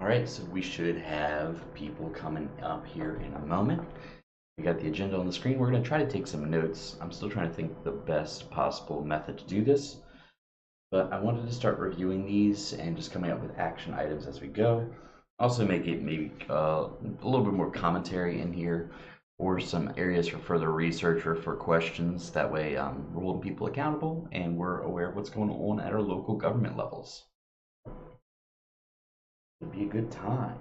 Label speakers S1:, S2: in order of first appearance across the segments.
S1: All right, so we should have people coming up here in a moment. We got the agenda on the screen. We're going to try to take some notes. I'm still trying to think the best possible method to do this, but I wanted to start reviewing these and just coming up with action items as we go. Also make it maybe a little bit more commentary in here or some areas for further research or for questions. That way we're holding people accountable and we're aware of what's going on at our local government levels. It'd be a good time.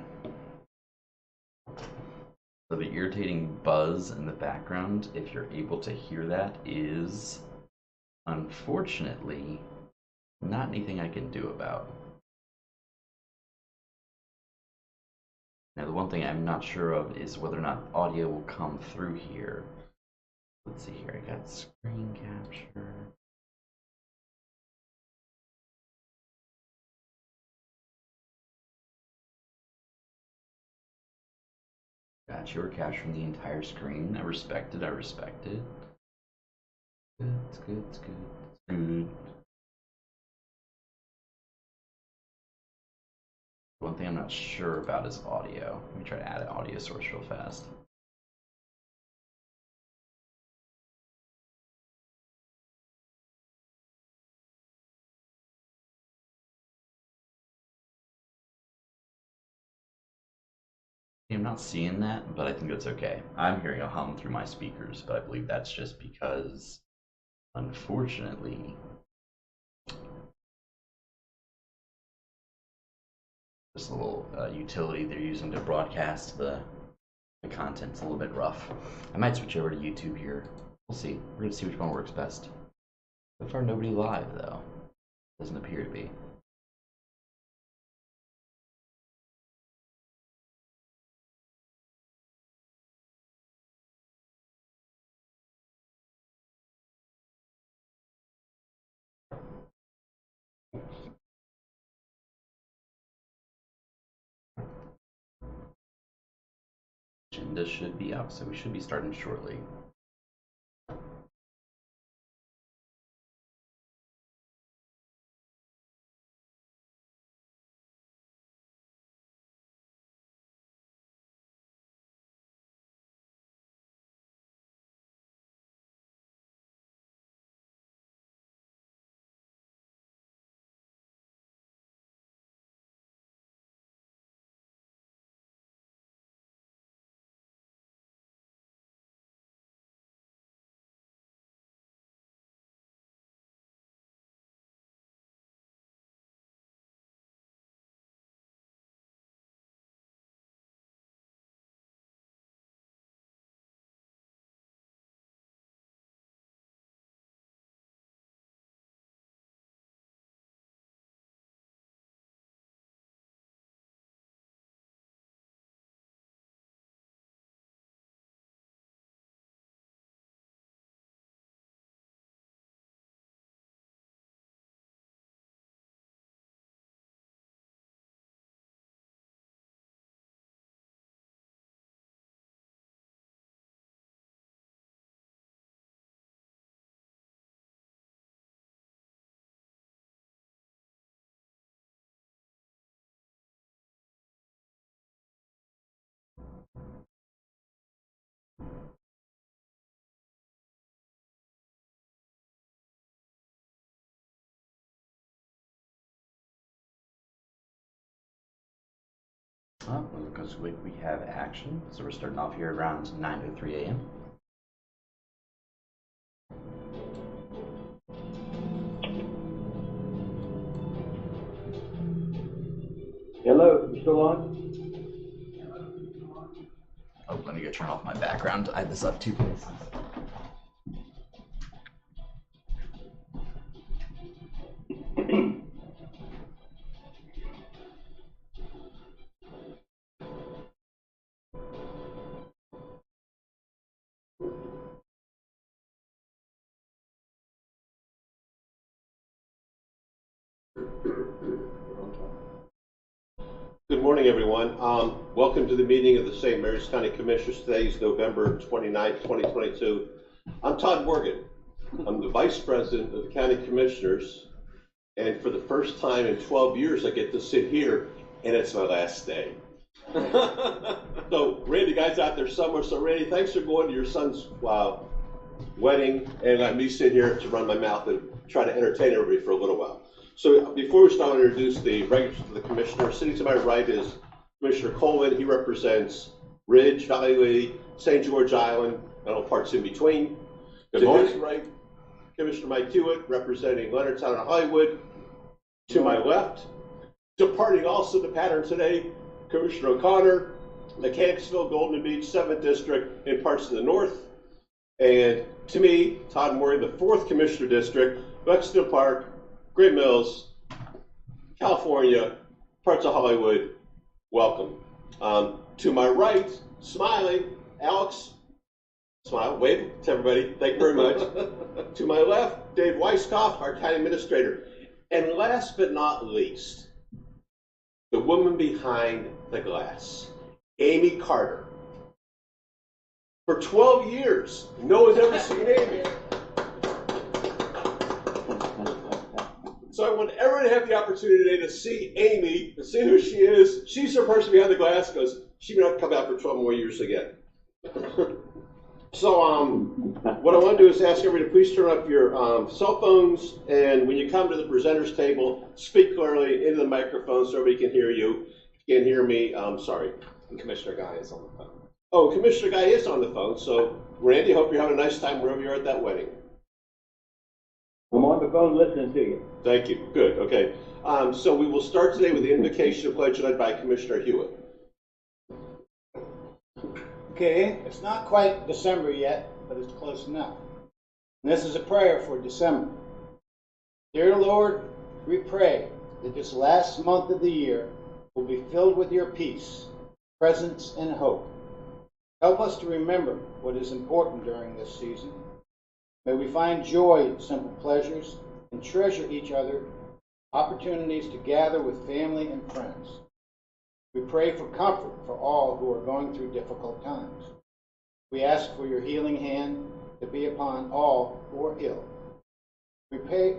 S1: So the irritating buzz in the background, if you're able to hear that, is unfortunately not anything I can do about. Now the one thing I'm not sure of is whether or not audio will come through here. Let's see here, I got screen capture. Got you, we're capturing the entire screen. I respect it, I respect it. It's good, it's good, it's good. One thing I'm not sure about is audio. Let me try to add an audio source real fast. I'm not seeing that, but I think that's okay. I'm hearing a hum through my speakers, but I believe that's just because, unfortunately, this little utility they're using to broadcast the content's a little bit rough. I might switch over to YouTube here. We'll see. We're gonna see which one works best. So far, nobody live though. Doesn't appear to be. Agenda should be up, so we should be starting shortly. Well, because we have action, so we're starting off here around 9:03 a.m.
S2: Hello, you still on?
S1: Oh, let me go turn off my background. I have this up two places.
S3: Good morning, everyone. Welcome to the meeting of the St. Mary's County Commissioners. Today is November 29th, 2022. I'm Todd Morgan. I'm the Vice President of the County Commissioners, and for the first time in 12 years, I get to sit here, and it's my last day. So, Randy, guys out there somewhere. So, Randy, thanks for going to your son's wedding, and let me sit here to run my mouth and try to entertain everybody for a little while. So, before we start, I want to introduce the regulars of the commissioner. Sitting to my right is Commissioner Coleman. He represents Ridge, Valley, St. George Island, and all parts in between.
S4: Good
S3: To
S4: morning.
S3: his right, Commissioner Mike Hewitt, representing Leonardtown and Hollywood. To my left, departing also the pattern today, Commissioner O'Connor, Mechanicsville, Golden Beach, 7th District, and parts of the north. And to me, Todd Murray, the 4th Commissioner District, Lexington Park, Great Mills, California, parts of Hollywood. Welcome. To my right, smiling, Alex. Smile, wave to everybody. Thank you very much. To my left, Dave Weisskopf, our county administrator. And last but not least, the woman behind the glass, Amy Carter. For 12 years, no one's ever seen Amy. So I want everyone to have the opportunity today to see Amy, to see who she is. She's the person behind the glass because she may not come out for 12 more years again. So what I want to do is ask everybody to please turn up your cell phones, and when you come to the presenters table, speak clearly into the microphone so everybody can hear you. If you can't hear me, I'm sorry.
S4: And Commissioner Guy is on the phone.
S3: Oh, Commissioner Guy is on the phone, so Randy, hope you're having a nice time wherever you're at that wedding.
S2: I'm on the phone listening to you.
S3: Thank you. Good. Okay. So we will start today with the invocation of pledge led by Commissioner Hewitt.
S5: Okay, it's not quite December yet, but it's close enough. And this is a prayer for December. Dear Lord, we pray that this last month of the year will be filled with your peace, presence, and hope. Help us to remember what is important during this season. May we find joy in simple pleasures and treasure each other, opportunities to gather with family and friends. We pray for comfort for all who are going through difficult times. We ask for your healing hand to be upon all who are ill. We pray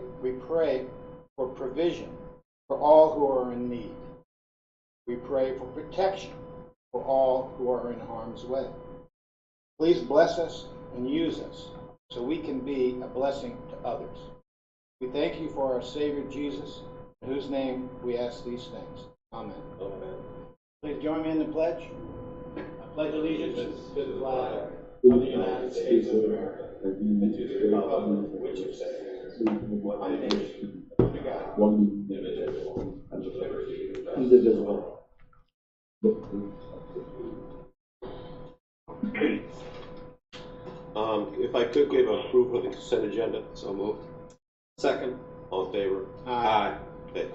S5: for provision for all who are in need. We pray for protection for all who are in harm's way. Please bless us and use us so we can be a blessing to others. We thank you for our Savior Jesus, in whose name we ask these things. Amen.
S3: Amen.
S5: Please join me in the pledge. I pledge allegiance to the flag of the United States of America and to the republic which it stands, one nation, under God, indivisible, and with liberty and indivisible.
S3: If I could give approval of the consent agenda, so moved.
S4: Second.
S3: All in favor?
S5: Aye.
S3: Okay.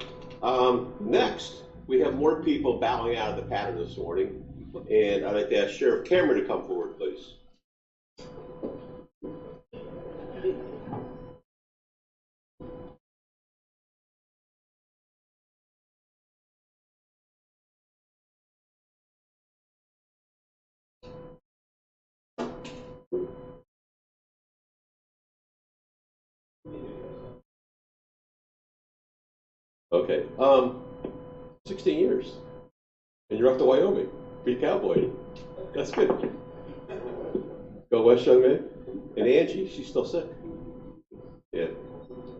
S3: Next, we have more people bowing out of the pattern this morning, and I'd like to ask Sheriff Cameron to come forward, please. Okay. 16 years, and you're off to Wyoming. Be a cowboy. That's good. Go west, young man. And Angie, she's still sick. Yeah,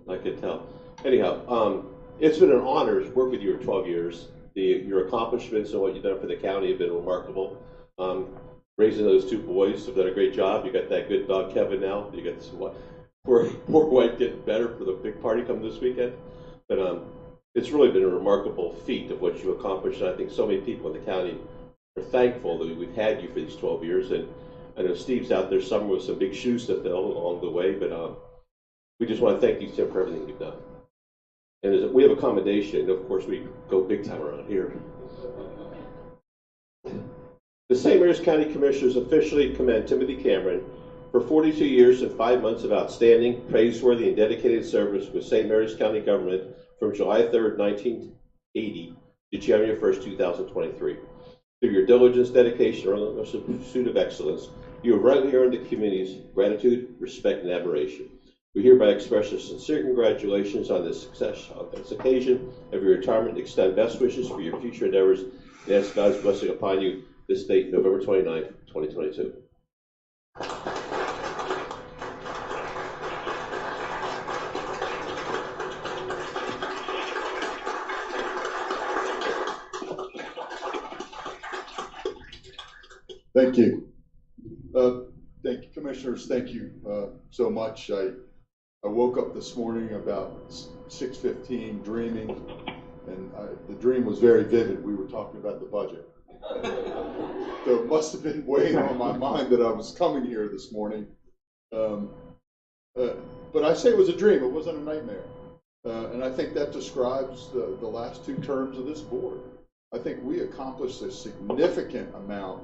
S3: I could tell. Anyhow, it's been an honor to work with you for 12 years. Your accomplishments and what you've done for the county have been remarkable. Raising those two boys have done a great job. You got that good dog Kevin now. You got some poor wife getting better for the big party coming this weekend. But it's really been a remarkable feat of what you accomplished. And I think so many people in the county are thankful that we've had you for these 12 years. And I know Steve's out there somewhere with some big shoes to fill along the way, but we just want to thank you, Tim, for everything you've done. And as we have accommodation, of course, we go big time around here. The St. Mary's County Commissioners officially commend Timothy Cameron for 42 years and 5 months of outstanding, praiseworthy, and dedicated service with St. Mary's County government from July 3rd, 1980 to January 1st, 2023. Through your diligence, dedication, and relentless pursuit of excellence, you have rightly earned the community's gratitude, respect, and admiration. We hereby express our sincere congratulations on this success on this occasion of your retirement and extend best wishes for your future endeavors and ask God's blessing upon you this date, November 29th, 2022.
S6: Thank you. Thank you, commissioners. Thank you so much. I woke up this morning about 6:15 dreaming, and the dream was very vivid. We were talking about the budget. So it must have been weighing on my mind that I was coming here this morning. But I say it was a dream. It wasn't a nightmare. And I think that describes the last two terms of this board. I think we accomplished a significant amount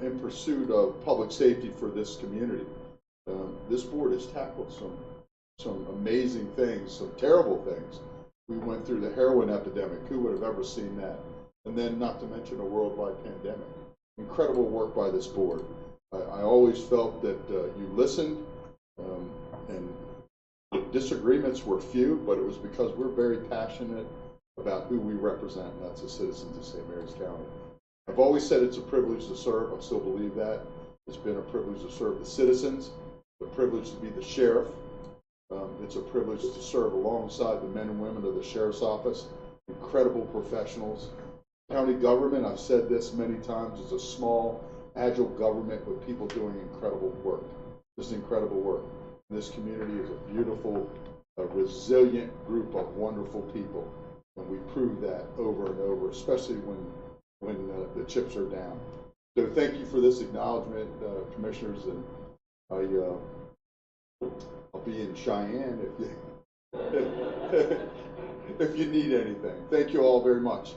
S6: in pursuit of public safety for this community. This board has tackled some amazing things, some terrible things. We went through the heroin epidemic. Who would have ever seen that? And then not to mention a worldwide pandemic. Incredible work by this board. I always felt that you listened, and the disagreements were few, but it was because we're very passionate about who we represent, and that's the citizens of St. Mary's County. I've always said it's a privilege to serve. I still believe that. It's been a privilege to serve the citizens, a privilege to be the sheriff. It's a privilege to serve alongside the men and women of the sheriff's office, incredible professionals. County government, I've said this many times, is a small, agile government with people doing incredible work, just incredible work. And this community is a beautiful, resilient group of wonderful people, and we prove that over and over, especially when the chips are down. So thank you for this acknowledgement, commissioners, and I'll be in Cheyenne if you if you need anything. Thank you all very much.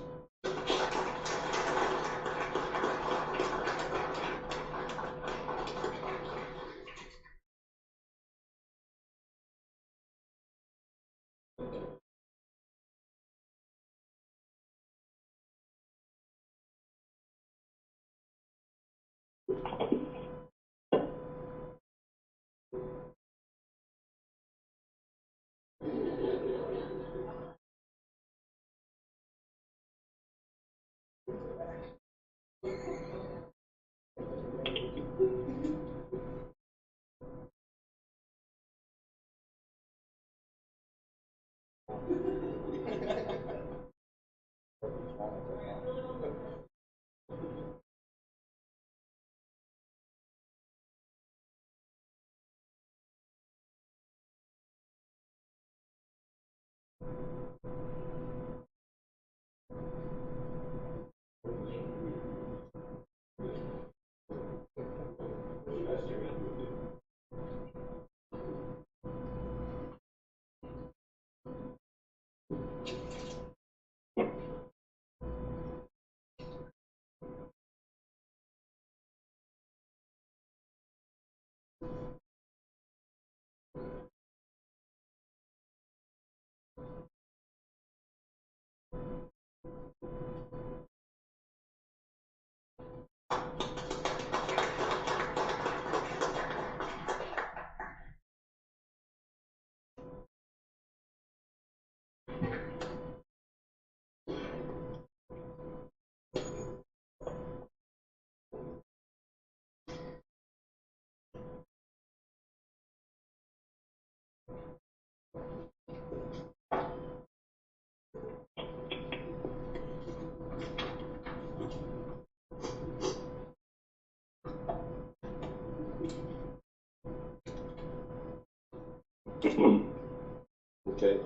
S3: Okay,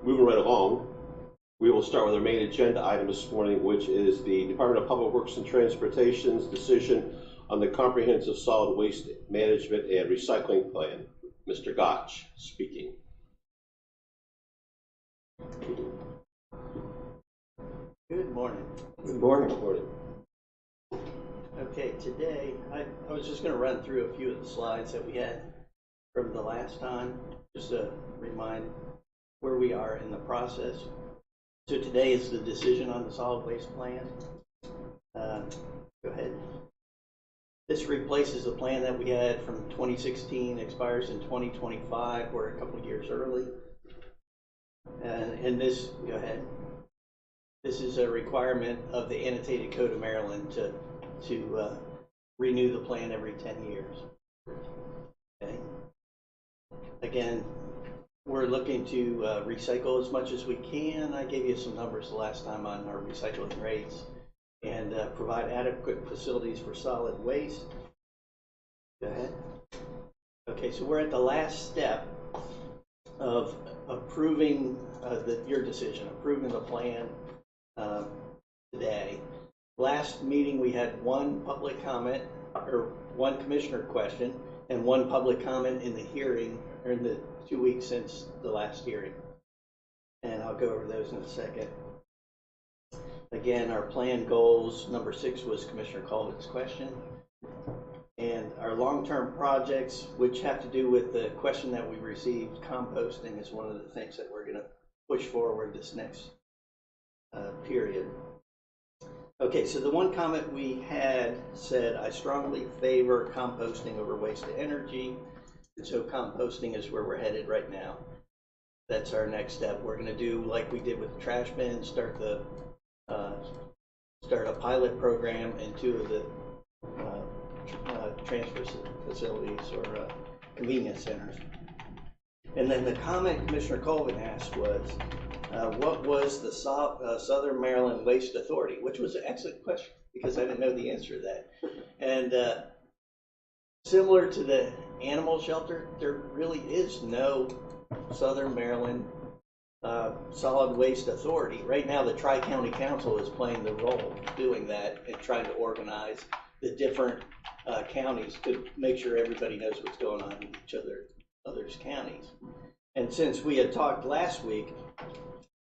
S3: moving right along, we will start with our main agenda item this morning, which is the Department of Public Works and Transportation's decision on the Comprehensive Solid Waste Management and Recycling Plan. Mr. Gotch speaking.
S7: Good morning.
S3: Good morning. Good morning.
S7: Okay, today I was just going to run through a few of the slides that we had from the last time, just to remind where we are in the process. So today is the decision on the solid waste plan. Go ahead. This replaces the plan that we had from 2016, expires in 2025. We're a couple of years early. And this, go ahead. This is a requirement of the annotated code of Maryland to renew the plan every 10 years. Okay. Again, we're looking to recycle as much as we can. I gave you some numbers the last time on our recycling rates, and provide adequate facilities for solid waste. Go ahead. Okay, so we're at the last step of approving your decision, approving the plan today. Last meeting we had one public comment, or one commissioner question, and one public comment in the hearing, or in the 2 weeks since the last hearing. And I'll go over those in a second. Again, our plan goals, number 6 was Commissioner Colvin's question. And our long-term projects, which have to do with the question that we received, composting is one of the things that we're going to push forward this next period. Okay, so the one comment we had said, I strongly favor composting over waste to energy. And so composting is where we're headed right now. That's our next step. We're going to do like we did with the trash bins, start a pilot program in 2 of the transfer facilities or convenience centers. And then the comment Commissioner Colvin asked was, what was the Southern Maryland Waste Authority? Which was an excellent question, because I didn't know the answer to that. And similar to the animal shelter, there really is no Southern Maryland Solid Waste Authority. Right now, the Tri-County Council is playing the role doing that and trying to organize the different counties to make sure everybody knows what's going on in each other's counties. And since we had talked last week,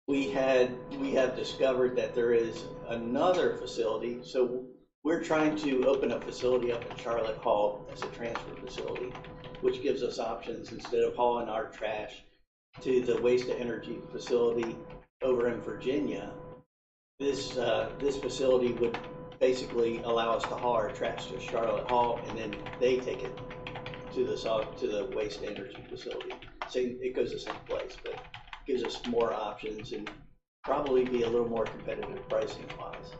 S7: we have discovered that there is another facility. So we're trying to open a facility up in Charlotte Hall as a transfer facility, which gives us options instead of hauling our trash to the waste to energy facility over in Virginia. This facility would basically allow us to haul our trash to Charlotte Hall, and then they take it to the waste to energy facility. Same, it goes the same place, but it gives us more options and probably be a little more competitive pricing wise.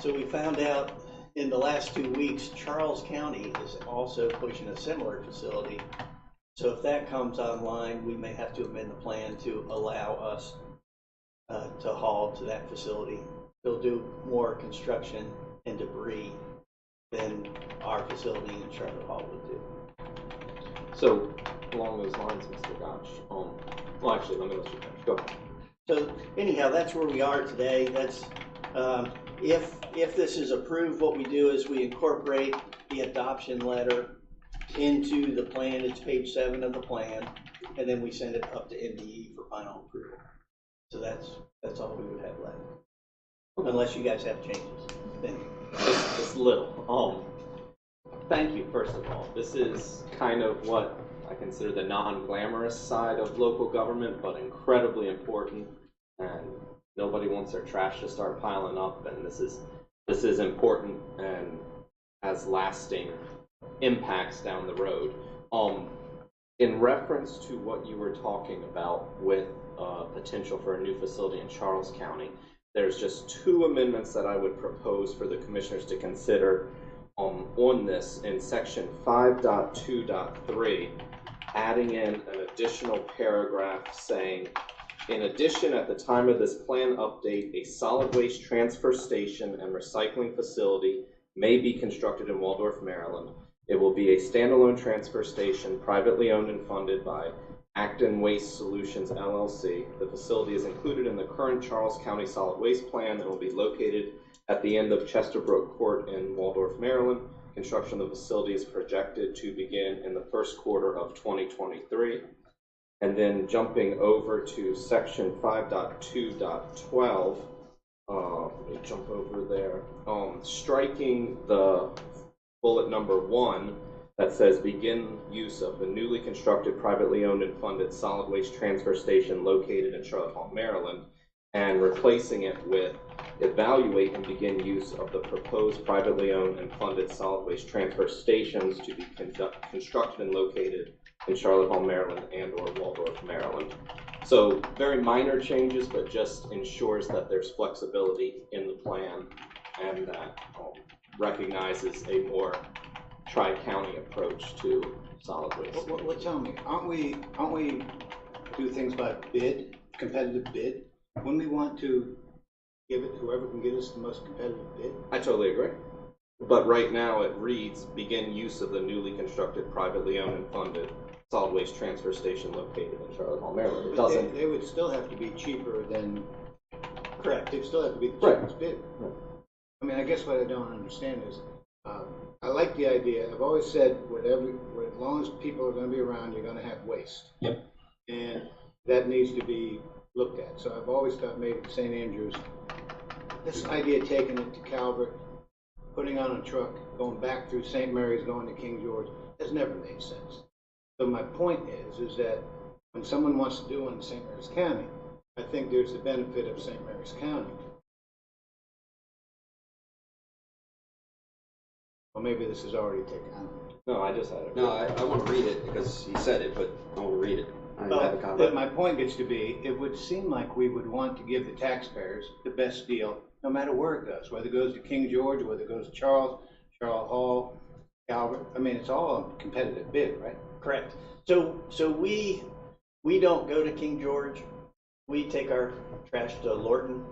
S7: So we found out in the last 2 weeks, Charles County is also pushing a similar facility. So if that comes online, we may have to amend the plan to allow us to haul to that facility. They'll do more construction and debris than our facility in Charlotte Hall would do.
S4: So, along those lines, Mr. Gotch, well, actually, let me let you finish. Go ahead.
S7: So anyhow, that's where we are today. That's if this is approved, what we do is we incorporate the adoption letter into the plan. It's page 7 of the plan, and then we send it up to NDE for final approval. So that's all we would have left, unless you guys have changes. Then
S4: Just little. Thank you, first of all. This is kind of what I consider the non-glamorous side of local government, but incredibly important. And nobody wants their trash to start piling up, and this is important and has lasting impacts down the road. In reference to what you were talking about with potential for a new facility in Charles County, there's just 2 amendments that I would propose for the commissioners to consider on this. In section 5.2.3, adding in an additional paragraph saying, in addition, at the time of this plan update, a solid waste transfer station and recycling facility may be constructed in Waldorf, Maryland. It will be a standalone transfer station, privately owned and funded by Acton Waste Solutions, LLC. The facility is included in the current Charles County Solid Waste Plan and will be located at the end of Chesterbrook Court in Waldorf, Maryland. Construction of the facility is projected to begin in the first quarter of 2023. And then jumping over to section 5.2.12, let me jump over there, striking the bullet number 1 that says begin use of the newly constructed, privately owned and funded solid waste transfer station located in Charlotte Hall, Maryland, and replacing it with evaluate and begin use of the proposed privately owned and funded solid waste transfer stations to be constructed and located in Charlotte Hall, Maryland and/or Waldorf, Maryland. So very minor changes, but just ensures that there's flexibility in the plan and that recognizes a more tri-county approach to solid waste.
S5: Well, tell me, aren't we do things by bid, competitive bid? Wouldn't we want to give it to whoever can get us the most competitive bid?
S4: I totally agree. But right now it reads, begin use of the newly constructed privately owned and funded solid waste transfer station located in Charlotte Hall, Maryland. It doesn't.
S5: They would still have to be cheaper than.
S7: Correct.
S5: They'd still have to be the
S4: Right.
S5: cheapest bid.
S4: Right.
S5: I mean, I guess what I don't understand is, I like the idea. I've always said, as long as people are going to be around, you're going to have waste.
S1: Yep.
S5: And that needs to be looked at. So I've always thought maybe St. Andrews, this idea of taking it to Calvert, putting on a truck, going back through St. Mary's, going to King George, has never made sense. So my point is that when someone wants to do one in St. Mary's County, I think there's the benefit of St. Mary's County. Well, maybe this is already taken out.
S4: No, I just had it.
S8: No, I want to read it because he said it, but I want to read it. I have a
S5: But
S8: comment.
S5: my point gets to be, it would seem like we would want to give the taxpayers the best deal, no matter where it goes, whether it goes to King George, whether it goes to Charles Hall, Calvert. I mean, it's all a competitive bid, right?
S7: Correct. So we don't go to King George. We take our trash to Lorton,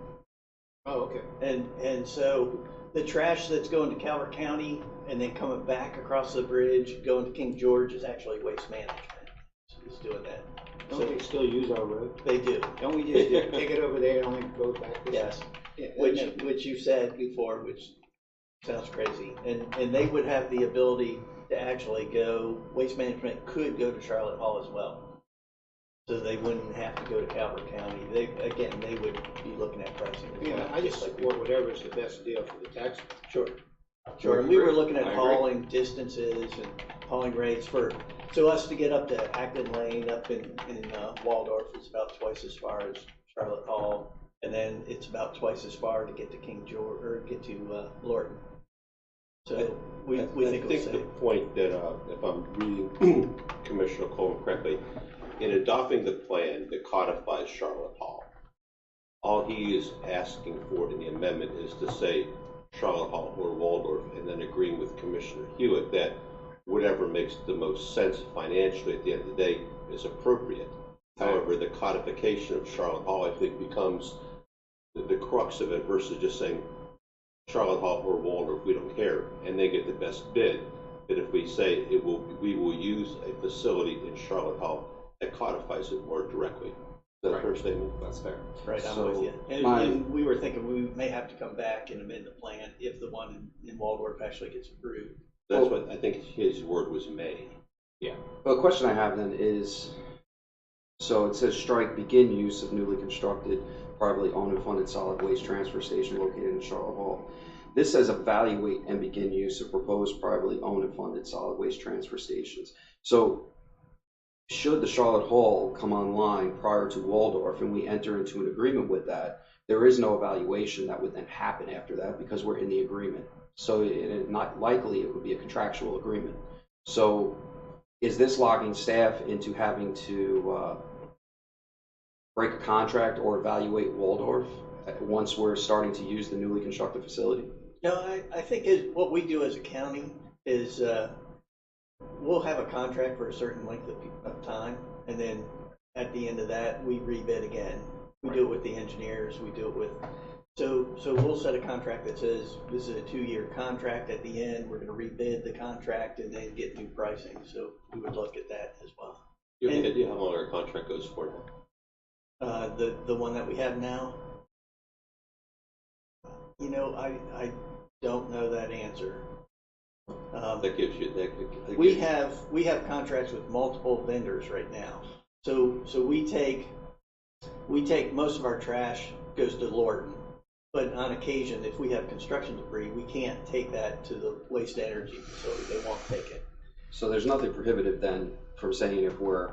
S5: Oh, okay.
S7: and so the trash that's going to Calvert County and then coming back across the bridge going to King George is actually Waste Management is doing that.
S5: Don't they still use our road?
S7: They do.
S5: Don't we just take it over there and only goes back this way?
S7: Yes.
S5: Yeah,
S7: Which you said before, which sounds crazy, and they would have the ability to actually go. Waste Management could go to Charlotte Hall as well, so they wouldn't have to go to Calvert County. They would be looking at pricing. As
S5: Yeah,
S7: well,
S5: I just support whatever's the best deal for the taxpayer.
S7: Sure. And we were looking at
S4: I agree.
S7: hauling distances and hauling rates so us to get up to Acton Lane up in Waldorf is about twice as far as Charlotte Hall, and then it's about twice as far to get to King George or get to Lorton. So we think
S3: I think
S7: it'll
S3: the
S7: save.
S3: point that, if I'm reading Commissioner Coleman correctly, in adopting the plan that codifies Charlotte Hall, all he is asking for in the amendment is to say Charlotte Hall or Waldorf, and then agreeing with Commissioner Hewitt that whatever makes the most sense financially at the end of the day is appropriate. However, the codification of Charlotte Hall, I think, becomes the crux of it versus just saying Charlotte Hall or Waldorf, we don't care, and they get the best bid. But if we say we will use a facility in Charlotte Hall, that codifies it more directly. Is that a fair statement?
S4: That's fair.
S7: Right, I'm
S8: So
S7: with you. And we were thinking we may have to come back and amend the plan if the one in Waldorf actually gets approved.
S3: That's what I think his word was may.
S8: Well, the question I have then is, so it says strike begin use of newly constructed, privately owned and funded solid waste transfer station located in Charlotte Hall. This says evaluate and begin use of proposed privately owned and funded solid waste transfer stations. So should the Charlotte Hall come online prior to Waldorf and we enter into an agreement with that, there is no evaluation that would then happen after that because we're in the agreement. So not likely it would be a contractual agreement. So is this locking staff into having to break a contract or evaluate Waldorf once we're starting to use the newly constructed facility?
S7: No, I think what we do as a county is we'll have a contract for a certain length of time, and then at the end of that, we rebid again. We do it with the engineers. We do it with so we'll set a contract that says this is a 2-year contract. At the end, we're going to rebid the contract and then get new pricing. So we would look at that as well.
S3: You have any idea how long our contract goes for now?
S7: The one that we have now, you know, I don't know that answer.
S3: That gives you that.
S7: We have contracts with multiple vendors right now. So we take most of our trash goes to Lorton, but on occasion, if we have construction debris, we can't take that to the waste energy facility. They won't take it.
S8: So there's nothing prohibitive then from saying if we're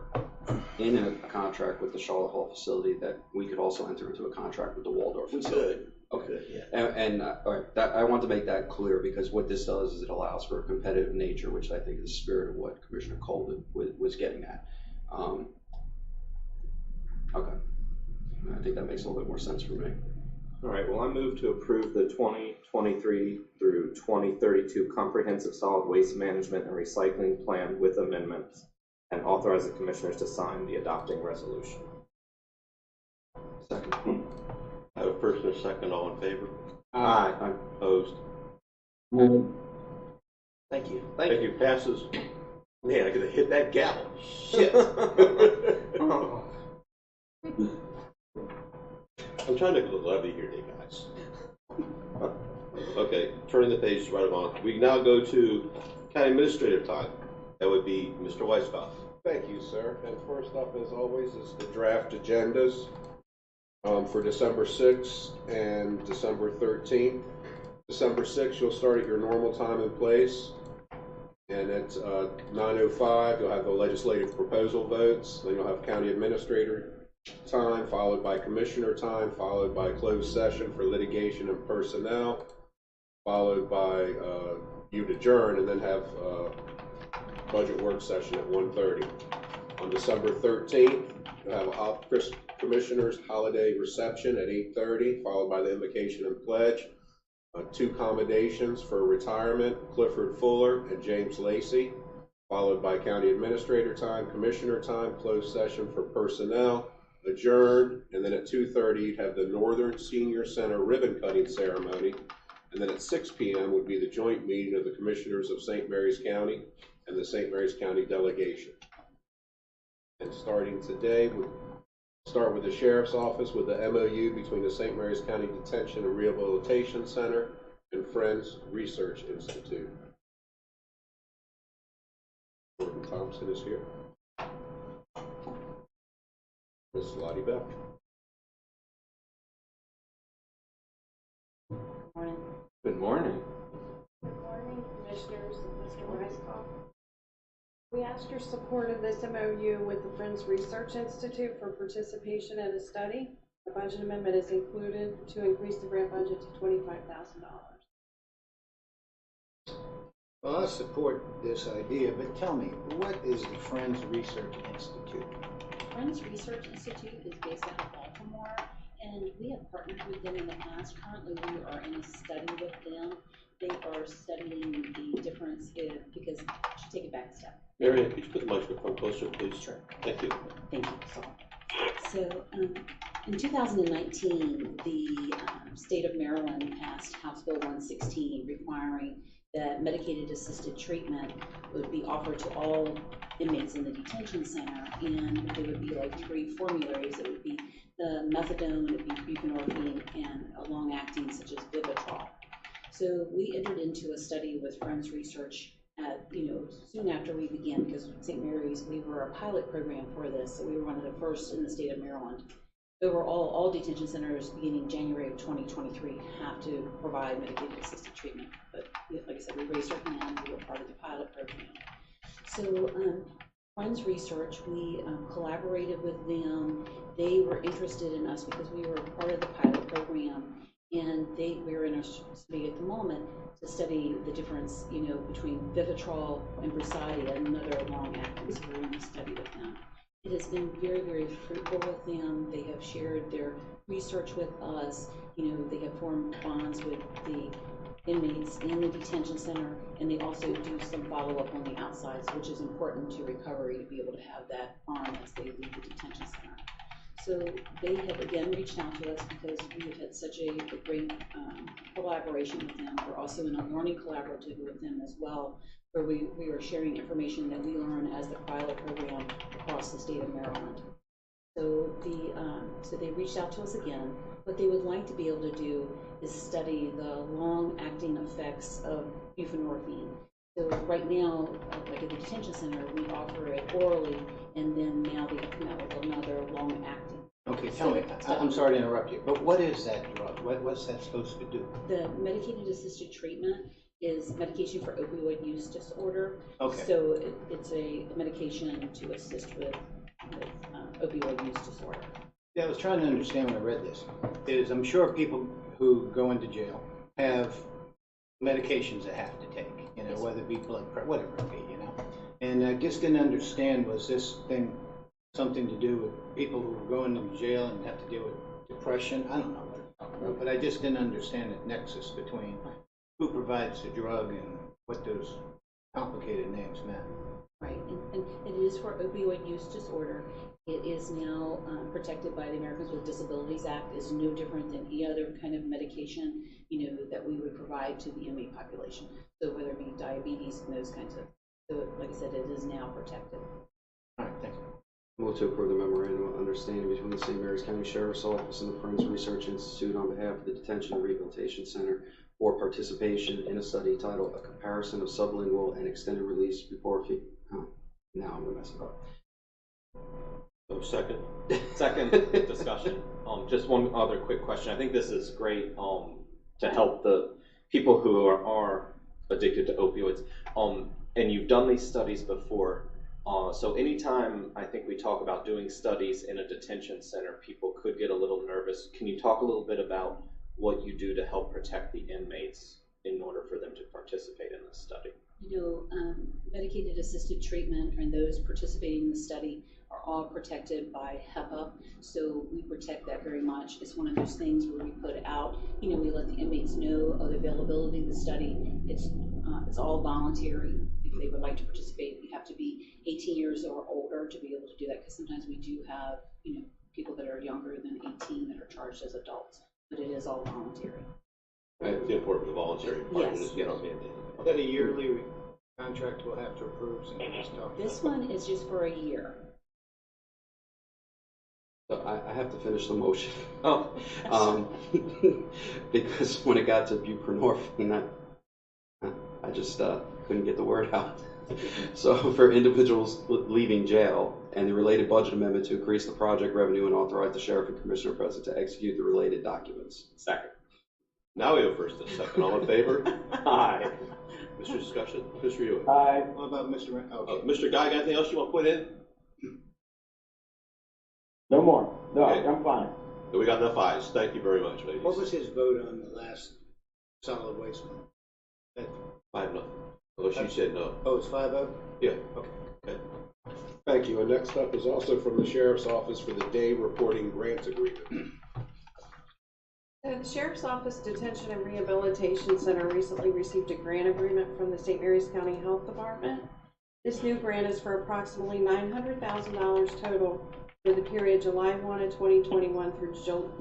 S8: in a contract with the Charlotte Hall facility that we could also enter into a contract with the Waldorf
S7: We
S8: facility.
S7: could.
S8: Okay. All right, I want to make that clear because what this does is it allows for a competitive nature, which I think is the spirit of what Commissioner Colvin was getting at. Okay. I think that makes a little bit more sense for me.
S4: All right, well, I move to approve the 2023 through 2032 Comprehensive Solid Waste Management and Recycling Plan with amendments and authorize the commissioners to sign the adopting resolution.
S8: Second.
S3: I have a first and a second, all in favor?
S4: Aye.
S3: Opposed?
S7: Thank you.
S3: Thank you, passes. Man, I gotta hit that gavel.
S7: Shit.
S3: I'm trying to look levity here, you guys. Okay, turning the page right along. We now go to county administrative time. That would be Mr. Weisskopf.
S9: Thank you, sir. And first up, as always, is the draft agendas for December 6th and December 13th. December 6th, you'll start at your normal time and place. And at 9:05, you'll have the legislative proposal votes. Then you'll have county administrator time, followed by commissioner time, followed by closed session for litigation and personnel, followed by you'd adjourn and then have budget work session at 1:30. On December 13th, you'll have a commissioners holiday reception at 8:30, followed by the invocation and pledge. 2 commendations for retirement, Clifford Fuller and James Lacey, followed by county administrator time, commissioner time, closed session for personnel, adjourned, and then at 2:30 you'd have the Northern Senior Center ribbon cutting ceremony, and then at 6 p.m. would be the joint meeting of the commissioners of St. Mary's County and the St. Mary's County delegation. And starting today, we'll start with the Sheriff's Office with the MOU between the St. Mary's County Detention and Rehabilitation Center and Friends Research Institute. Gordon Thompson is here. Ms. Lottie Bell.
S10: Morning.
S4: Good morning.
S10: Good morning, Commissioners and Mr. Weisskopf. We ask your support of this MOU with the Friends Research Institute for participation in a study. The budget amendment is included to increase the grant budget to $25,000.
S5: Well, I support this idea, but tell me, what is the Friends Research Institute?
S11: Friends Research Institute is based out of Baltimore, and we have partnered with them in the past. Currently, we are in a study with them. They are studying the difference because I should take it back a step.
S3: Marianne, could you put the microphone closer, please?
S11: Sure.
S3: Thank you.
S11: Thank you. So in 2019, the state of Maryland passed House Bill 116 requiring that medicated assisted treatment would be offered to all inmates in the detention center, and there would be like 3 formularies. It would be the methadone, it would be buprenorphine, and a long-acting such as Vivitrol. So we entered into a study with Friends Research at, soon after we began, because St. Mary's, we were a pilot program for this, so we were one of the first in the state of Maryland. Overall, all detention centers beginning January of 2023 have to provide medicated assisted treatment. But like I said, we raised our hand, we were part of the pilot program. So Friends Research, we collaborated with them. They were interested in us because we were part of the pilot program, and we were in a study at the moment to study the difference, between Vivitrol and Brasilia, another long-acting. So we're in a study with them. It has been very, very fruitful with them. They have shared their research with us. They have formed bonds with the inmates in the detention center, and they also do some follow-up on the outsides, which is important to recovery to be able to have that arm as they leave the detention center. So they have again reached out to us because we have had such a great collaboration with them. We're also in a learning collaborative with them as well, where we are sharing information that we learn as the pilot program across the state of Maryland. So so they reached out to us again. What they would like to be able to do is study the long-acting effects of buprenorphine. So right now, like at the detention center, we offer it orally, and then now they have come out with another long-acting.
S5: Okay, tell me, I'm sorry to interrupt you, but what is that drug? What's that supposed to do?
S11: The medicated assisted treatment is medication for opioid use disorder.
S5: Okay.
S11: So it's a medication to assist with opioid use disorder.
S5: Yeah, I was trying to understand when I read this. I'm sure people who go into jail have medications they have to take, you know, whether it be blood pressure, whatever it be, you know. And I just didn't understand, was this thing something to do with people who were going into jail and have to deal with depression? I don't know what it's talking about, but I just didn't understand the nexus between who provides the drug and what those complicated names meant.
S11: Right, and it is for opioid use disorder. It is now protected by the Americans with Disabilities Act. Is no different than any other kind of medication, you know, that we would provide to the inmate population. So whether it be diabetes and those kinds of, so like I said, it is now protected.
S5: All right, thank you.
S8: Move to approve the memorandum of understanding between the St. Mary's County Sheriff's Office and the Friends Research Institute on behalf of the Detention and Rehabilitation Center for participation in a study titled A Comparison of Sublingual and Extended Release Before now I'm gonna mess it up.
S3: Oh, second.
S4: Second discussion. Just one other quick question. I think this is great to help the people who are addicted to opioids. And you've done these studies before. So anytime I think we talk about doing studies in a detention center, people could get a little nervous. Can you talk a little bit about what you do to help protect the inmates in order for them to participate in this study?
S11: You know, medicated assisted treatment and those participating in the study are all protected by HEPA, so we protect that very much. It's one of those things where we put out, you know, we let the inmates know of the availability of the study. It's all voluntary. If they would like to participate, you have to be 18 years or older to be able to do that, because sometimes we do have, you know, people that are younger than 18 that are charged as adults, but it is all voluntary.
S3: It's the important the voluntary part
S11: Yes.
S3: is get on mandated.
S5: Is that a yearly contract we'll have to approve? Since we just talked
S11: This
S5: about
S11: one is just for a year.
S8: So I have to finish the motion.
S4: Oh,
S8: Because when it got to buprenorphine, I just couldn't get the word out. So for individuals leaving jail and the related budget amendment to increase the project revenue and authorize the sheriff and commissioner present to execute the related documents.
S4: second.
S3: Now we have first and second. All in favor?
S4: Aye.
S3: Mr. Discussion? Mr. Hewitt?
S2: Aye.
S5: What about Mr.
S3: Mr. Guy, got anything else you want to put in?
S2: No more. No,
S3: Okay.
S2: I'm fine.
S3: We got enough ayes. Thank you very much, ladies.
S5: What was his vote on the last solid waste one? That,
S3: 5-0. Unless you said no.
S5: oh, it's 5-0?
S3: Yeah.
S5: Okay.
S9: Thank you. And next up is also from the Sheriff's Office for the day reporting grant agreement.
S10: The Sheriff's Office Detention and Rehabilitation Center recently received a grant agreement from the St. Mary's County Health Department. This new grant is for approximately $900,000 total for the period July 1 of 2021 through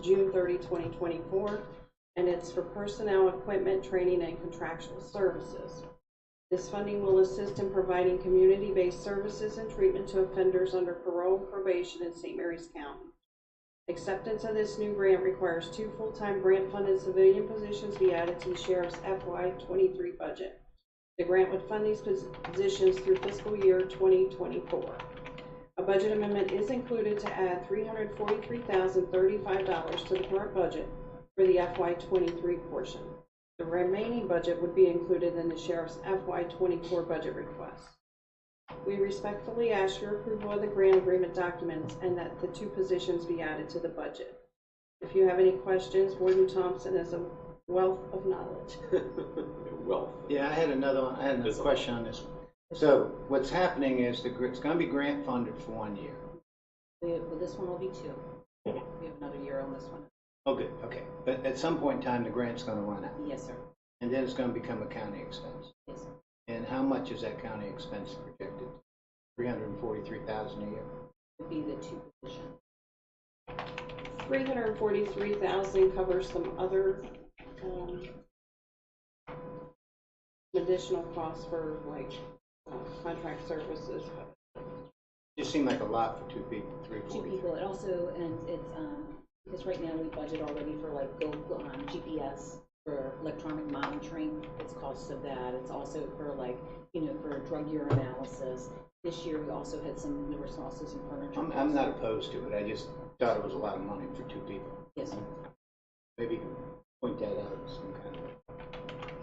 S10: June 30, 2024, and it's for personnel, equipment, training, and contractual services. This funding will assist in providing community-based services and treatment to offenders under parole and probation in St. Mary's County. Acceptance of this new grant requires 2 full-time grant-funded civilian positions be added to the Sheriff's FY23 budget. The grant would fund these positions through fiscal year 2024. A budget amendment is included to add $343,035 to the current budget for the FY23 portion. The remaining budget would be included in the Sheriff's FY24 budget request. We respectfully ask your approval of the grant agreement documents and that the 2 positions be added to the budget. If you have any questions, Warden Thompson is a wealth of knowledge.
S3: Wealth.
S5: Yeah, I had another question on this one. So what's happening is it's going to be grant funded for 1 year.
S11: Well, this one will be 2. We have another year on this one.
S5: Oh, good. Okay. But at some point in time, the grant's going to run out.
S11: Yes, sir.
S5: And then it's going to become a county expense.
S11: Yes, sir.
S5: And how much is that county expense projected? $343,000 a year.
S11: Would be the 2 positions.
S10: $343,000 covers some other additional costs for like contract services.
S5: Just seemed like a lot for 2 people.
S11: 2
S5: $343,000.
S11: people. It also, and it's because right now we budget already for like GPS for electronic monitoring. It's costs of that. It's also for like, you know, for drug urinalysis. This year we also had there were also some furniture.
S5: I'm not opposed to it. I just thought it was a lot of money for 2 people.
S11: Yes, sir.
S5: Maybe you can point that out as some kind of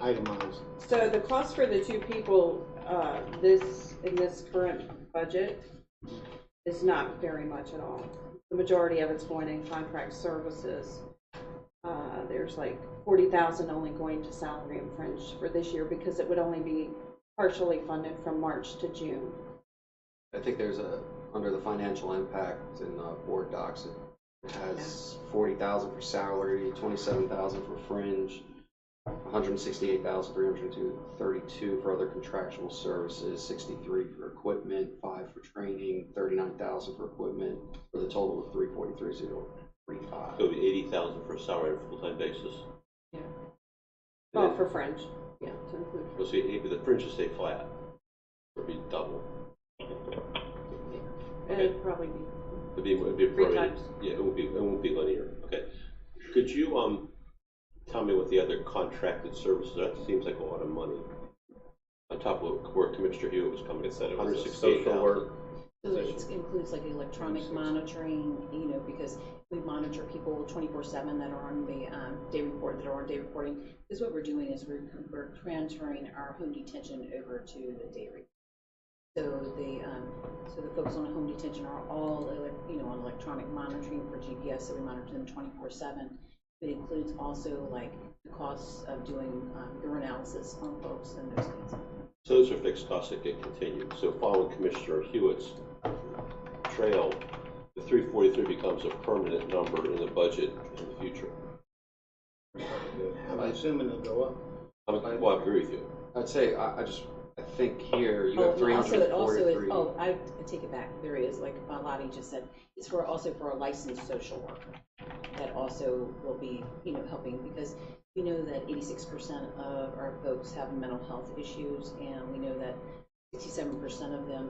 S5: itemized.
S10: So the cost for the 2 people in this current budget is not very much at all. The majority of it's going in contract services. there's like 40,000 only going to salary and fringe for this year because it would only be partially funded from March to June.
S8: I think there's under the financial impact in board docs, it has 40,000 for salary, 27,000 for fringe, 168,332 for other contractual services, 63 for equipment, 5 for training, 39,000 for equipment, for the total of 343,035.
S3: It'll be 80,000 for a salary on a full-time basis.
S10: Yeah. Oh, for fringe. Yeah, to include fringe.
S3: We'll see, maybe the fringe will stay flat. It'll be double.
S10: It'd probably be.
S3: It'd be
S10: Three times.
S3: Yeah, it won't be linear. Okay. Could you tell me what the other contracted services? That seems like a lot of money. On top of where Commissioner Hewitt was coming and said it was 168,000.
S11: So it includes like electronic monitoring, you know, because we monitor people 24/7 that are on the day reporting. Because what we're doing is we're transferring our home detention over to the day report. So the folks on home detention are all, on electronic monitoring for GPS, so we monitor them 24/7. It includes also like the costs of doing urinalysis on folks and those kinds of things.
S3: So those are fixed costs that get continued. So following Commissioner Hewitt's trail, the 343 becomes a permanent number in the budget in the future.
S5: I'm assuming it'll go up.
S3: I agree with you.
S8: I'd say I think here you have 343.
S11: I take it back. There is, like Lottie just said, it's also for a licensed social worker. That also will be, helping, because we know that 86% of our folks have mental health issues, and we know that 67% of them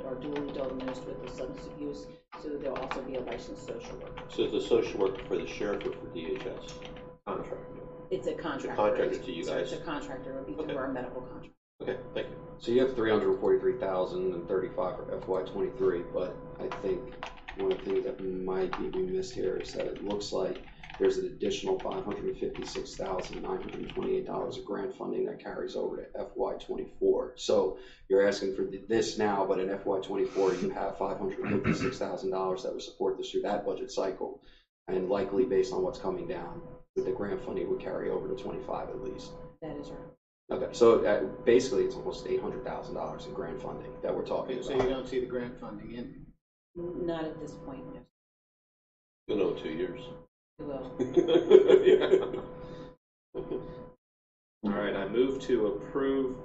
S11: are dually diagnosed with substance abuse. So there'll also be a licensed social worker.
S3: So is the social worker for the sheriff or for DHS? Contractor.
S11: It's a contractor.
S3: It's a contractor to you guys.
S11: It's a contractor. It would be through our medical contract.
S3: Okay, thank you.
S8: So you have 343,035 for FY23, but I think one of the things that might be missed here is that it looks like there's an additional $556,928 of grant funding that carries over to FY24. So you're asking for this now, but in FY24 you have $556,000 that would support this through that budget cycle, and likely based on what's coming down with the grant funding would carry over to 25 at least.
S11: That is right.
S8: Okay, so basically it's almost $800,000 in grant funding that we're talking about.
S5: So you don't see the grant funding in?
S11: Not at this point, no.
S3: You'll know in 2 years.
S11: Well.
S4: All right, I move to approve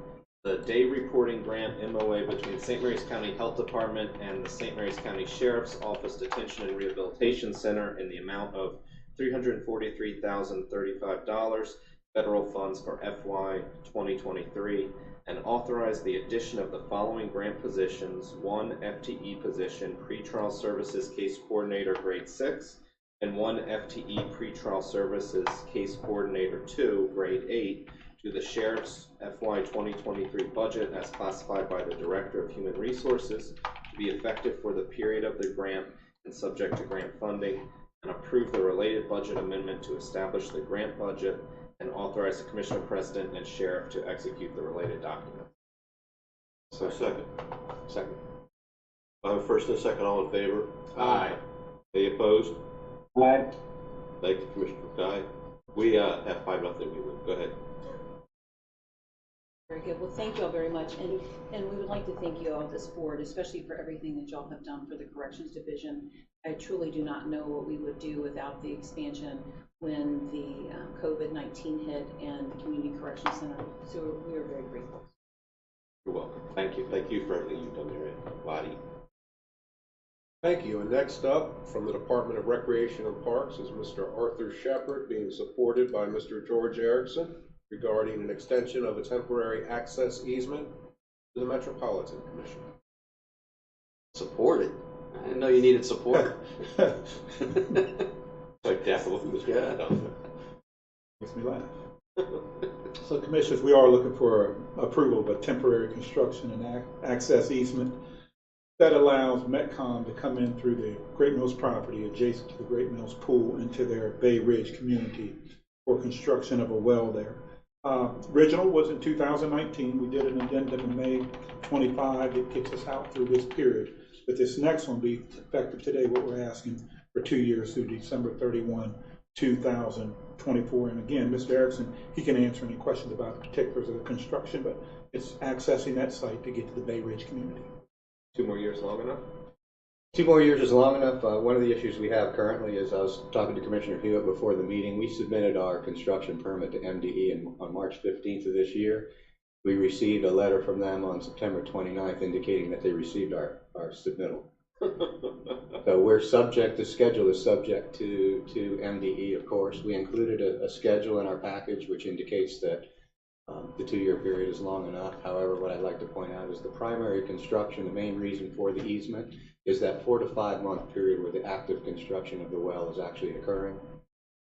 S4: the day reporting grant MOA between St. Mary's County Health Department and the St. Mary's County Sheriff's Office Detention and Rehabilitation Center in the amount of $343,035 federal funds for FY 2023, and authorize the addition of the following grant positions: 1 FTE position, pretrial services case coordinator grade 6, and 1 FTE pretrial services case coordinator 2 grade 8 to the Sheriff's FY 2023 budget as classified by the Director of Human Resources, to be effective for the period of the grant and subject to grant funding, and approve the related budget amendment to establish the grant budget and authorize the Commissioner President and Sheriff to execute the related document.
S3: So second.
S8: Second.
S3: I have a first and a second. All in favor?
S4: Aye.
S3: Any opposed?
S2: Aye.
S3: Thank you, Commissioner Guy. We have 5-0. We win. Go ahead.
S11: Very good. Well, thank you all very much. And we would like to thank you all, this board, especially for everything that y'all have done for the Corrections Division. I truly do not know what we would do without the expansion when the COVID-19 hit and the Community Corrections Center. So we are very grateful.
S3: You're welcome. Thank you. Thank you for everything you've done there, Lottie.
S9: Thank you. And next up, from the Department of Recreation and Parks, is Mr. Arthur Shepard, being supported by Mr. George Erickson, regarding an extension of a temporary access easement to the Metropolitan Commission.
S8: Supported? I didn't know you needed support.
S3: Like death. Look at this guy.
S12: Makes me laugh. So, Commissioners, we are looking for approval of a temporary construction and access easement that allows Metcom to come in through the Great Mills property adjacent to the Great Mills pool into their Bay Ridge community for construction of a well there. Original was in 2019. We did an addendum in May 25. It kicks us out through this period. But this next one will be effective today, what we're asking, for 2 years through December 31, 2024. And again, Mr. Erickson, he can answer any questions about the particulars of the construction, but it's accessing that site to get to the Bay Ridge community.
S9: 2 more years long enough?
S2: 2 more years is long enough. One of the issues we have currently is, I was talking to Commissioner Hewitt before the meeting, we submitted our construction permit to MDE on March 15th of this year. We received a letter from them on September 29th indicating that they received our submittal. So we're subject, the schedule is subject to MDE, of course. We included a schedule in our package which indicates that the 2-year period is long enough. However, what I'd like to point out is the primary construction, the main reason for the easement, is that 4 to 5 month period where the active construction of the well is actually occurring,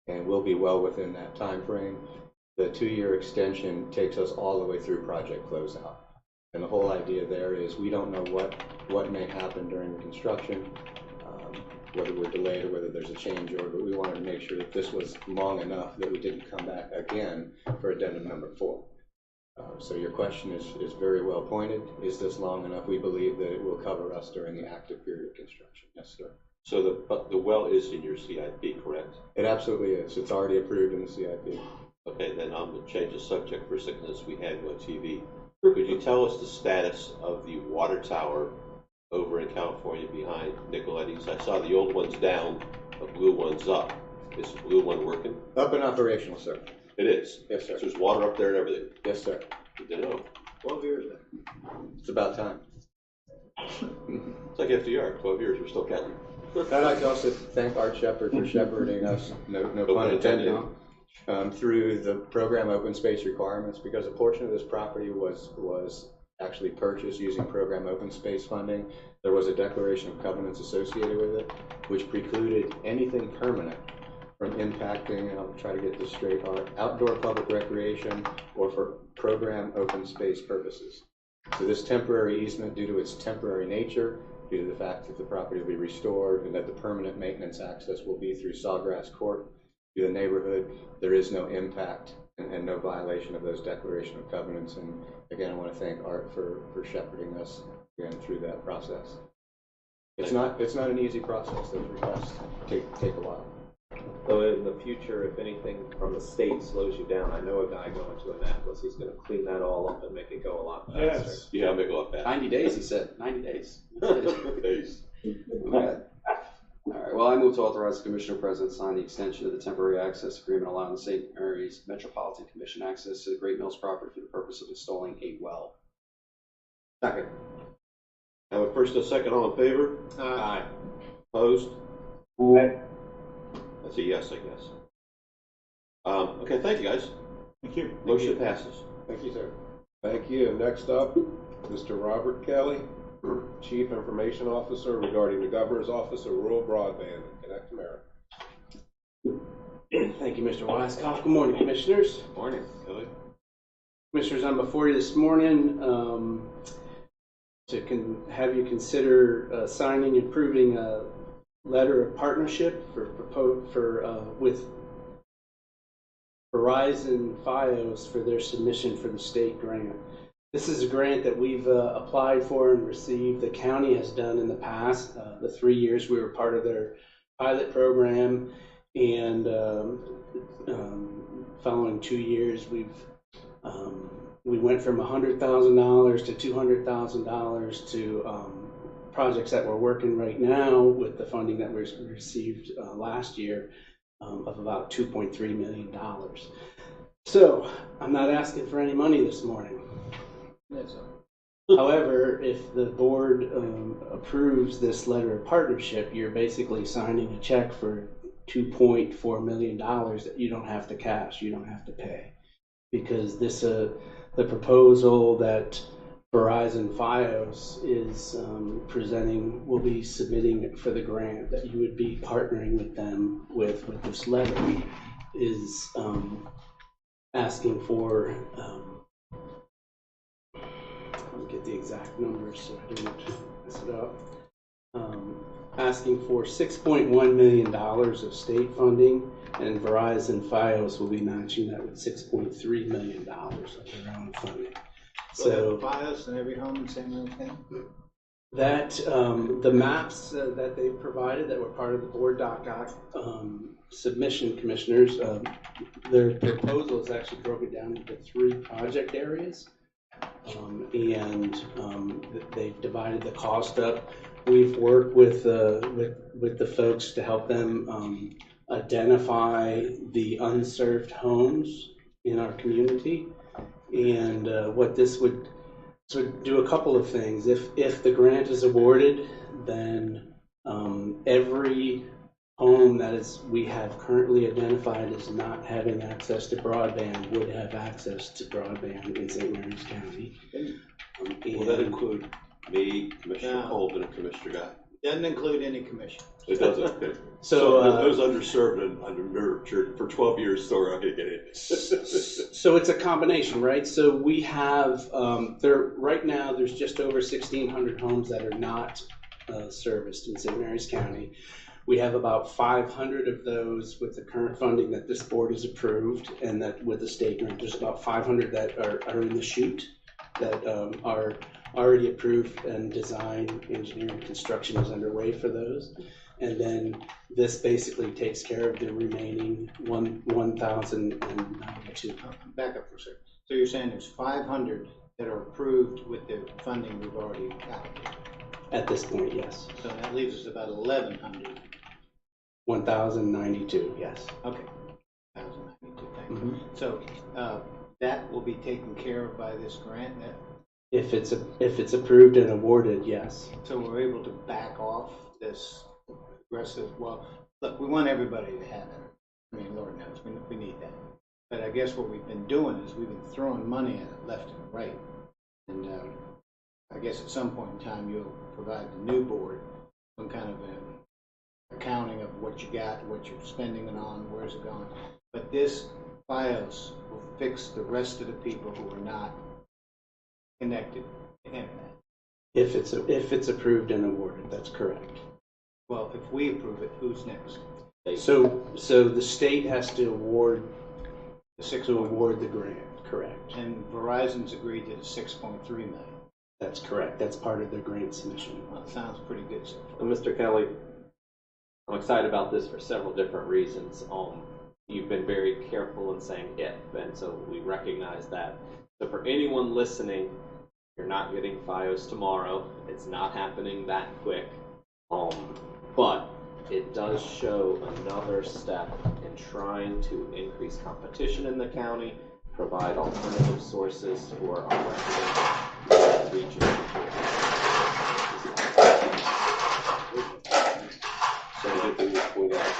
S2: and we'll be well within that time frame. The 2-year extension takes us all the way through project closeout. And the whole idea there is we don't know what may happen during the construction, whether we're delayed or whether there's a change order, but we wanted to make sure that this was long enough that we didn't come back again for addendum number 4. So your question is very well pointed. Is this long enough? We believe that it will cover us during the active period of construction. Yes, sir.
S3: So the well is in your CIP, correct?
S2: It absolutely is. It's already approved in the CIP.
S3: Okay, then I'm going to change the subject for a second as we had you on TV. Could you tell us the status of the water tower over in California behind Nicoletti's? I saw the old one's down, the blue one's up. Is the blue one working?
S2: Up and operational, sir.
S3: It is?
S2: Yes, sir.
S3: So there's water up there and everything?
S2: Yes, sir.
S3: Good to know.
S2: 12 years now. It's about time.
S3: It's like FDR, 12 years, we're still counting.
S2: I'd like to also thank Art Shepard for shepherding us, no pun intended, through the program open space requirements, because a portion of this property was actually purchased using program open space funding. There was a declaration of covenants associated with it, which precluded anything permanent from impacting, and I'll try to get this straight, our outdoor public recreation or for program open space purposes. So this temporary easement, due to its temporary nature, due to the fact that the property will be restored and that the permanent maintenance access will be through Sawgrass Court to the neighborhood, there is no impact and no violation of those declaration of covenants. And again, I want to thank Art for shepherding us again through that process. It's not an easy process. Those requests take a while.
S4: So in the future, if anything from the state slows you down, I know a guy going to Annapolis, he's going to clean that all up and make it go a lot faster.
S12: Yes.
S3: Yeah, make it go up fast.
S8: 90 days, he said. 90 days.
S3: Days.
S8: Okay. All right. Well, I move to authorize the Commissioner President to sign the extension of the temporary access agreement allowing the St. Mary's Metropolitan Commission access to the Great Mills property for the purpose of installing a well.
S2: Second.
S3: I have a first and a second, all in favor?
S2: Aye.
S3: Opposed?
S2: Aye.
S3: That's a yes, I guess. Okay, thank you, guys.
S12: Thank you.
S3: Motion passes.
S2: Thank you, sir.
S9: Thank you. Next up, Mr. Robert Kelly, Chief Information Officer regarding the Governor's Office of Rural Broadband in Connect America.
S13: Thank you, Mr. Weiskopf. Good morning, Commissioners.
S3: Morning, Kelly.
S13: Commissioners, I'm before you this morning to have you consider signing and approving a letter of partnership with Verizon Fios for their submission for the state grant. This is a grant that we've applied for and received. The county has done in the past. The 3 years we were part of their pilot program, and following 2 years, we went from $100,000 to $200,000 to projects that we're working right now with the funding that we received last year of about $2.3 million. So I'm not asking for any money this morning.
S5: Yes, sir.
S13: However, if the board approves this letter of partnership, you're basically signing a check for $2.4 million that you don't have to cash, you don't have to pay. Because this, the proposal that Verizon Fios is presenting, will be submitting for the grant that you would be partnering with them with this letter, is asking for, let me get the exact numbers so I didn't mess it up. Asking for $6.1 million of state funding, and Verizon Fios will be matching that with $6.3 million of their own funding.
S5: So Fios in every home in San Luis County?
S13: That the maps that they provided that were part of the board doc submission, commissioners, their proposal is actually broken down into 3 project areas, and they've divided the cost up. We've worked with the folks to help them identify the unserved homes in our community, and what this would do a couple of things. If the grant is awarded, then every home that we have currently identified as not having access to broadband would have access to broadband in St. Mary's County.
S3: Will that include me, Commissioner Colvin, and Commissioner Guy?
S5: Doesn't include any commission.
S3: It doesn't. Okay.
S13: So
S3: those underserved and undernurtured for 12 years still are going to get it.
S13: So it's a combination, right? So we have right now there's just over 1,600 homes that are not serviced in St. Mary's County. We have about 500 of those with the current funding that this board has approved, and that with the state grant, there's about 500 that are in the chute that are already approved, and design, engineering, construction is underway for those. And then this basically takes care of the remaining 1,092.
S5: Back up for a second. So you're saying there's 500 that are approved with the funding we've already allocated?
S13: At this point, yes.
S5: So that leaves us about 1,100.
S13: 1,092, yes.
S5: Okay. 1,092, thank you. So that will be taken care of by this grant?
S13: If it's approved and awarded, yes.
S5: So we're able to back off this aggressive, well, look, we want everybody to have it. I mean, Lord knows, we need that. But I guess what we've been doing is we've been throwing money at it left and right. And I guess at some point in time you'll provide the new board some kind of an accounting of what you got, what you're spending it on, where's it going. But this BIOS will fix the rest of the people who are not connected to internet.
S13: If it's approved and awarded, that's correct.
S5: Well, if we approve it, who's next?
S13: So the state has to award the grant, correct?
S5: And Verizon's agreed to the 6.3 million.
S13: That's correct. That's part of their grant submission.
S5: Well, it sounds pretty good so far.
S4: And Mr. Kelly, I'm excited about this for several different reasons. You've been very careful in saying if, and so we recognize that. So for anyone listening, you're not getting FiOS tomorrow. It's not happening that quick. But it does show another step in trying to increase competition in the county, provide alternative sources for our residents and regions.
S3: So the good thing is point out,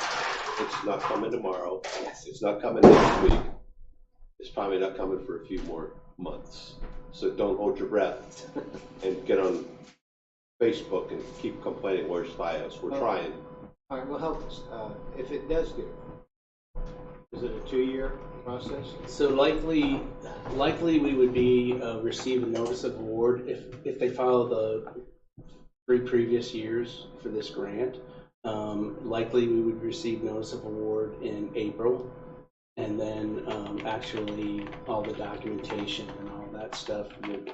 S3: it's not coming tomorrow. Yes. It's not coming next week. It's probably not coming for a few more months. So don't hold your breath and get on Facebook and keep complaining, where's FiOS? We're trying.
S5: All right, well, help us. If it does get, is it a 2-year process?
S13: So likely we would receive a notice of award if they follow the 3 previous years for this grant. Likely we would receive notice of award in April, and then actually all the documentation and all that stuff would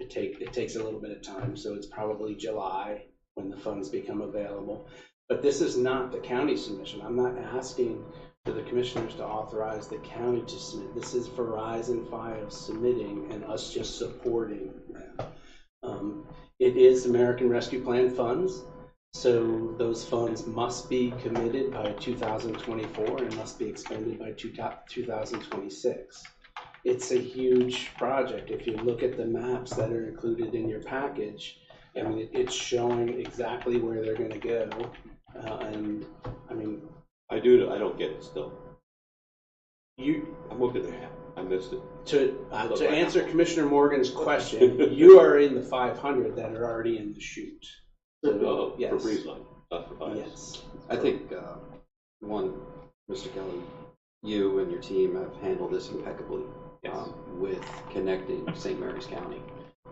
S13: it takes a little bit of time, so it's probably July when the funds become available. But this is not the county submission. I'm not asking for the commissioners to authorize the county to submit. This is Verizon FiOS submitting and us just supporting them. It is American Rescue Plan funds, so those funds must be committed by 2024 and must be expended by 2026. It's a huge project. If you look at the maps that are included in your package, I mean, it's showing exactly where they're going to go. And I mean,
S3: I don't get it still. I'm looking at it. I missed it.
S13: To answer Commissioner Morgan's question, you are in the 500 that are already in the chute. So, yes.
S3: For Breezeline, not for FiOS.
S13: Yes.
S8: I think, Mr. Kelly, you and your team have handled this impeccably.
S4: Yes.
S8: With connecting St. Mary's County,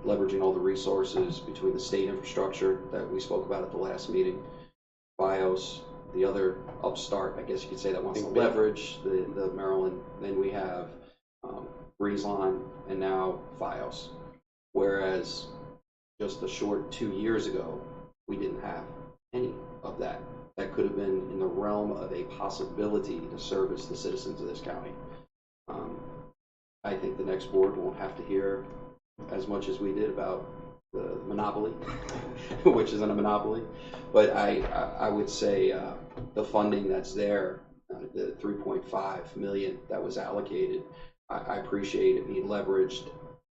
S8: leveraging all the resources between the state infrastructure that we spoke about at the last meeting, FiOS, the other upstart, I guess you could say, that wants to leverage the Maryland. Then we have Breezeline, and now FiOS. Whereas just a short 2 years ago, we didn't have any of that. That could have been in the realm of a possibility to service the citizens of this county. I think the next board won't have to hear as much as we did about the monopoly, which isn't a monopoly. But I would say the funding that's there, the 3.5 million that was allocated, I appreciate it being leveraged,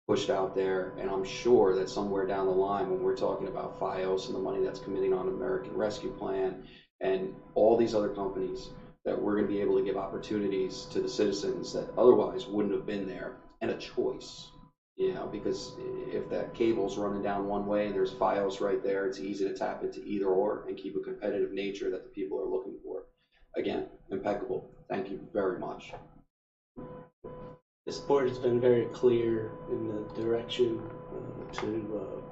S8: pushed out there, and I'm sure that somewhere down the line when we're talking about FiOS and the money that's committing on American Rescue Plan and all these other companies, that we're going to be able to give opportunities to the citizens that otherwise wouldn't have been there, and a choice, you know, because if that cable's running down one way and there's FiOS right there, it's easy to tap into either or and keep a competitive nature that the people are looking for. Again, impeccable. Thank you very much.
S13: This board has been very clear in the direction to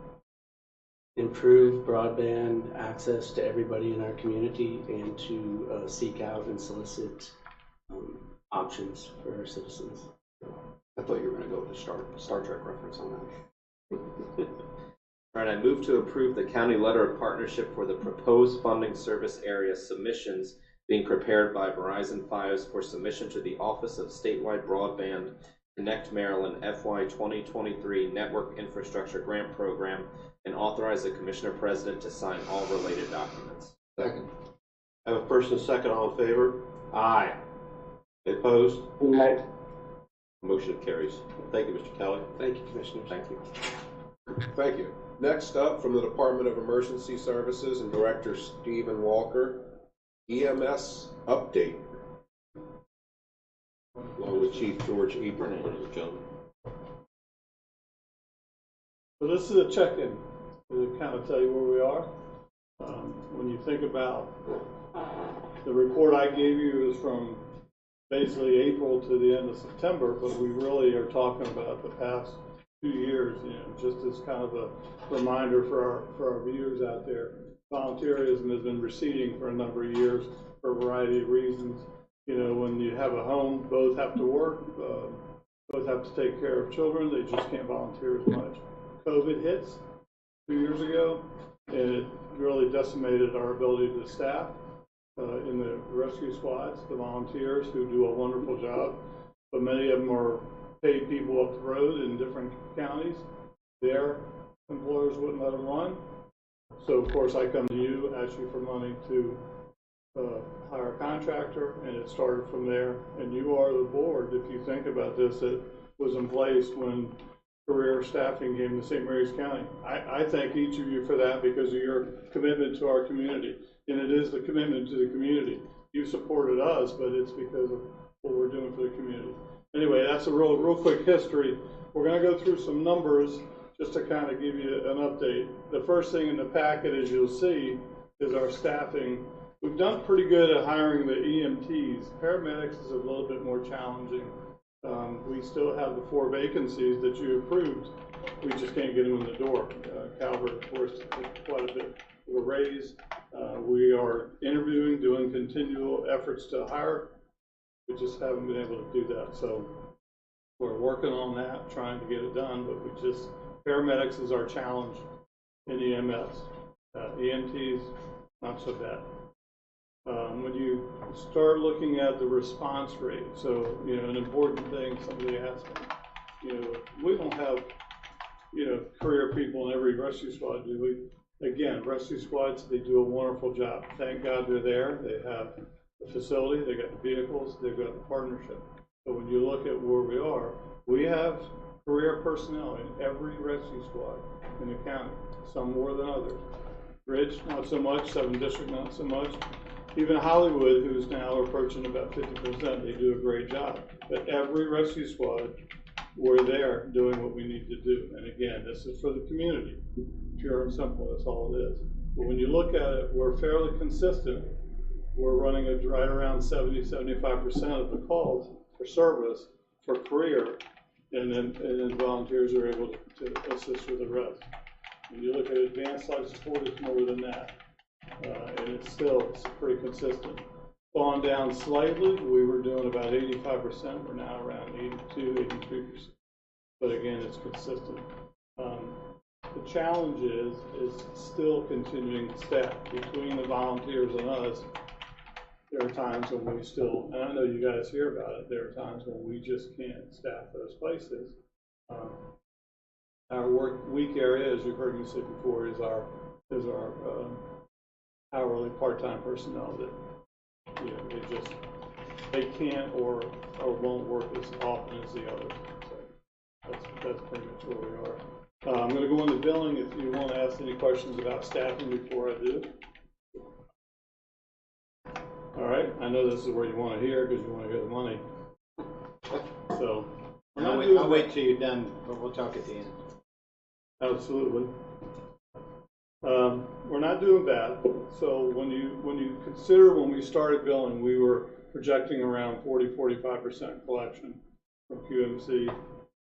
S13: improve broadband access to everybody in our community and to seek out and solicit options for our citizens.
S8: I thought you were going to go with the Star Trek reference on that.
S4: All right, I move to approve the county letter of partnership for the proposed funding service area submissions being prepared by Verizon FiOS for submission to the Office of Statewide Broadband Connect Maryland FY 2023 Network Infrastructure Grant Program, and authorize the Commissioner President to sign all related documents.
S9: Second. I have a first and a second. All in favor?
S4: Aye.
S9: Any opposed?
S13: Aye.
S9: Motion carries. Thank you, Mr. Kelly.
S13: Thank you, Commissioner.
S4: Thank you.
S9: Thank you. Next up, from the Department of Emergency Services and Director Stephen Walker, EMS update, along with Chief George Ebron, ladies and gentlemen.
S14: So this is a check-in to kind of tell you where we are. When you think about the report I gave you is from basically April to the end of September, but we really are talking about the past 2 years, you know, just as kind of a reminder for our viewers out there. Volunteerism has been receding for a number of years for a variety of reasons. You know, when you have a home, both have to work, both have to take care of children, they just can't volunteer as much. COVID hits 2 years ago, and it really decimated our ability to staff in the rescue squads, the volunteers who do a wonderful job, but many of them are paid people up the road in different counties. Their employers wouldn't let them run. So of course I come to you, ask you for money to hire a contractor, and it started from there. And you are the board, if you think about this, it was in place when career staffing came to St. Mary's County. I thank each of you for that because of your commitment to our community. And it is the commitment to the community. You supported us, but it's because of what we're doing for the community. Anyway, that's a real quick history. We're going to go through some numbers just to kind of give you an update. The first thing in the packet, as you'll see, is our staffing. We've done pretty good at hiring the EMTs. Paramedics is a little bit more challenging. We still have the 4 vacancies that you approved. We just can't get them in the door. Calvert, of course, quite a bit of a raise. We are interviewing, doing continual efforts to hire. We just haven't been able to do that. So we're working on that, trying to get it done, but paramedics is our challenge in EMS. EMTs, not so bad. When you start looking at the response rate, so, you know, an important thing, somebody asked me, you know, we don't have, you know, career people in every rescue squad, do we? Again, rescue squads, they do a wonderful job. Thank God they're there. They have the facility, they got the vehicles, they've got the partnership. But when you look at where we have career personnel in every rescue squad in the county, some more than others. Ridge, not so much, 7th District, not so much. Even Hollywood, who's now approaching about 50%, they do a great job. But every rescue squad, we're there doing what we need to do. And again, this is for the community. Pure and simple, that's all it is. But when you look at it, we're fairly consistent. We're running at right around 70-75% of the calls for service for career, and then volunteers are able to assist with the rest. When you look at advanced life support, it's more than that. And it's pretty consistent. Gone down slightly. We were doing about 85%. We're now around 82, 83%. But again, it's consistent. The challenge is still continuing staff between the volunteers and us. There are times when we still, and I know you guys hear about it, there are times when we just can't staff those places. Our work week area, as you've heard me say before, is our hourly part-time personnel that, you know, they can't or won't work as often as the others. So that's pretty much where we are. I'm going to go into billing if you want to ask any questions about staffing before I do. All right, I know this is where you want to hear because you want to hear the money. So
S5: I'll wait till you're done, but we'll talk at the end.
S14: Absolutely. We're not doing bad. So when you consider when we started billing, we were projecting around 40-45% collection from QMC.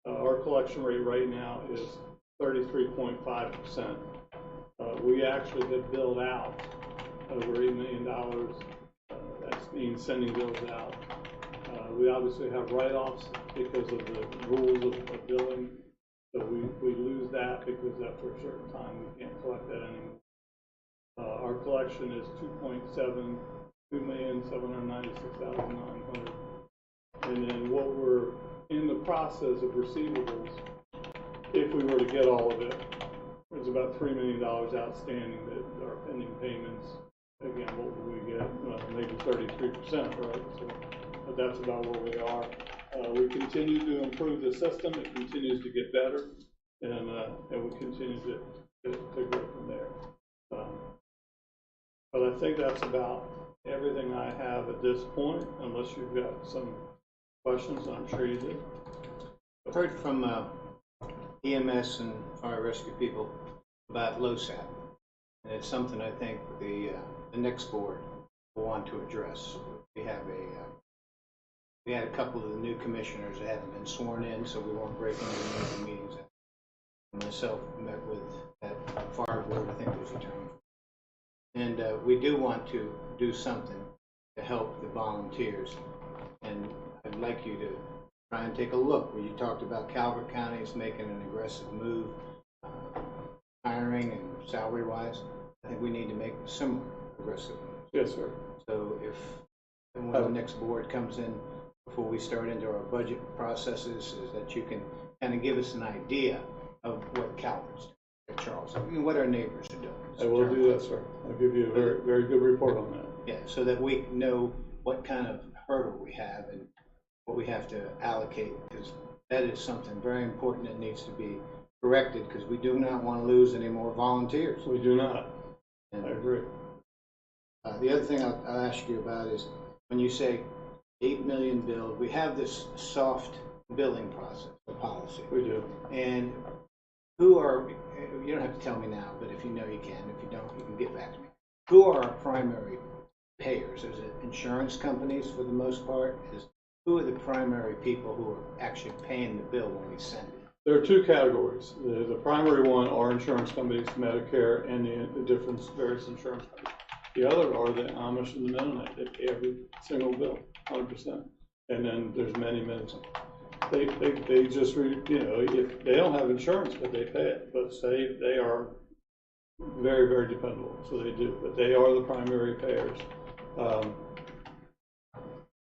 S14: Our collection rate right now is 33.5%. We actually have billed out over $8 million. That means sending bills out. We obviously have write-offs because of the rules of billing. So we lose that because after a certain time we can't collect that anymore. Our collection is 2,796,900. And then what we're in the process of receivables, if we were to get all of it, there's about $3 million outstanding that are pending payments. Again, what would we get? Maybe 33%, right? So, but that's about where we are. We continue to improve the system. It continues to get better, and we continue to grow from there. But I think that's about everything I have at this point, unless you've got some questions. I'm sure you do.
S5: I've heard from EMS and fire rescue people about LoSAP, and it's something I think the next board will want to address. We had a couple of the new commissioners that haven't been sworn in, so we weren't breaking any meetings. Myself met with that fire board, I think it was a term. And we do want to do something to help the volunteers. And I'd like you to try and take a look where you talked about Calvert County is making an aggressive move, hiring and salary-wise. I think we need to make a similar aggressive move.
S14: Yes, sir.
S5: So when the next board comes in, before we start into our budget processes, is that you can kind of give us an idea of what Calvert's doing, Charles, what our neighbors are doing.
S14: I will do that, sir. I'll give you a very, very good report on that.
S5: Yeah, so that we know what kind of hurdle we have and what we have to allocate, because that is something very important that needs to be corrected, because we do not want to lose any more volunteers.
S14: We do not.
S5: And
S14: I agree.
S5: The other thing I'll ask you about is when you say 8 million billed, we have this soft billing process, the policy.
S14: We do.
S5: And who are, you don't have to tell me now, but if you know you can. If you don't, you can get back to me. Who are our primary payers? Is it insurance companies for the most part? Who are the primary people who are actually paying the bill when we send it?
S14: There are two categories. The primary one are insurance companies, Medicare, and the different various insurance companies. The other are the Amish and the Mennonite. They pay every single bill, 100%. And then there's many. They just, if they don't have insurance, but they pay it. But they are very, very dependable, so they do. But they are the primary payers.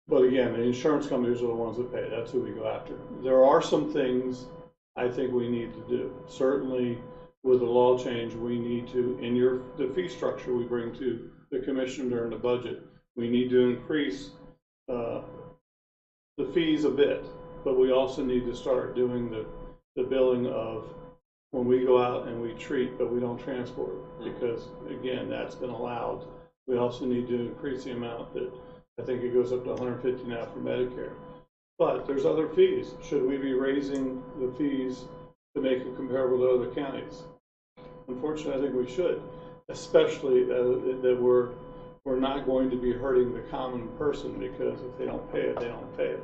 S14: But again, the insurance companies are the ones that pay. That's who we go after. There are some things I think we need to do. Certainly, with the law change, we need to, the fee structure we bring to the commission during the budget, we need to increase the fees a bit, but we also need to start doing the billing of when we go out and we treat, but we don't transport, because again, that's been allowed. We also need to increase the amount that, I think it goes up to 150 now for Medicare. But there's other fees. Should we be raising the fees to make it comparable to other counties? Unfortunately, I think we should, especially that we're not going to be hurting the common person, because if they don't pay it, they don't pay it.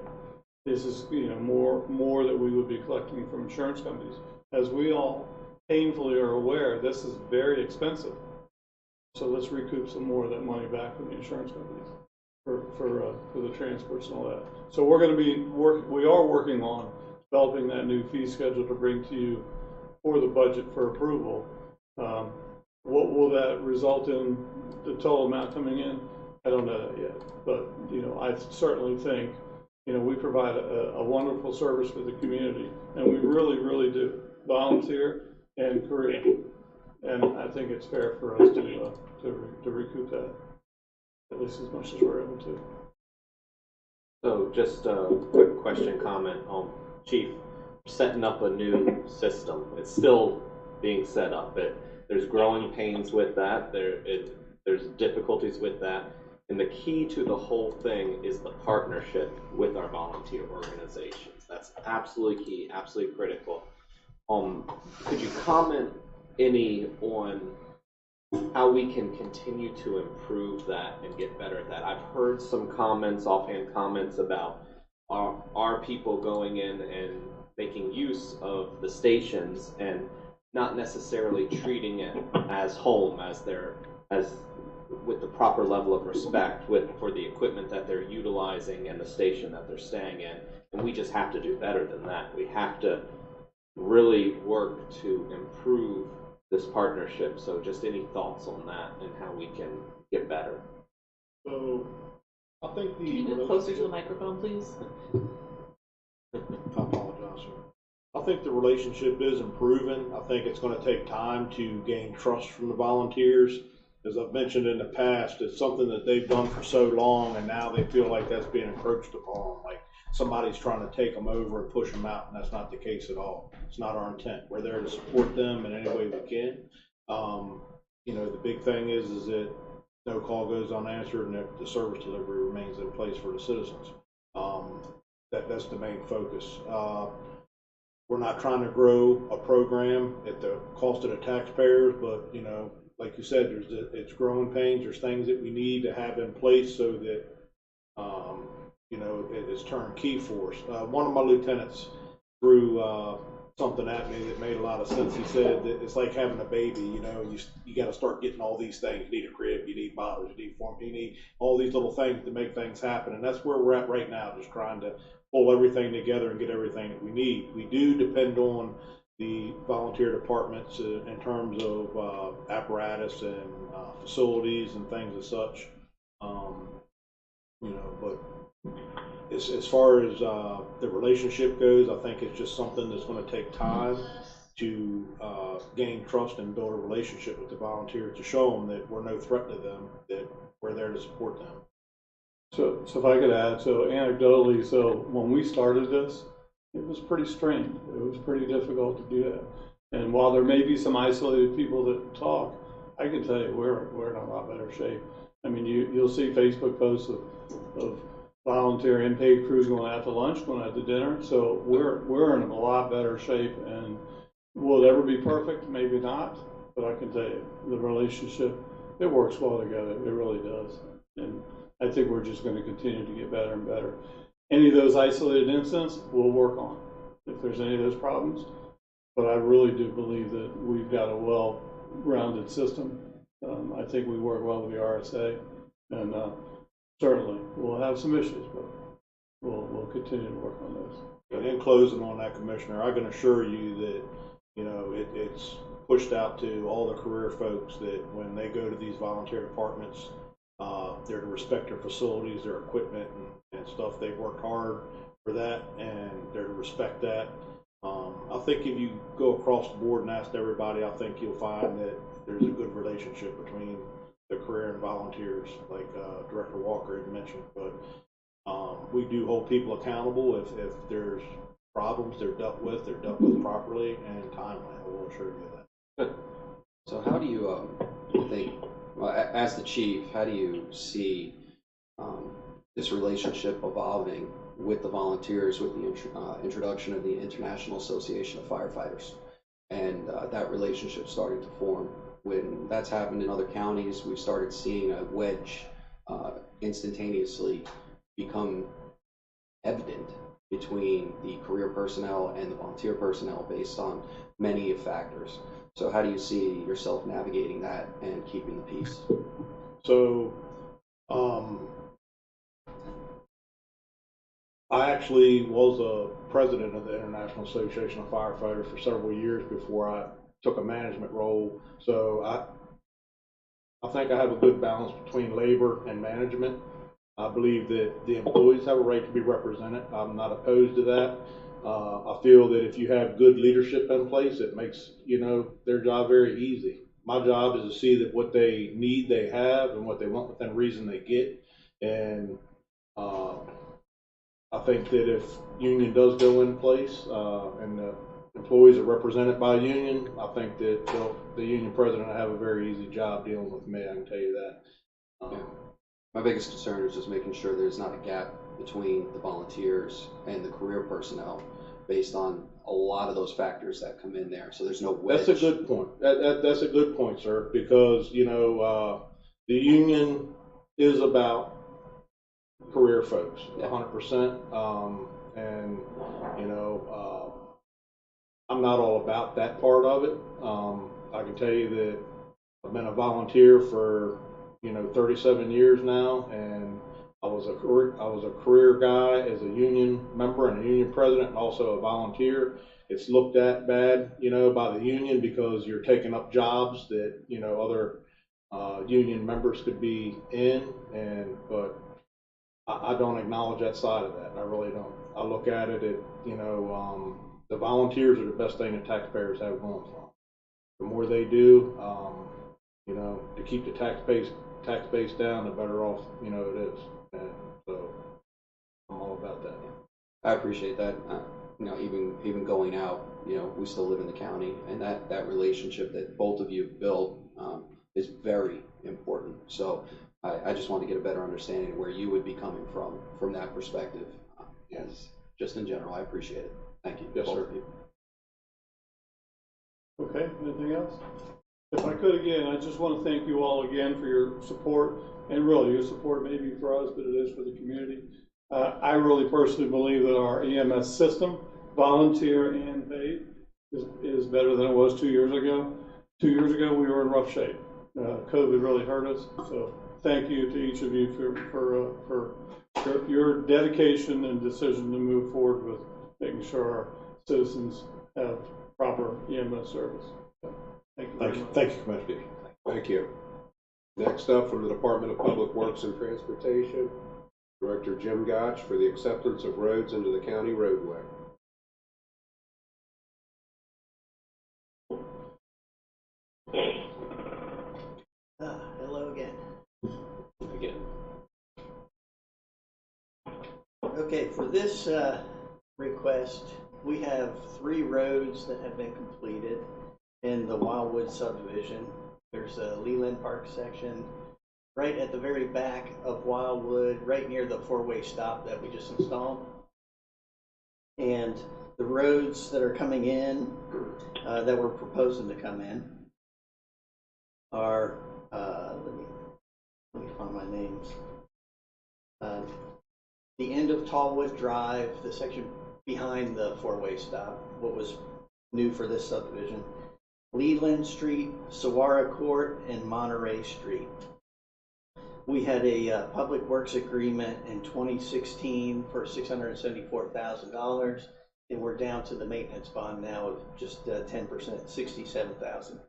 S14: This is more that we would be collecting from insurance companies. As we all painfully are aware, this is very expensive. So let's recoup some more of that money back from the insurance companies for the transports and all that. So we're going to be we are working on developing that new fee schedule to bring to you for the budget for approval. What will that result in the total amount coming in? I don't know that yet, but I certainly think we provide a wonderful service for the community, and we really, really do, volunteer and career, and I think it's fair for us to recoup that, at least as much as we're able to.
S4: So just a quick question, comment, Chief, setting up a new system. It's still being set up. There's growing pains with that. There's difficulties with that. And the key to the whole thing is the partnership with our volunteer organizations. That's absolutely key, absolutely critical. Could you comment any on how we can continue to improve that and get better at that? I've heard some comments, offhand comments about our people going in and making use of the stations and not necessarily treating it as home, as with the proper level of respect for the equipment that they're utilizing and the station that they're staying in. And we just have to do better than that. We have to really work to improve this partnership. So just any thoughts on that and how we can get better?
S14: So I think
S15: Can you move closer to the microphone, please?
S16: I apologize, sir. I think the relationship is improving. I think it's going to take time to gain trust from the volunteers. As I've mentioned in the past, it's something that they've done for so long, and now they feel like that's being encroached upon, like somebody's trying to take them over and push them out, and that's not the case at all. It's not our intent. We're there to support them in any way we can. The big thing is that no call goes unanswered, and that the service delivery remains in place for the citizens. That's the main focus. We're not trying to grow a program at the cost of the taxpayers, but like you said, it's growing pains. There's things that we need to have in place so that it's turnkey for us. One of my lieutenants threw something at me that made a lot of sense. He said that it's like having a baby. You got to start getting all these things. You need a crib, you need bottles, you need formula, you need all these little things to make things happen. And that's where we're at right now, just trying to pull everything together and get everything that we need. We do depend on the volunteer departments in terms of apparatus and facilities and things as such. But as far as the relationship goes, I think it's just something that's going to take time to gain trust and build a relationship with the volunteers to show them that we're no threat to them, that we're there to support them.
S14: So if I could add, so anecdotally, so when we started this, it was pretty strained. It was pretty difficult to do that. And while there may be some isolated people that talk, I can tell you we're in a lot better shape. I mean, you'll see Facebook posts of volunteer and paid crews going out to lunch, going out to dinner. So we're in a lot better shape. And will it ever be perfect? Maybe not. But I can tell you, the relationship, it works well together. It really does. And I think we're just going to continue to get better and better. Any of those isolated incidents, we'll work on if there's any of those problems. But I really do believe that we've got a well-rounded system. I think we work well with the RSA, and certainly we'll have some issues, but we'll continue to work on those.
S16: And in closing on that, Commissioner, I can assure you that it's pushed out to all the career folks that when they go to these volunteer departments, they're to respect their facilities, their equipment, and stuff. They've worked hard for that, and they're to respect that. I think if you go across the board and ask everybody, I think you'll find that there's a good relationship between the career and volunteers, like Director Walker had mentioned. But we do hold people accountable. If there's problems, they're dealt with properly and timely. I will assure you that.
S8: So how do you think, well, as the chief, how do you see this relationship evolving with the volunteers, with the introduction of the International Association of Firefighters, and that relationship starting to form? When that's happened in other counties, we've started seeing a wedge instantaneously become evident between the career personnel and the volunteer personnel based on many factors. So how do you see yourself navigating that and keeping the peace?
S16: So I actually was a president of the International Association of Firefighters for several years before I took a management role. So I think I have a good balance between labor and management. I believe that the employees have a right to be represented. I'm not opposed to that. I feel that if you have good leadership in place, it makes, their job very easy. My job is to see that what they need, they have, and what they want within reason they get. And I think that if union does go in place and the employees are represented by a union, I think that the union president will have a very easy job dealing with me, I can tell you that.
S8: Yeah. My biggest concern is just making sure there's not a gap between the volunteers and the career personnel based on a lot of those factors that come in there. So there's no wedge.
S16: That's a good point. That's a good point, sir, because, the union is about career folks, 100%. And, I'm not all about that part of it. I can tell you that I've been a volunteer for 37 years now, and I was a career guy as a union member and a union president, and also a volunteer. It's looked at bad, by the union because you're taking up jobs that other union members could be in, but I don't acknowledge that side of that. I really don't. I look at it the volunteers are the best thing that taxpayers have going for them. The more they do, to keep the tax base down, the better off, it is. And so I'm all about that.
S8: I appreciate that. Even going out, we still live in the county, and that relationship that both of you built is very important. So I just want to get a better understanding of where you would be coming from that perspective. Yes. Just in general, I appreciate it. Thank you.
S16: Yes, sir.
S14: Okay, anything else? If I could again, I just want to thank you all again for your support, and really your support maybe for us, but it is for the community. I really personally believe that our EMS system, volunteer and paid, is better than it was 2 years ago. 2 years ago, we were in rough shape. COVID really hurt us, so thank you to each of you for your dedication and decision to move forward with making sure our citizens have proper EMS service. So, thank you very much.
S16: Thank you, Commissioner.
S9: Thank you. Next up, from the Department of Public Works and Transportation, Director Jim Gotch for the acceptance of roads into the county roadway.
S7: Hello again.
S3: Again.
S7: Okay, for this request, we have 3 roads that have been completed in the Wildwood subdivision. There's a Leland Park section right at the very back of Wildwood, right near the 4-way stop that we just installed. And the roads that are coming in, that we're proposing to come in, are, let me find my names. The end of Tallwood Drive, the section behind the 4-way stop, what was new for this subdivision, Leland Street, Saguaro Court, and Monterey Street. We had a public works agreement in 2016 for $674,000, and we're down to the maintenance bond now of just 10%, $67,000.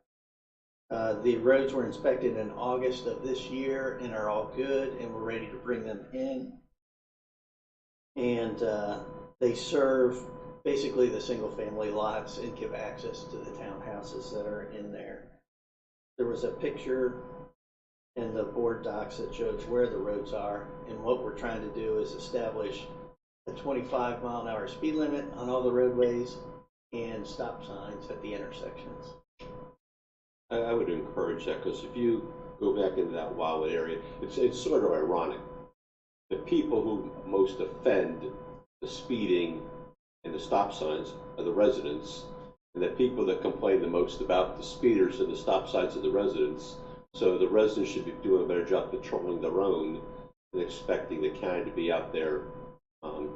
S7: The roads were inspected in August of this year and are all good, and we're ready to bring them in. And they serve basically the single-family lots and give access to the townhouses that are in there. There was a picture in the board docs that shows where the roads are, and what we're trying to do is establish a 25-mile-an-hour speed limit on all the roadways and stop signs at the intersections.
S3: I would encourage that, because if you go back into that Wildwood area, it's sort of ironic. The people who most offend the speeding and the stop signs are the residents, and the people that complain the most about the speeders and the stop signs are the residents. So the residents should be doing a better job controlling their own and expecting the county to be out there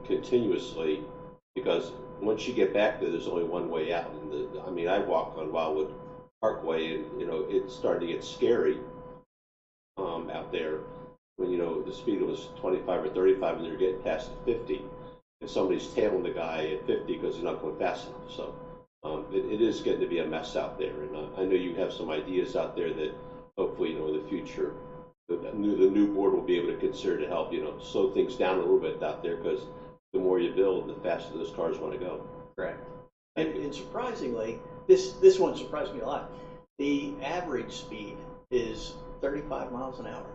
S3: continuously, because once you get back there, there's only one way out. And I walk on Wildwood Parkway, and it's starting to get scary out there when the speed was 25 or 35 and they're getting past 50. if somebody's tailing the guy at 50 because he's not going fast enough. So it is getting to be a mess out there. And I know you have some ideas out there that hopefully, in the future, the new board will be able to consider to help, slow things down a little bit out there, because the more you build, the faster those cars want to go.
S7: Correct. And surprisingly, this one surprised me a lot. The average speed is 35 miles an hour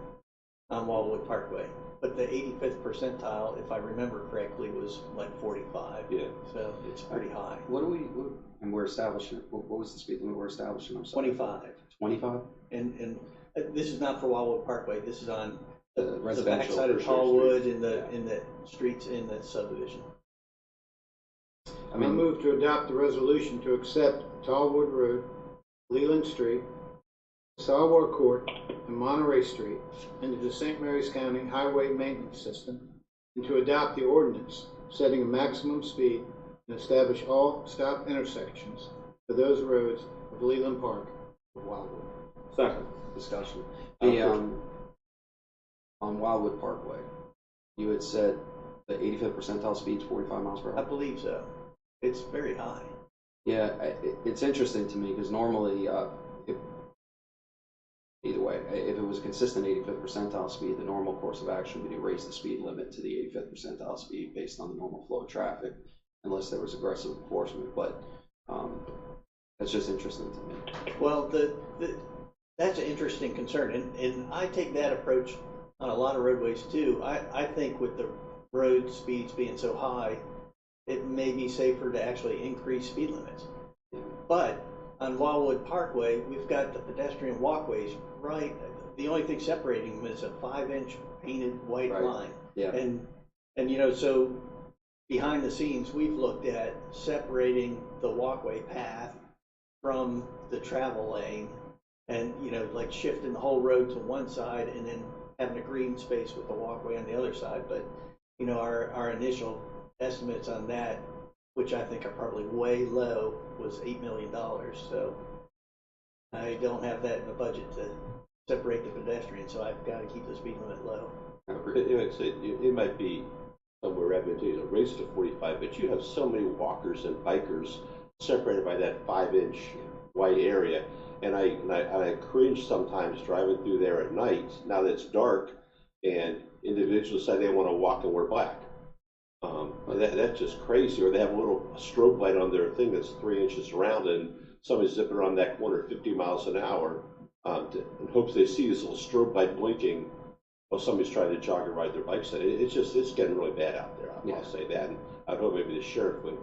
S7: on Wildwood Parkway, but the 85th percentile, if I remember correctly, was like 45.
S3: Yeah.
S7: So it's pretty high.
S8: And we're establishing, what was the speed limit we're establishing? I'm sorry.
S7: 25.
S8: 25?
S7: And this is not for Wildwood Parkway. This is on the
S8: residential
S7: backside of
S8: for sure
S7: Tallwood
S8: streets.
S7: in the streets in the subdivision.
S5: I move to adopt the resolution to accept Tallwood Road, Leland Street, Sawar Court, and Monterey Street into the St. Mary's County Highway Maintenance System, and to adopt the ordinance setting a maximum speed and establish all stop intersections for those roads of Leland Park of Wildwood.
S3: Second.
S8: Discussion. On Wildwood Parkway, you had said the 85th percentile speed's 45 miles per hour?
S7: I believe so. It's very high.
S8: Yeah, it's interesting to me because normally, either way, if it was consistent 85th percentile speed, the normal course of action would be to raise the speed limit to the 85th percentile speed based on the normal flow of traffic, unless there was aggressive enforcement. But that's just interesting to me.
S7: Well, that's an interesting concern, and I take that approach on a lot of roadways too. I think with the road speeds being so high, it may be safer to actually increase speed limits. But on Wildwood Parkway, we've got the pedestrian walkways right. The only thing separating them is a 5-inch painted white line.
S8: Yeah.
S7: And so behind the scenes, we've looked at separating the walkway path from the travel lane, and like shifting the whole road to one side and then having a green space with the walkway on the other side. But our initial estimates on that, which I think are probably way low, was $8 million. So I don't have that in the budget to separate the pedestrians, so I've got to keep the speed limit low.
S3: It might be somewhere advantageous to raise it to 45, but you have so many walkers and bikers separated by that 5-inch white area. And I cringe sometimes driving through there at night, now that it's dark, and individuals say they want to walk and wear black. That's just crazy. Or they have a little strobe light on their thing that's 3 inches around, and somebody's zipping around that corner 50 miles an hour in hopes they see this little strobe light blinking while somebody's trying to jog or ride their bikes. It's getting really bad out there. I'll say that. And I'd hope maybe the sheriff would,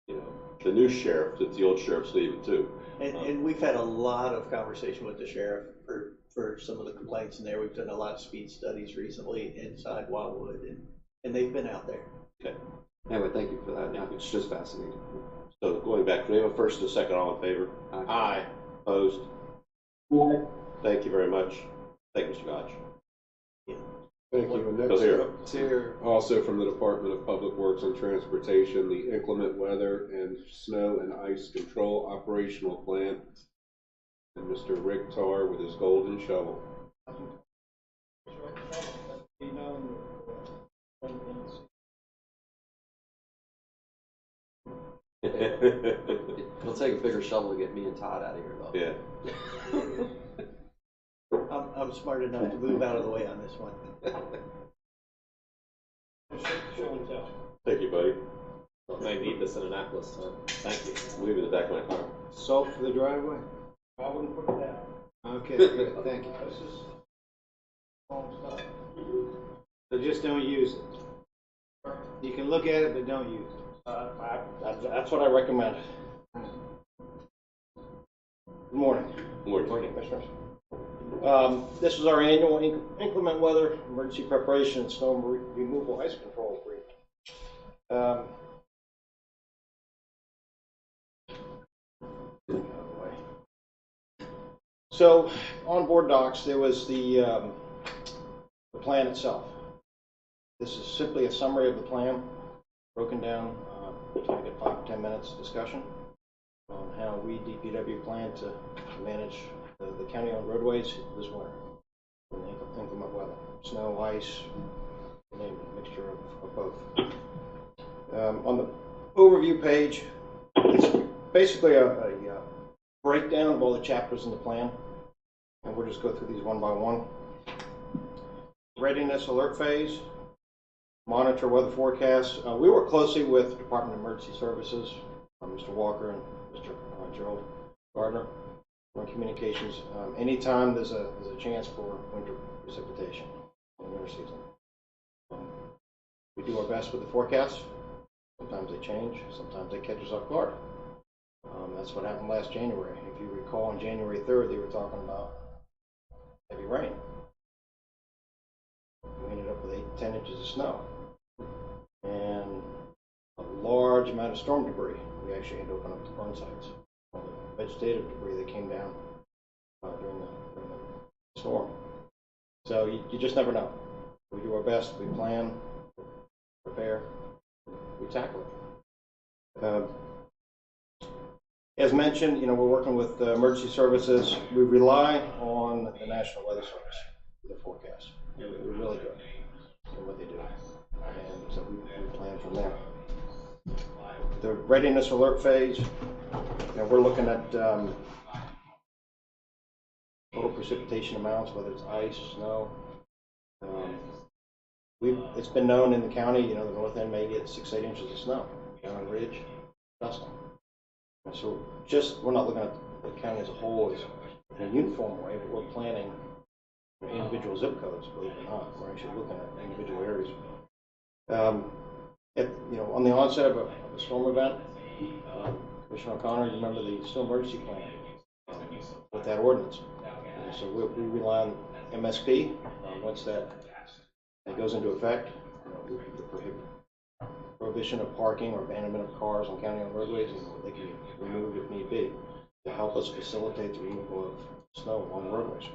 S3: the new sheriff, that the old sheriff's leaving too.
S7: And we've had a lot of conversation with the sheriff for some of the complaints in there. We've done a lot of speed studies recently inside Wildwood, and they've been out there.
S3: Okay.
S8: Anyway, thank you for that. Yeah, it's just fascinating.
S3: So going back, do we have a first and a second? All in favor?
S8: Aye.
S3: Opposed? Aye. Thank you very much. Thank you, Mr. Gotch.
S9: Thank you. And next up, also from the Department of Public Works and Transportation, the inclement weather and snow and ice control operational plan, and Mr. Rick Tarr with his golden shovel.
S8: It'll take a bigger shovel to get me and Todd out of here, though.
S7: Yeah. I'm smart enough to move out of the way on this one.
S3: Thank you, buddy.
S4: I might need this in Annapolis, so thank you.
S3: Leave it in the back of my car.
S5: Salt for the driveway?
S14: I wouldn't put it down.
S5: Okay, good, thank you.
S14: This is wrong stuff.
S5: So just don't use it. You can look at it, but don't use it.
S17: That's what I recommend. Good morning.
S3: Good morning.
S17: Commissioners. This is our annual inclement weather emergency preparation and snow removal ice control brief. So on board docs, there was the plan itself. This is simply a summary of the plan, broken down. I get 5 to 10 minutes discussion on how we DPW plan to manage the county-owned roadways this winter in inclement weather, snow, ice, you name it, a mixture of both. On the overview page, it's basically a breakdown of all the chapters in the plan, and we'll just go through these one by one. Readiness alert phase, monitor weather forecasts. We work closely with Department of Emergency Services, Mr. Walker and Mr. Gerald Gardner, on communications. Anytime there's a chance for winter precipitation in the winter season. We do our best with the forecasts. Sometimes they change, sometimes they catch us off guard. That's what happened last January. If you recall, on January 3rd, they were talking about heavy rain. We ended up with 8 to 10 inches of snow and a large amount of storm debris. We actually had to open up the burn sites. All the vegetative debris that came down during the storm. So you just never know. We do our best. We plan, prepare, we tackle it. As mentioned, we're working with emergency services. We rely on the National Weather Service for the forecast. We're really good in what they do, and so we plan from there. The readiness alert phase, we're looking at total precipitation amounts, whether it's ice, snow. It's been known in the county, the north end may get 6 to 8 inches of snow down on the ridge, dusting. And so we're not looking at the county as a whole as in a uniform way, but we're planning individual zip codes, believe it or not. We're actually looking at individual areas. On the onset of a storm event, Commissioner O'Connor, you remember the storm emergency plan with that ordinance. So we rely on MSP. Once that goes into effect, the prohibition of parking or abandonment of cars on county-owned roadways, and they can be removed if need be to help us facilitate the removal of snow along the roadways.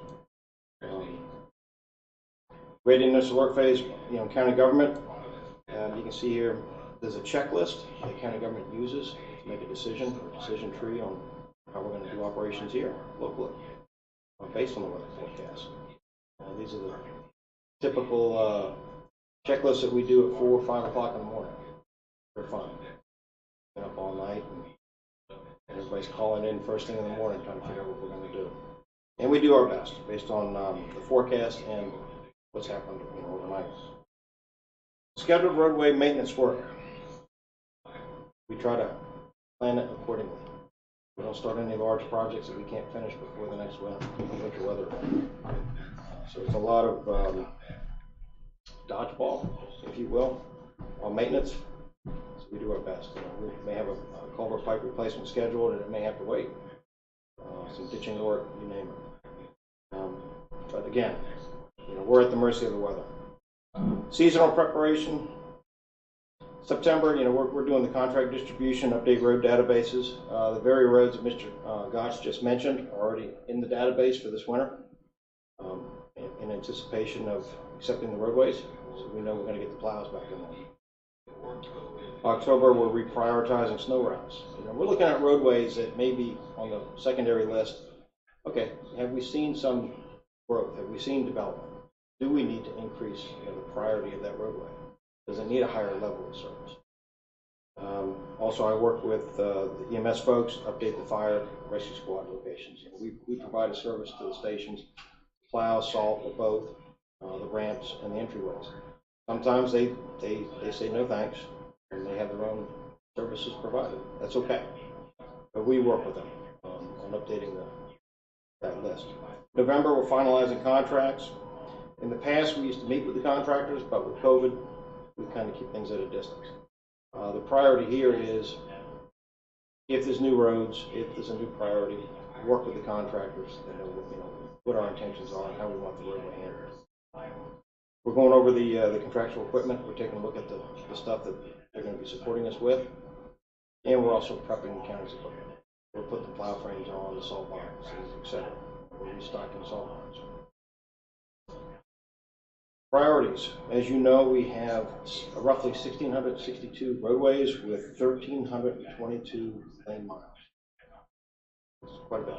S17: Readiness alert phase, county government. You can see here there's a checklist that county government uses to make a decision tree on how we're going to do operations here locally based on the weather forecast. These are the typical checklists that we do at 4 or 5 o'clock in the morning. They're fun. Been up all night and everybody's calling in first thing in the morning trying to figure out what we're going to do. And we do our best based on the forecast and what's happened overnight. Scheduled roadway maintenance work. We try to plan it accordingly. We don't start any large projects that we can't finish before the next winter weather event. So it's a lot of dodgeball, if you will, on maintenance. So we do our best. We may have a culvert pipe replacement scheduled, and it may have to wait. Some ditching work, you name it. But again, we're at the mercy of the weather. Seasonal preparation. September, we're doing the contract distribution, update road databases. The very roads that Mr. Gotch just mentioned are already in the database for this winter in anticipation of accepting the roadways. So we know we're going to get the plows back in there. October, we're reprioritizing snow routes. We're looking at roadways that may be on the secondary list. Okay, have we seen some growth? Have we seen development? Do we need to increase the priority of that roadway? Does it need a higher level of service? Also, I work with the EMS folks, update the fire rescue squad locations. We provide a service to the stations, plow, salt, or both, the ramps and the entryways. Sometimes they say no thanks, and they have their own services provided. That's okay. But we work with them on updating that list. November, we're finalizing contracts. In the past, we used to meet with the contractors, but with COVID, we kind of keep things at a distance. The priority here is, if there's new roads, if there's a new priority, work with the contractors and know what our intentions are and how we want the roadway handled. We're going over the contractual equipment. We're taking a look at the stuff that they're going to be supporting us with, and we're also prepping the county's equipment. We're putting the plow frames on, the salt barns, etc. We're restocking salt barns. Priorities. As you know, we have roughly 1,662 roadways with 1,322 lane miles. It's quite a bit.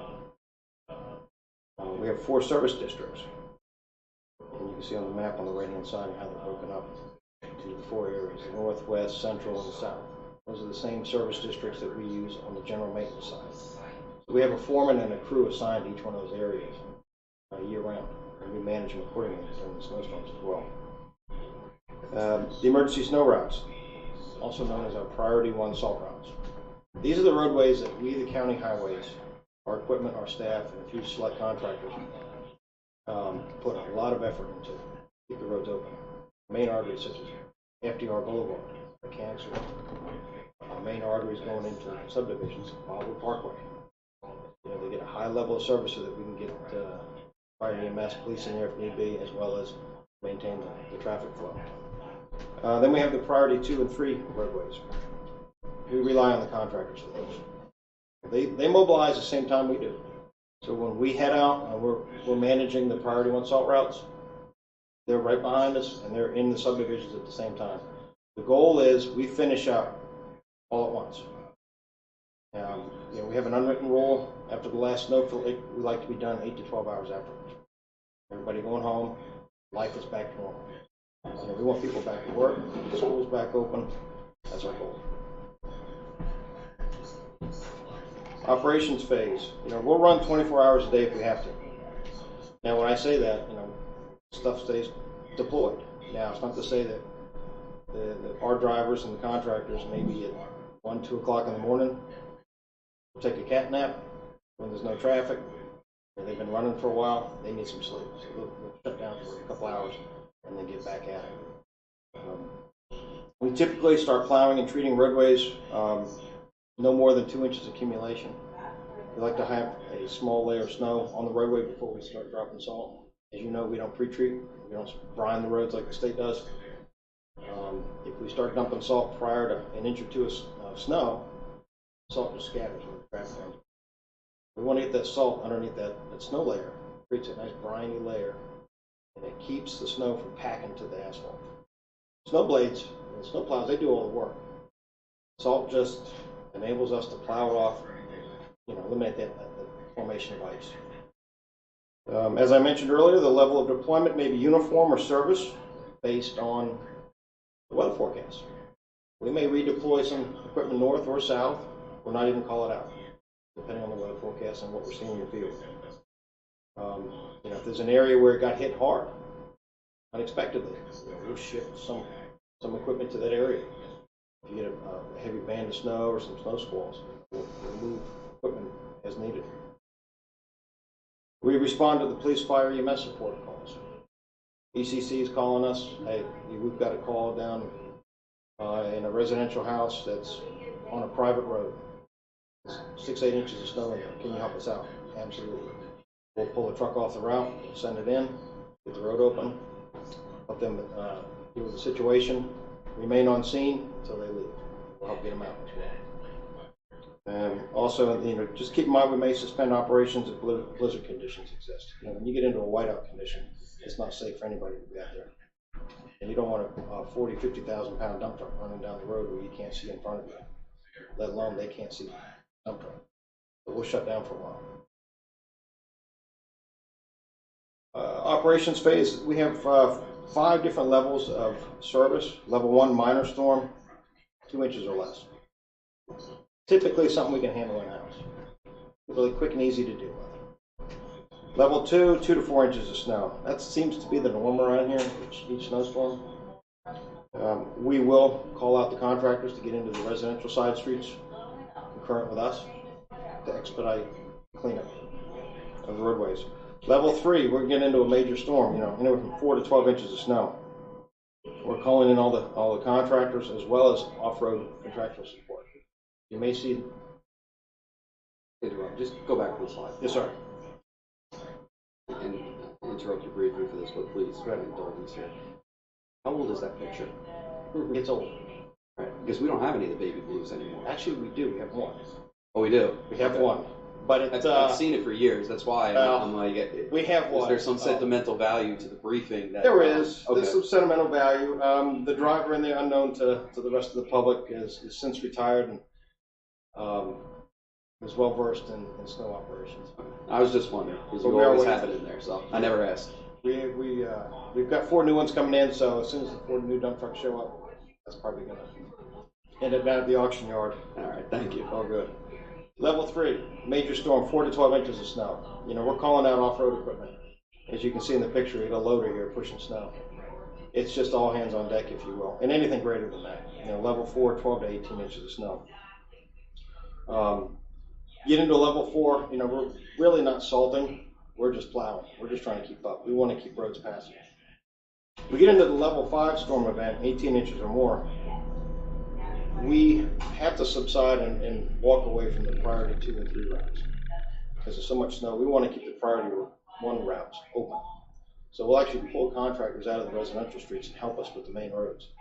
S17: We have 4 service districts. And you can see on the map on the right-hand side how they're broken up. to the four areas, the north, west, central, and the south. Those are the same service districts that we use on the general maintenance side. So we have a foreman and a crew assigned to each one of those areas year round, and we manage them accordingly during the snowstorms as well. The emergency snow routes, also known as our Priority 1 salt routes. These are the roadways that we, the county highways, our equipment, our staff, and a few select contractors put a lot of effort into to keep the roads open. Main arteries such as FDR Boulevard, Mechanics Road, main arteries going into subdivisions, Wildwood Parkway. You know, they get a high level of service so that we can get fire EMS, police in there if need be, as well as maintain the traffic flow. Then we have the Priority 2 and 3 roadways. We rely on the contractors for those. They mobilize the same time we do. So when we head out and we're managing the Priority 1 salt routes, they're right behind us and they're in the subdivisions at the same time. The goal is we finish up all at once. You know, we have an unwritten rule. After the last snowfall, we like to be done 8 to 12 hours afterwards. Everybody going home, life is back to normal. You know, we want people back to work, schools back open. That's our goal. Operations phase. You know, we'll run 24 hours a day if we have to. Now, when I say that, you know, stuff stays deployed. Now, it's not to say that our drivers and the contractors maybe at 1, 2 o'clock in the morning will take a cat nap when there's no traffic. And they've been running for a while. They need some sleep, so they'll shut down for a couple hours and then get back at it. We typically start plowing and treating roadways no more than 2 inches accumulation. We like to have a small layer of snow on the roadway before we start dropping salt. As you know, we don't pre-treat. We don't brine the roads like the state does. If we start dumping salt prior to an inch or two of snow, salt just scatters when the traffic comes. We want to get that salt underneath that snow layer. It creates a nice briny layer, and it keeps the snow from packing to the asphalt. Snow blades and snow plows, they do all the work. Salt just enables us to plow it off, you know, eliminate that formation of ice. As I mentioned earlier, the level of deployment may be uniform or service based on the weather forecast. We may redeploy some equipment north or south, or not even call it out, depending on the weather forecast and what we're seeing in the field. You know, if there's an area where it got hit hard, unexpectedly, you know, we'll shift some equipment to that area. If you get a heavy band of snow or some snow squalls, we'll move equipment as needed. We respond to the police, fire, EMS support calls. ECC is calling us, hey, we've got a call down in a residential house that's on a private road. There's 6, 8 inches of snow in there. Can you help us out? Absolutely. We'll pull a truck off the route, send it in, get the road open, help them deal with the situation, remain on scene until they leave. We'll help get them out as well. Also, you know, just keep in mind we may suspend operations if blizzard conditions exist. You know, when you get into a whiteout condition, it's not safe for anybody to be out there. And you don't want a 40, 50,000 pound dump truck running down the road where you can't see in front of you, let alone they can't see the dump truck. But we'll shut down for a while. Operations phase, we have 5 different levels of service. Level 1, minor storm, 2 inches or less. Typically something we can handle in-house. Really quick and easy to deal with. Level 2, 2 to 4 inches of snow. That seems to be the norm around here, each snowstorm. We will call out the contractors to get into the residential side streets concurrent with us to expedite cleanup of the roadways. Level 3, we're getting into a major storm, you know, anywhere from 4 to 12 inches of snow. We're calling in all the contractors as well as off-road contractual support. You may see.
S8: Just go back to the slide.
S17: Yes, sir.
S8: And interrupt you briefly for this, but please, indulgence here. How old is that picture?
S17: It's old.
S8: Right, because we don't have any of the baby blues anymore.
S17: Actually, we do. We have one.
S8: Oh, we do?
S17: We have one. But it's,
S8: I've seen it for years. That's why I'm like,
S17: we have one.
S8: Is there some sentimental value to the briefing?
S17: There is. Okay. There's some sentimental value. The driver in there, unknown to the rest of the public, is since retired and is well versed in snow operations.
S8: I was just wondering because you always have it in there, so I never asked.
S17: We've got 4 new ones coming in, so as soon as the 4 new dump trucks show up, that's probably gonna end up down at the auction yard.
S8: All right, thank you.
S17: All good. Level 3, major storm, 4 to 12 inches of snow. You know, we're calling out off-road equipment. As you can see in the picture, we got a loader here pushing snow. It's just all hands on deck, if you will, and anything greater than that. You know, level 4, 12 to 18 inches of snow. Get into a level 4, you know, we're really not salting. We're just plowing. We're just trying to keep up. We want to keep roads passable. We get into the level 5 storm event, 18 inches or more. We have to subside and walk away from the priority 2 and 3 routes. Because there's so much snow, we want to keep the priority 1 routes open. So we'll actually pull contractors out of the residential streets and help us with the main roads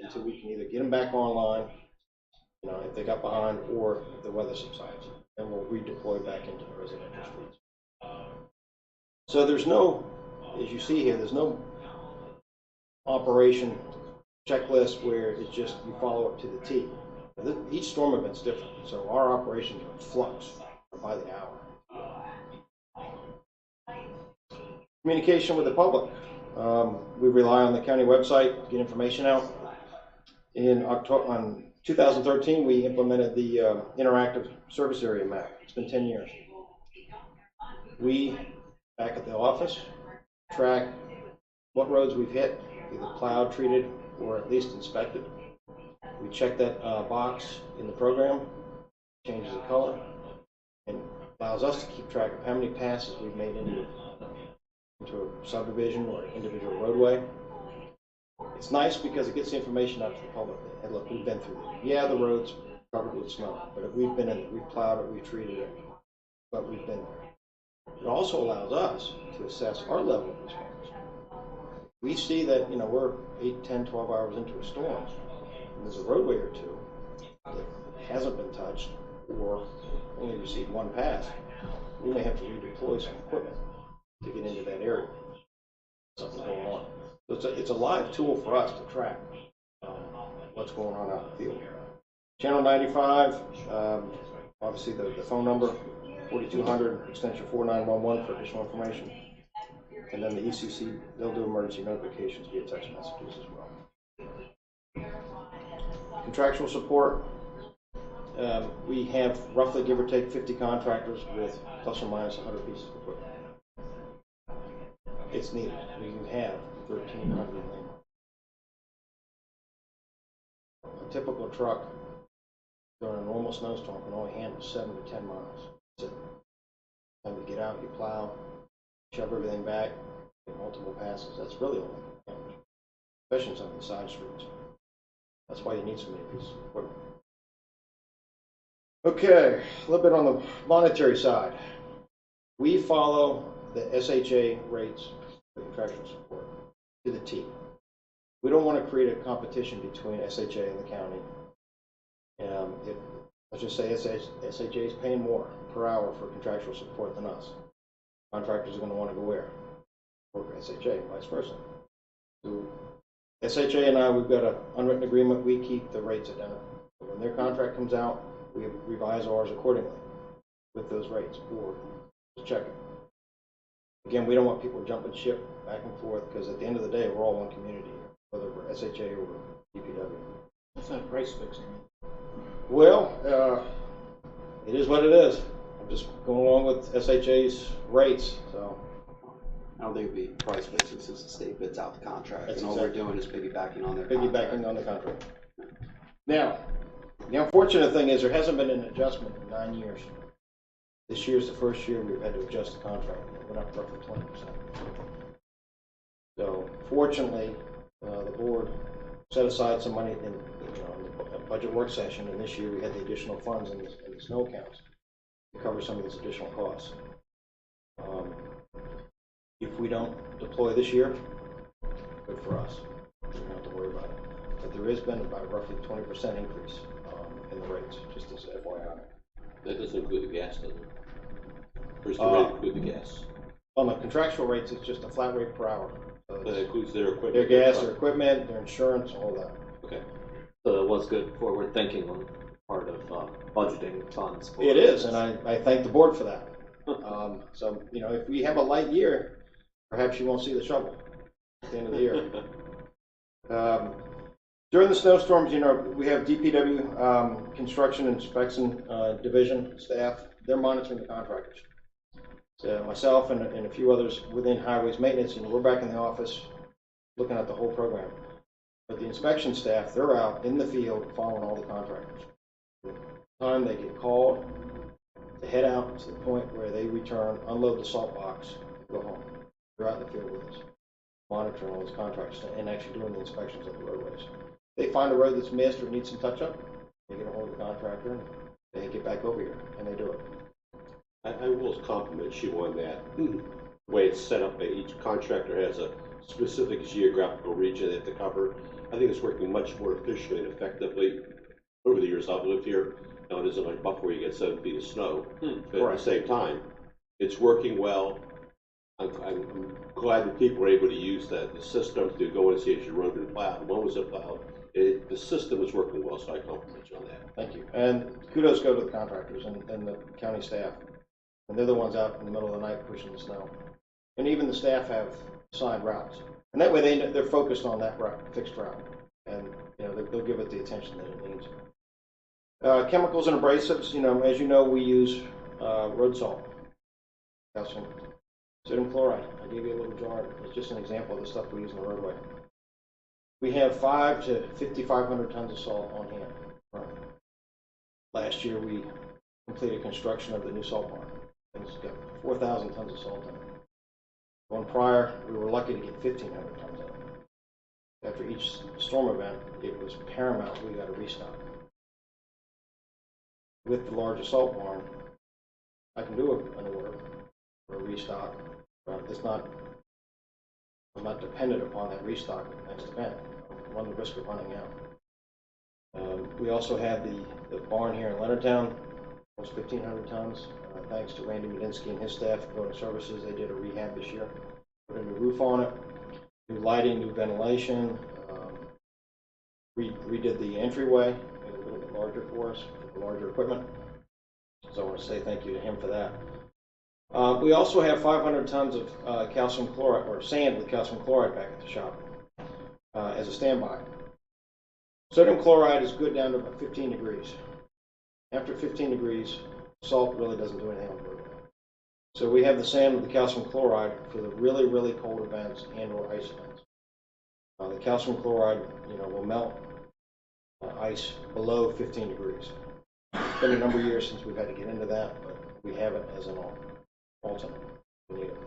S17: until we can either get them back online, you know, if they got behind, or if the weather subsides. And we'll redeploy back into the residential streets. So there's no, as you see here, there's no operation checklist where it's just you follow up to the T. Each storm event's different, so our operations are in flux by the hour. Communication with the public. We rely on the county website to get information out. In 2013, we implemented the interactive service area map. It's been 10 years. We, back at the office, track what roads we've hit, either plowed, treated, or at least inspected. We check that box in the program, changes the color, and allows us to keep track of how many passes we've made into a subdivision or an individual roadway. It's nice because it gets the information out to the public. And look, we've been through it. Yeah, the road's covered with snow, but if we've been in it, we've plowed it, we've treated it, but we've been there. It also allows us to assess our level of response. We see that, you know, we're 8, 10, 12 hours into a storm, and there's a roadway or 2 that hasn't been touched or only received 1 pass. We may have to redeploy some equipment to get into that area. Something's going on. So it's a live tool for us to track what's going on out in the field. Channel 95, obviously the phone number, 4200, extension 4911 for additional information. And then the ECC, they'll do emergency notifications via text messages as well. Contractual support, we have roughly, give or take, 50 contractors with plus or minus 100 pieces of equipment. It's needed. We can have 1,300 lanes. A typical truck during a normal snowstorm can only handle 7 to 10 miles. That's it. Time you get out, you plow, shove everything back, get multiple passes. That's really all they can handle, especially in some of the side streets. That's why you need so many pieces of equipment. Okay, a little bit on the monetary side. We follow the SHA rates for contractual support to the T. We don't want to create a competition between SHA and the county. Let's just say SHA is paying more per hour for contractual support than us. Contractors are going to want to go where? Work for SHA, vice versa. So SHA and I, we've got an unwritten agreement. We keep the rates identical. When their contract comes out, we revise ours accordingly with those rates, or just check it. Again, we don't want people jumping ship back and forth, because at the end of the day, we're all one community, whether we're SHA or DPW.
S5: That's not price fixing.
S17: Well, it is what it is. I'm just going along with SHA's rates, so.
S8: I don't think it'd be price fixing since the state bids out the contract,
S17: That's
S8: and all
S17: exactly.
S8: we're doing is piggybacking on their
S17: Piggybacking on the contract. Now, the unfortunate thing is there hasn't been an adjustment in 9 years. This year's the first year we've had to adjust the contract. It went up roughly 20%. So, fortunately, the board set aside some money in the budget work session, and this year we had the additional funds in the snow accounts to cover some of these additional costs. If we don't deploy this year, good for us. We don't have to worry about it. But there has been about roughly 20% increase in the rates, just as FYI.
S3: That doesn't include the gas, does it? Or is the rate include the gas?
S17: On the contractual rates, it's just a flat rate per hour. So
S3: that includes their equipment?
S17: Their gas, their equipment, their insurance, all that.
S3: Okay.
S4: So it was good forward thinking on part of budgeting funds.
S17: It is, and I thank the board for that. So, if we have a light year, Perhaps you won't see the shovel at the end of the year. During the snowstorms, we have DPW construction inspection division staff. They're monitoring the contractors. So myself and a few others within highways maintenance, we're back in the office looking at the whole program. But the inspection staff, they're out in the field following all the contractors. The time they get called, they head out to the point where they return, unload the salt box, go home. They're out in the field with us, monitoring all these contracts and actually doing the inspections of the roadways. They find a road that's missed or needs some touch-up, they get a hold of the contractor and they get back over here, and they do it.
S3: I will compliment you on that. The way it's set up, each contractor has a specific geographical region they have to cover. I think it's working much more efficiently and effectively. Over the years I've lived here, now it isn't like Buffalo where you get 7 feet of snow, but at the same time, it's working well. I'm glad that people are able to use the system to go and see if your road been plowed, when was it plowed. The system is working well, so I compliment you on that.
S17: Thank you. And kudos go to the contractors and the county staff. And they're the ones out in the middle of the night pushing the snow. And even the staff have assigned routes. And that way they're focused on that route, fixed route. And they'll give it the attention that it needs. Chemicals and abrasives, as you know, we use road salt, calcium, sodium chloride. I gave you a little jar. It's just an example of the stuff we use in the roadway. We have 500 to 5,500 tons of salt on hand. Last year we completed construction of the new salt barn. It's got 4,000 tons of salt in it. One prior, we were lucky to get 1,500 tons of it. After each storm event, it was paramount we got a restock. With the larger salt barn, I can do an order for a restock. I'm not dependent upon that restock next event. I run the risk of running out. We also have the barn here in Leonardtown, almost 1,500 tons. Thanks to Randy Medinsky and his staff at Building Services, they did a rehab this year. Put a new roof on it, new lighting, new ventilation. Redid the entryway, made it a little bit larger for us, with the larger equipment. So I want to say thank you to him for that. We also have 500 tons of calcium chloride, or sand with calcium chloride back at the shop as a standby. Sodium chloride is good down to about 15 degrees. After 15 degrees, salt really doesn't do anything on the road. So we have the sand with the calcium chloride for the really, really cold events and or ice events. The calcium chloride, will melt ice below 15 degrees. It's been a number of years since we've had to get into that, but we have it as an alternate. We need it.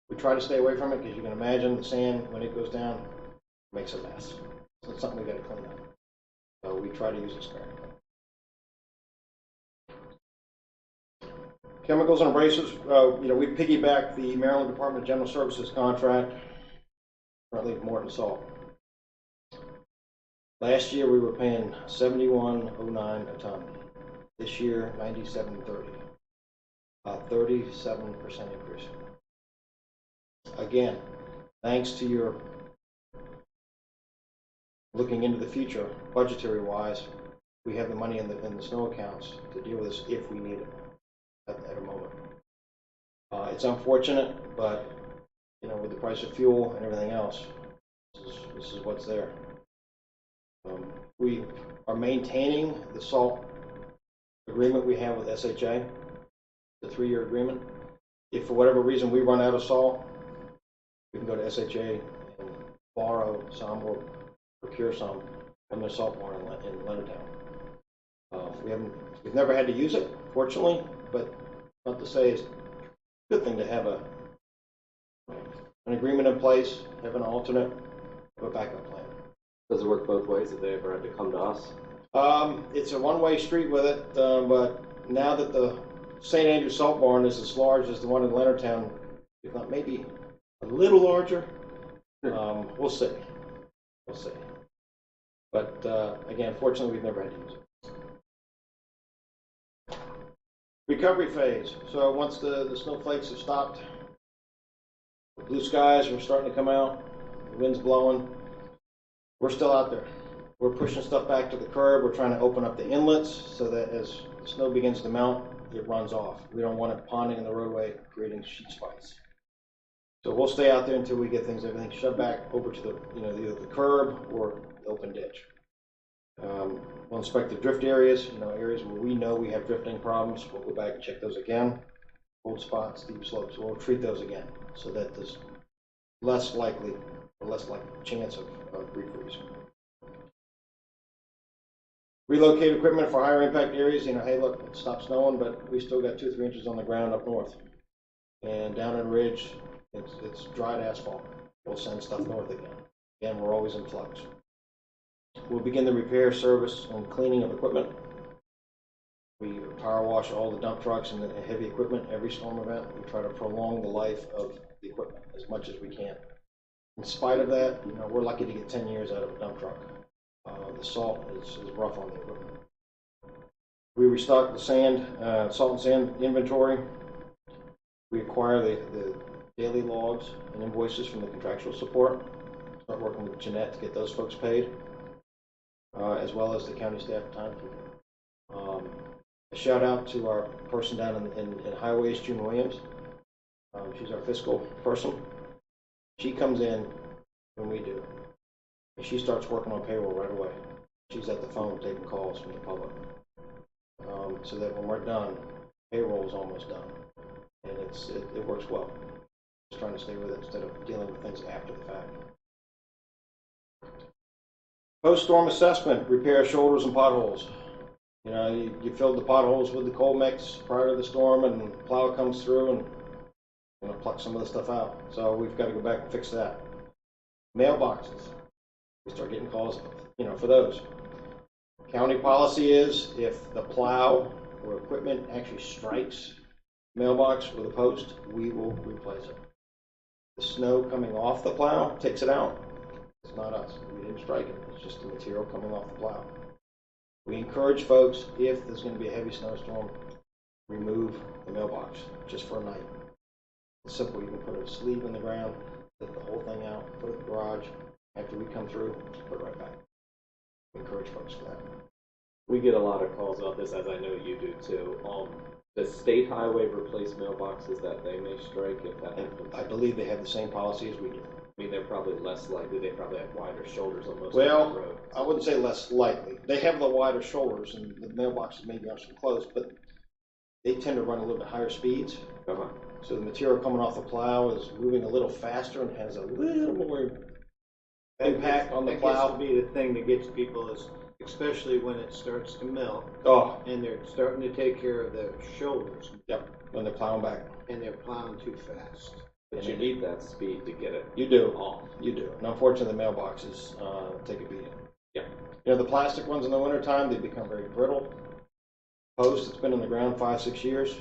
S17: We try to stay away from it because you can imagine the sand, when it goes down, makes a mess. So it's something we got to clean up. So we try to use it sparingly. Chemicals and abrasives, we piggyback the Maryland Department of General Services contract, currently Morton Salt. Last year we were paying $71.09 a ton. This year, $97.30. A 37% increase. Again, thanks to your looking into the future, budgetary-wise, we have the money in the snow accounts to deal with this if we need it at a moment. It's unfortunate, but with the price of fuel and everything else, this is what's there. We are maintaining the salt agreement we have with SHA, the 3-year agreement. If for whatever reason we run out of salt, we can go to SHA and borrow some or procure some from their salt barn in Leonardtown. We've never had to use it, fortunately, but not to say it's a good thing to have an agreement in place, have an alternate, have a backup plan.
S4: Does it work both ways if they ever had to come to us?
S17: It's a one-way street with it, but now that the St. Andrews Salt Barn is as large as the one in Leonardtown, if not maybe a little larger, we'll see. We'll see. But again, fortunately, we've never had to use it. Recovery phase. So once the snowflakes have stopped, the blue skies are starting to come out, the wind's blowing, we're still out there. We're pushing stuff back to the curb. We're trying to open up the inlets so that as the snow begins to melt, it runs off. We don't want it ponding in the roadway, creating sheet spikes. So we'll stay out there until we get everything shoved back over to the, either the curb or the open ditch. We'll inspect the drift areas, areas where we know we have drifting problems. We'll go back and check those again. Cold spots, steep slopes, we'll treat those again so that there's less likely chance of refreeze. Relocate equipment for higher impact areas. Hey, look, it stopped snowing, but we still got 2-3 inches on the ground up north. And down in Ridge, it's dried asphalt. We'll send stuff north again. Again, we're always in flux. We'll begin the repair, service, and cleaning of equipment. We power wash all the dump trucks and the heavy equipment every storm event. We try to prolong the life of the equipment as much as we can. In spite of that, we're lucky to get 10 years out of a dump truck. The salt is rough on the equipment. We restock the sand, salt and sand inventory. We acquire the daily logs and invoices from the contractual support. Start working with Jeanette to get those folks paid, as well as the county staff timekeeping. A shout out to our person down in highways, June Williams. She's our fiscal person. She comes in when we do, and she starts working on payroll right away. She's at the phone taking calls from the public, so that when we're done, payroll is almost done, and it works well. Just trying to stay with it instead of dealing with things after the fact. Post-storm assessment, repair shoulders and potholes. You filled the potholes with the coal mix prior to the storm, and the plow comes through and pluck some of the stuff out. So we've got to go back and fix that. Mailboxes, we start getting calls, for those. County policy is if the plow or equipment actually strikes mailbox or the post, we will replace it. The snow coming off the plow takes it out. It's not us. We didn't strike it. It's just the material coming off the plow. We encourage folks, if there's going to be a heavy snowstorm, remove the mailbox just for a night. It's simple. You can put a sleeve in the ground, lift the whole thing out, put it in the garage. After we come through, put it right back. We encourage folks for that.
S4: We get a lot of calls about this, as I know you do too. The state highway replace mailboxes that they may strike if that happens?
S17: I believe they have the same policy as we do.
S4: I mean, they're probably less likely. They probably have wider shoulders on most of the roads.
S17: I wouldn't say less likely. They have the wider shoulders, and the mailboxes maybe aren't so close, but they tend to run a little bit higher speeds. So the material coming off the plow is moving a little faster and has a little more impact on the plow.
S5: That gets to be the thing that gets people, is especially when it starts to melt.
S17: Oh.
S5: And they're starting to take care of their shoulders.
S17: Yep, when they're plowing back.
S5: And they're plowing too fast.
S4: But you need that speed to get it.
S17: You do.
S4: Off.
S17: You do. And unfortunately, the mailboxes take a beating.
S4: Yeah.
S17: The plastic ones in the wintertime, they become very brittle. Post that's been in the ground 5-6 years.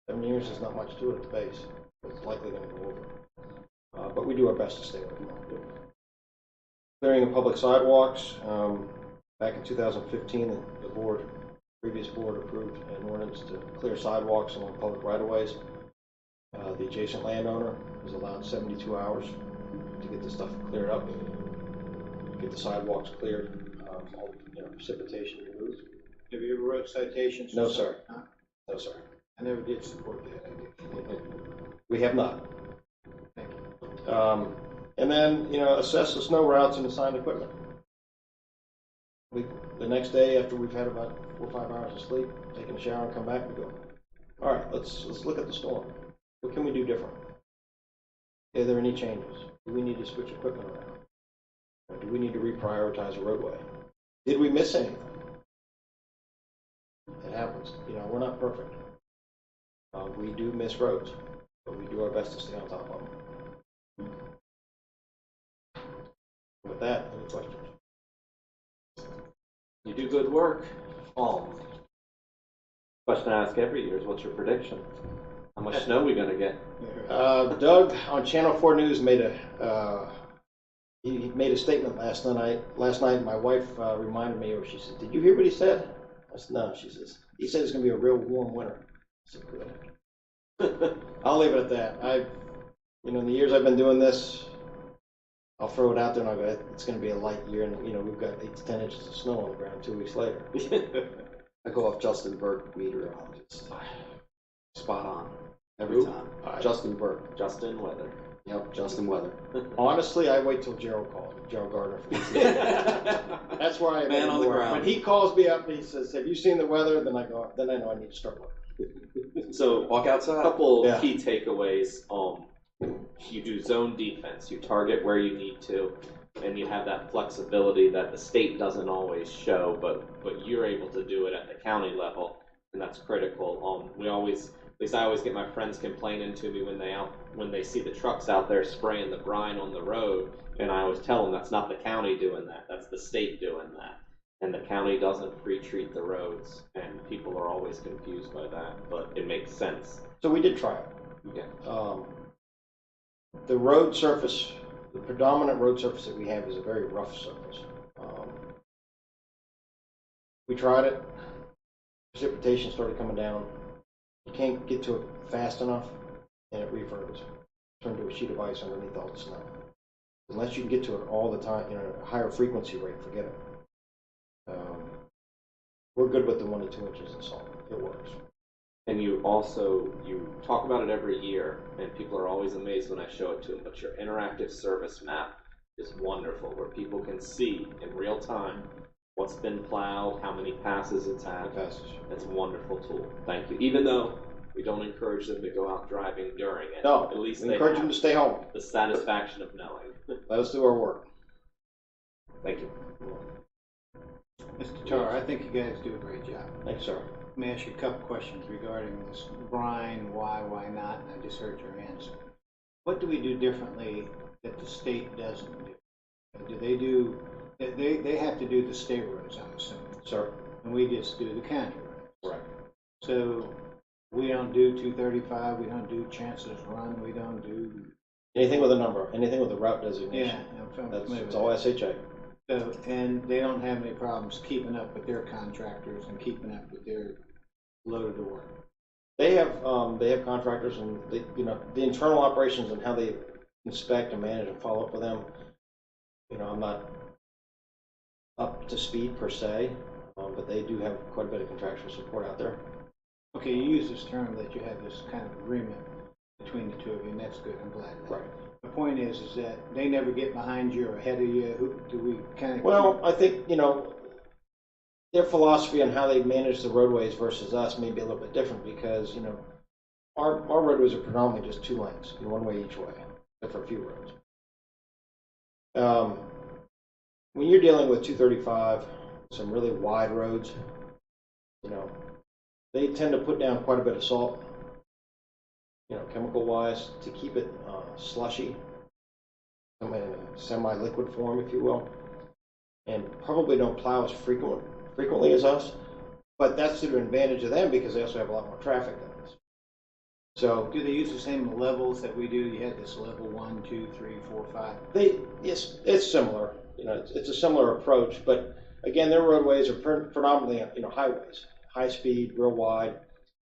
S17: 7 years is not much to it at the base. It's likely going to go over. But we do our best to stay away from it. Clearing of public sidewalks. Back in 2015, the previous board approved an ordinance to clear sidewalks along public right-of-ways. The adjacent landowner is allowed 72 hours to get the stuff cleared up, get the sidewalks cleared, all precipitation removed.
S5: Have you ever wrote citations?
S17: No, sir.
S5: Huh?
S17: No, sir.
S5: I never did support that idea.
S17: We have not.
S5: Thank you.
S17: And then, assess the snow routes and assign equipment. The next day, after we've had about 4 or 5 hours of sleep, taking a shower and come back, we go, all right, let's look at the storm. What can we do different? Are there any changes? Do we need to switch equipment around? Or do we need to reprioritize a roadway? Did we miss anything? It happens. We're not perfect. We do miss roads, but we do our best to stay on top of them. With that, any questions?
S4: You do good work. Question I ask every year is, what's your prediction? How much snow are we going to get?
S17: Doug on Channel 4 News made he made a statement last night. My wife reminded me, or she said, "Did you hear what he said?" I said, "No." She says, "He said it's going to be a real warm winter." I said, "Good." I'll leave it at that. In the years I've been doing this, I'll throw it out there and I'll go, it's going to be a light year, and we've got 8 to 10 inches of snow on the ground 2 weeks later.
S8: I go off Justin Burke meteorologist. Spot on. Every time. Justin Burke.
S4: Justin Weather.
S8: Yep, Justin Weather.
S17: Honestly, I wait till Gerald calls, Gerald Gardner. That's where I am.
S8: Man on the
S17: anymore.
S8: ground.
S17: When he calls me up and he says, "Have you seen the weather?" Then I go. Then I know I need to start looking.
S4: So
S8: walk outside.
S4: A couple
S17: Yeah.
S4: key takeaways. You do zone defense. You target where you need to, and you have that flexibility that the state doesn't always show, but you're able to do it at the county level, and that's critical. We always, at least I always get my friends complaining to me when they see the trucks out there spraying the brine on the road, and I always tell them that's not the county doing that. That's the state doing that. And the county doesn't pre-treat the roads, and people are always confused by that, but it makes sense.
S17: So we did try it.
S4: Yeah.
S17: The road surface, the predominant road surface that we have is a very rough surface. We tried it. Precipitation started coming down. You can't get to it fast enough, and it reverts. Turned to a sheet of ice underneath all the snow. Unless you can get to it all the time, a higher frequency rate, forget it. We're good with the 1 to 2 inches of salt. It works.
S4: And you talk about it every year, and people are always amazed when I show it to them, but your interactive service map is wonderful, where people can see in real time what's been plowed, how many passes it's had. It's a wonderful tool. Thank you. Even though we don't encourage them to go out driving during it.
S17: No,
S4: at least
S17: we
S4: they
S17: encourage
S4: have
S17: them to stay home.
S4: the satisfaction of knowing.
S17: Let us do our work.
S4: Thank you.
S5: Mr. Tar, I think you guys do a great job.
S17: Thanks, sir.
S5: Let me ask you a couple questions regarding this brine, why not, and I just heard your answer. What do we do differently that the state doesn't do? Do they do, they have to do the state roads, I'm assuming.
S17: Sir.
S5: And we just do the county roads.
S17: Right.
S5: So we don't do 235, we don't do Chancellor's Run, we don't do...
S17: Anything with a number, anything with a route designation.
S5: Yeah, I'm familiar
S17: That's
S5: with
S17: it's all
S5: that.
S17: SHA.
S5: So, and they don't have any problems keeping up with their contractors and keeping up with their load of work.
S17: They have contractors, and the internal operations and how they inspect and manage and follow up with them. I'm not up to speed per se, but they do have quite a bit of contractual support out there.
S5: Okay, you use this term that you have this kind of agreement between the two of you, and that's good. I'm glad of that.
S17: Right.
S5: The point is that they never get behind you or ahead of you. Who do we kind of?
S17: Well, I think their philosophy on how they manage the roadways versus us may be a little bit different because our roadways are predominantly just 2 lanes, one way each way, except for a few roads. When you're dealing with 235, some really wide roads, they tend to put down quite a bit of salt, chemical-wise, to keep it slushy, in a semi-liquid form, if you will, and probably don't plow as frequently as us, but that's to the advantage of them because they also have a lot more traffic than us. So,
S5: do they use the same levels that we do? You had this level 1, 2, 3, 4, 5.
S17: Yes, it's similar. It's a similar approach, but again, their roadways are predominantly highways, high speed, real wide.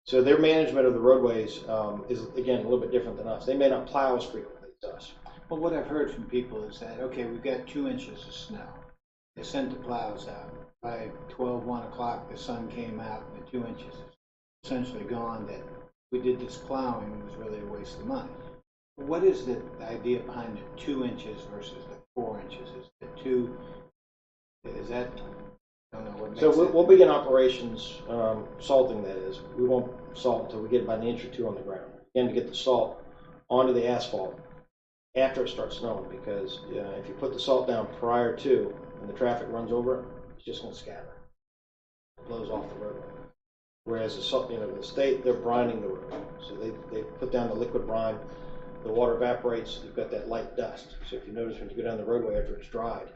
S17: So their management of the roadways is again a little bit different than us. They may not plow as frequently as us.
S5: Well, what I've heard from people is that okay, we've got 2 inches of snow. They sent the plows out. By 1 o'clock, the sun came out, and the 2 inches is essentially gone. That we did this plowing, it was really a waste of money. What is the idea behind the 2 inches versus the 4 inches? Is the 2? Is that? I don't know what makes
S17: So
S5: it.
S17: we'll begin operations salting. That is, we won't salt until we get about 1 inch or 2 on the ground. Again, to get the salt onto the asphalt after it starts snowing, because if you put the salt down prior to and the traffic runs over it, it's just going to scatter. It blows off the roadway. Whereas the state, they're brining the road, so they put down the liquid brine. The water evaporates. You've got that light dust. So if you notice when you go down the roadway after it's dried,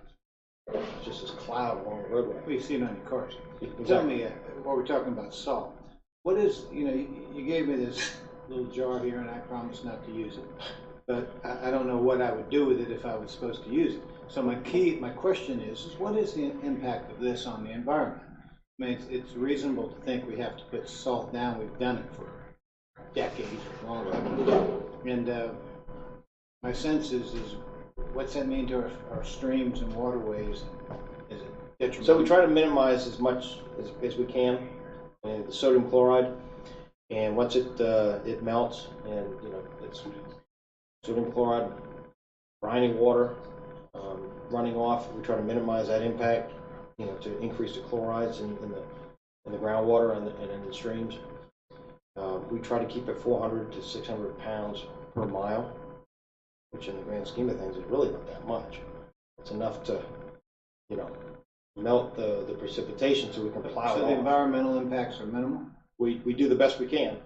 S17: it's just this cloud along the roadway.
S5: We see it on your cars.
S17: Exactly.
S5: Tell me, while we're talking about salt, what is, you gave me this little jar here, and I promised not to use it. But I don't know what I would do with it if I was supposed to use it. So my question is what is the impact of this on the environment? I mean, it's reasonable to think we have to put salt down. We've done it for decades or longer. And my sense is what's that mean to our streams and waterways? Is it detrimental?
S17: So we try to minimize as much as we can the sodium chloride. And once it melts, and it's sodium chloride, briny water running off, we try to minimize that impact, to increase the chlorides in the groundwater and in the streams. We try to keep it 400 to 600 pounds per mile, which in the grand scheme of things is really not that much. It's enough to, melt the precipitation so we can plow it
S5: So
S17: off.
S5: the environmental impacts are minimal?
S17: We do the best we can.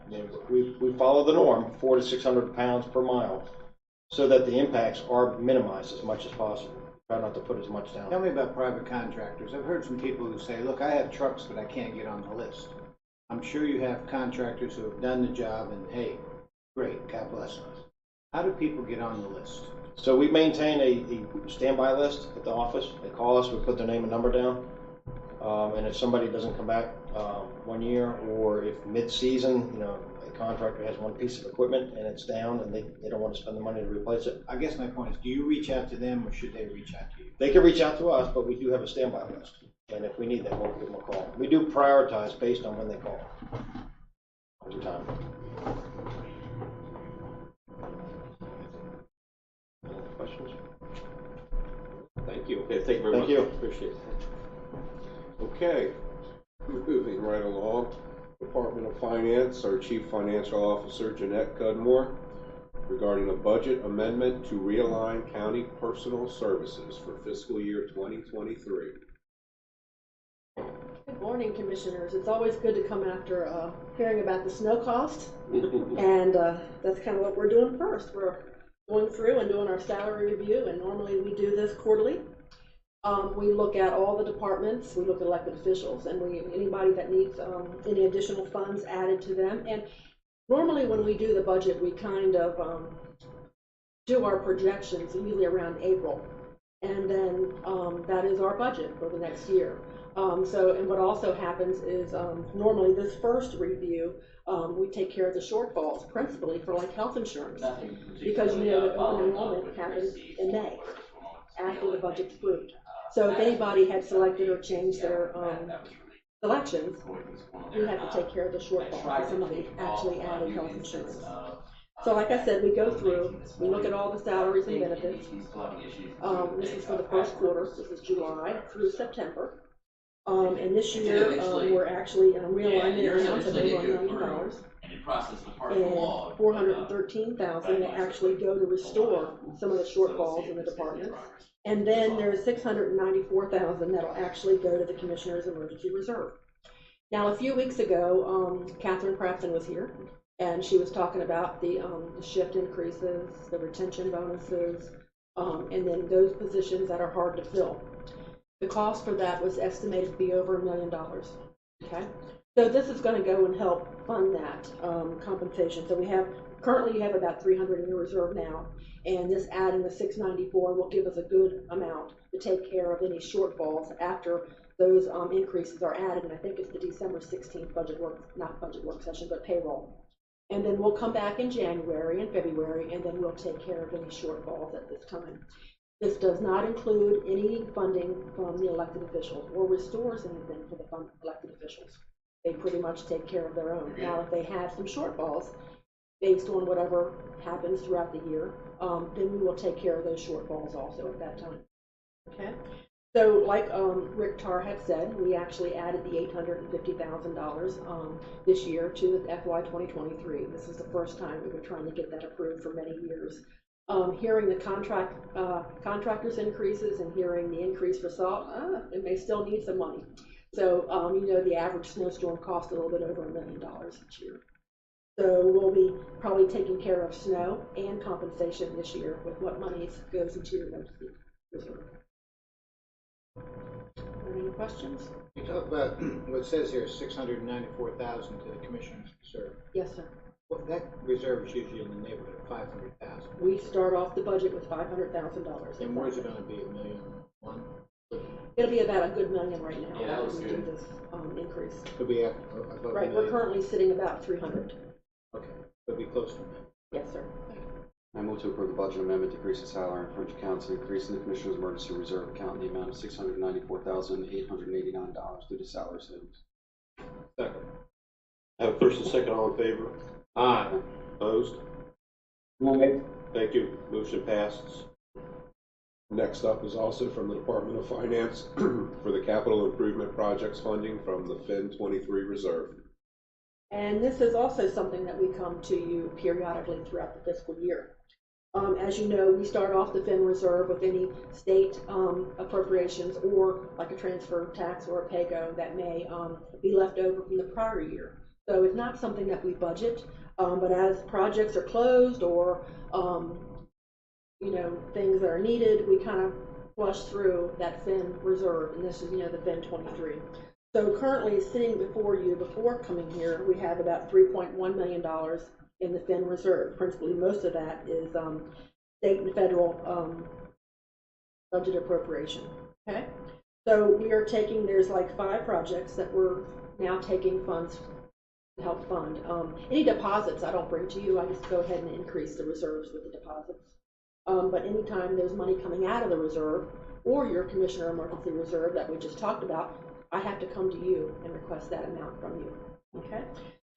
S17: We follow the norm, 400 to 600 pounds per mile, so that the impacts are minimized as much as possible. Try not to put as much down.
S5: Tell me about private contractors. I've heard from people who say, look, I have trucks, but I can't get on the list. I'm sure you have contractors who have done the job, and hey, great, God bless us. How do people get on the list?
S17: So we maintain a standby list at the office. They call us, we put their name and number down. And if somebody doesn't come back 1 year, or if mid-season, a contractor has one piece of equipment and it's down and they don't want to spend the money to replace it.
S5: I guess my point is, do you reach out to them, or should they reach out to you?
S17: They can reach out to us, but we do have a standby list. And if we need them, we'll give them a call. We do prioritize based on when they call every time. Any questions?
S3: Thank you. Okay, thank you very much.
S17: Thank you.
S3: Appreciate it.
S9: Okay, moving right along. Department of Finance, our Chief Financial Officer, Jeanette Cudmore, regarding a budget amendment to realign county personal services for fiscal year 2023.
S15: Good morning, Commissioners. It's always good to come after hearing about the snow cost, and that's kind of what we're doing first. We're going through and doing our salary review, and normally we do this quarterly. We look at all the departments, we look at elected officials, and anybody that needs any additional funds added to them. And normally when we do the budget, we kind of do our projections usually around April, and then that is our budget for the next year. And what also happens is normally this first review, we take care of the shortfalls principally for like health insurance, because that open enrollment happens in May after the budget's approved. So if anybody had selected or changed their selections, we have to take care of the shortfall if somebody actually added health insurance. So like I said, we go through, we look at all the salaries and benefits. This is for the first quarter. This is July through September. And this year, we're actually realigning accounts of over $1 million. And $413,000 will actually go to restore some of the shortfalls in the departments. And then there's $694,000 that'll actually go to the Commissioner's Emergency Reserve. Now, a few weeks ago, Catherine Crafton was here, and she was talking about the shift increases, the retention bonuses, and then those positions that are hard to fill. The cost for that was estimated to be over $1 million. Okay, so this is going to go and help fund that compensation. So currently you have about 300 in your reserve now, and this adding the 694 will give us a good amount to take care of any shortfalls after those increases are added. And I think it's the December 16th not budget work session, but payroll. And then we'll come back in January and February, and then we'll take care of any shortfalls at this time. This does not include any funding from the elected officials or restores anything for the elected officials. They pretty much take care of their own. Now, if they have some shortfalls based on whatever happens throughout the year, then we will take care of those shortfalls also at that time. Okay? So like Rick Tarr had said, we actually added the $850,000 this year to the FY 2023. This is the first time we've been trying to get that approved for many years. Hearing the contractors increases and hearing the increase for salt, it may still need some money. So the average snowstorm cost a little bit over $1 million each year. So we'll be probably taking care of snow and compensation this year with what money goes into your emergency reserve. Any questions?
S5: You talk about what it says here is $694,000 to the Commissioner's Reserve.
S15: Yes, sir.
S5: Well, that reserve is usually in the neighborhood of $500,000.
S15: We start off the budget with $500,000.
S5: And where's it going to be, $1.1 million?
S15: It'll be about a good $1 million right now. Yeah, after we do this increase.
S5: Could be above
S15: right. We're currently sitting about 300.
S5: Okay, could be close to that.
S15: Yes, sir.
S8: I move to approve the budget amendment to increase the salary and fringe accounts and increase in the Commissioner's Emergency Reserve account in the amount of $694,889 due to salary savings.
S17: Second.
S3: Have a first and second, all in favor?
S17: Aye.
S3: Opposed?
S17: Aye.
S3: Thank you. Motion passes.
S9: Next up is also from the Department of Finance for the capital improvement projects funding from the FIN 23 reserve.
S15: And this is also something that we come to you periodically throughout the fiscal year. As you know, we start off the FIN reserve with any state appropriations or like a transfer tax or a PAYGO that may be left over from the prior year. So it's not something that we budget, but as projects are closed or things that are needed, we kind of flush through that FIN reserve, and this is the FIN 23. So currently sitting before you, before coming here, we have about $3.1 million in the FIN reserve. Principally, most of that is state and federal budget appropriation. Okay, so we are taking, there's like 5 projects that we're now taking funds to help fund. Any deposits I don't bring to you, I just go ahead and increase the reserves with the deposits. But anytime there's money coming out of the reserve or your commissioner emergency reserve that we just talked about, I have to come to you and request that amount from you. Okay,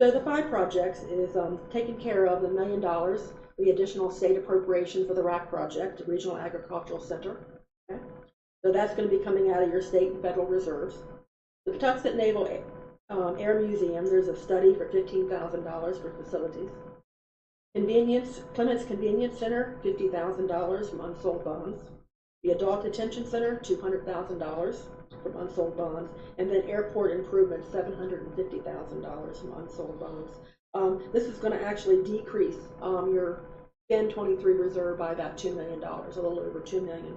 S15: so the 5 projects is taking care of the $1 million, the additional state appropriation for the RAC project, the Regional Agricultural Center. Okay, so that's going to be coming out of your state and federal reserves. The Patuxent Naval Air Museum, there's a study for $15,000 for facilities. Clements Convenience Center, $50,000 from unsold bonds. The Adult Detention Center, $200,000 from unsold bonds. And then airport improvements, $750,000 from unsold bonds. This is going to actually decrease your FIN 23 reserve by about $2 million, a little over $2 million.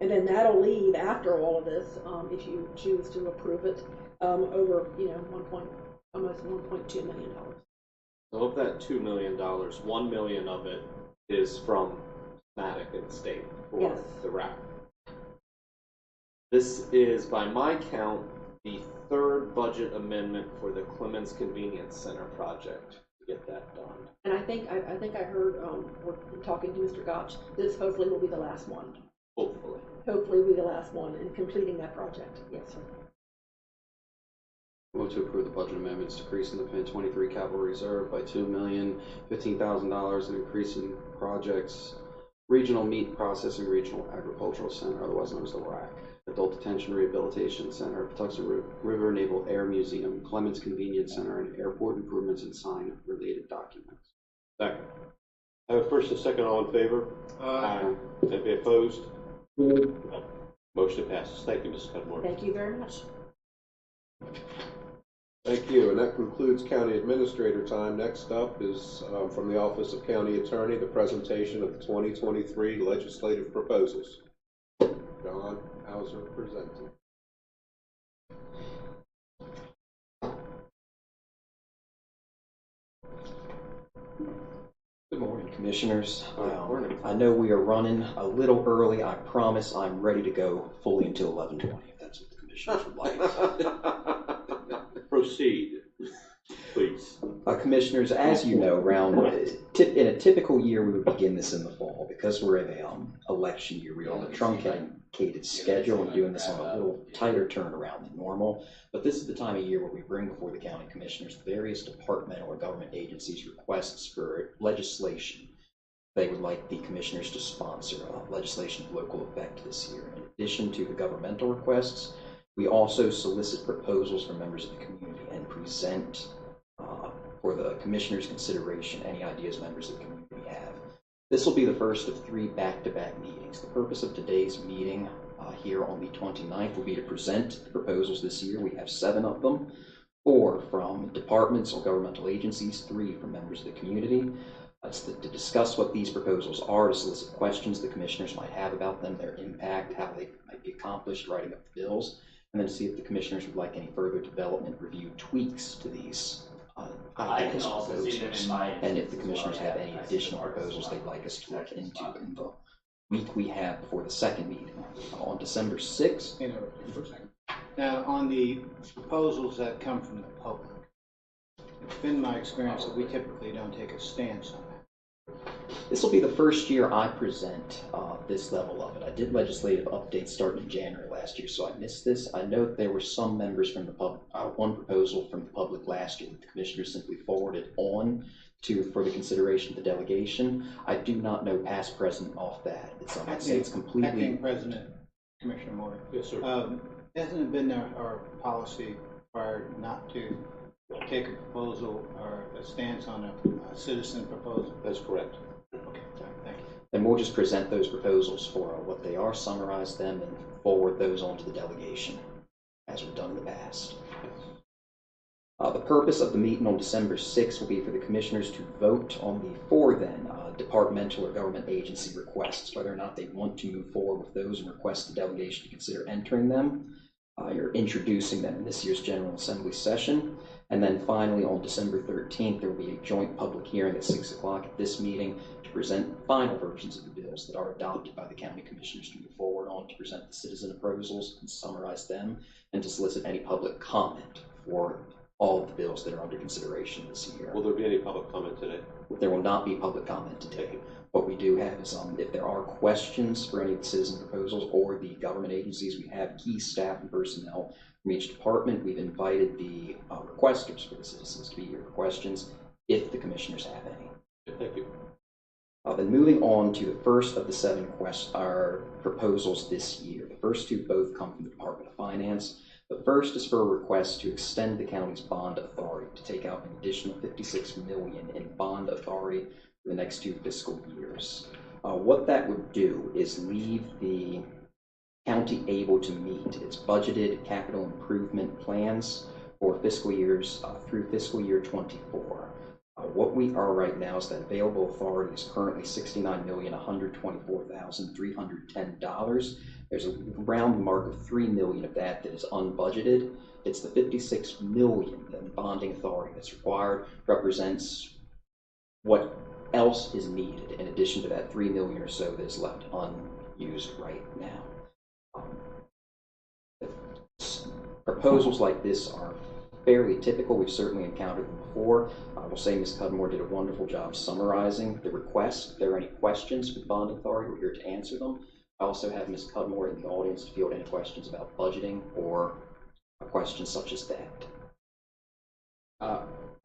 S15: And then that'll leave after all of this, if you choose to approve it, over almost $1.2 million.
S4: So of that $2 million, $1 million of it is from Matic and the state for the RAC. This is, by my count, the 3rd budget amendment for the Clements Convenience Center project to get that done.
S15: And I think I heard, we're talking to Mr. Gotch, this hopefully will be the last one.
S4: Hopefully.
S15: Hopefully will be the last one in completing that project. Yes, sir.
S8: Vote to approve the budget amendments, decreasing the FIN 23 capital reserve by $2,015,000 and increasing projects Regional Meat Processing Regional Agricultural Center, otherwise known as the RAC, Adult Detention Rehabilitation Center, Patuxent River Naval Air Museum, Clements Convenience Center, and airport improvements and sign related documents.
S3: Second. I have a first and second, all in favor? Aye. Anybody opposed? Motion passes. Thank you, Ms. Cudmore.
S15: Thank you very much.
S9: Thank you, and that concludes County Administrator time. Next up is from the Office of County Attorney, the presentation of the 2023 legislative proposals. John Hauser presenting.
S18: Good morning, Commissioners. I know we are running a little early. I promise I'm ready to go fully until 11:20, if that's what the Commissioners would like.
S3: Proceed, please.
S18: Commissioners, as you know, in a typical year, we would begin this in the fall. Because we're in an election year, we are on a truncated schedule and doing this on a little tighter turnaround than normal. But this is the time of year where we bring before the County Commissioners various departmental or government agencies' requests for legislation they would like the Commissioners to sponsor, legislation of local effect this year. In addition to the governmental requests, we also solicit proposals from members of the community and present for the Commissioner's consideration any ideas members of the community have. This will be the first of 3 back-to-back meetings. The purpose of today's meeting here on the 29th will be to present the proposals this year. We have 7 of them, 4 from departments or governmental agencies, 3 from members of the community. It's to discuss what these proposals are, to solicit questions the Commissioners might have about them, their impact, how they might be accomplished, writing up the bills, and then to see if the Commissioners would like any further development, review, tweaks to these ideas, proposals, and if the Commissioners have any additional proposals they'd like us to look into in the week we have before the second meeting on December 6th.
S5: Now, on the proposals that come from the public, it's been my experience that we typically don't take a stance on that.
S18: This will be the first year I present this level of it. I did legislative updates starting in January last year, so I missed this. I know there were some members from the public, one proposal from the public last year that the commissioners simply forwarded on for the consideration of the delegation. I do not know past present off that. I'd say it's completely.
S5: Acting President, Commissioner Moore.
S3: Yes, sir.
S5: Hasn't it been our policy prior not to take a proposal or a stance on a citizen proposal?
S3: That's correct.
S5: Okay, thank you.
S18: And we'll just present those proposals for what they are, summarize them, and forward those on to the delegation, as we've done in the past. The purpose of the meeting on December 6th will be for the commissioners to vote on the departmental or government agency requests, whether or not they want to move forward with those and request the delegation to consider entering them. You're introducing them in this year's General Assembly session. And then finally, on December 13th, there will be a joint public hearing at 6 o'clock at this meeting to present final versions of the bills that are adopted by the county commissioners to move forward on, to present the citizen proposals and summarize them, and to solicit any public comment for all of the bills that are under consideration this year.
S3: Will there be any public comment today?
S18: There will not be public comment today. What we do have is if there are questions for any of the citizen proposals or the government agencies, we have key staff and personnel from each department. We've invited the requesters for the citizens to be here for questions if the commissioners have any.
S3: Thank you.
S18: Then moving on to the first of the 7 proposals this year. The first 2 both come from the Department of Finance. The first is for a request to extend the county's bond authority to take out an additional $56 million in bond authority for the next 2 fiscal years. What that would do is leave the county able to meet its budgeted capital improvement plans for fiscal years through fiscal year 24. What we are right now is that available authority is currently $69,124,310. There's a round mark of $3 million of that is unbudgeted. It's the $56 million in bonding authority that's required, represents what else is needed in addition to that $3 million or so that is left unused right now. Proposals like this are fairly typical. We've certainly encountered them before. I will say Ms. Cudmore did a wonderful job summarizing the request. If there are any questions for the bond authority, we're here to answer them. I also have Ms. Cudmore in the audience to field any questions about budgeting or questions such as that.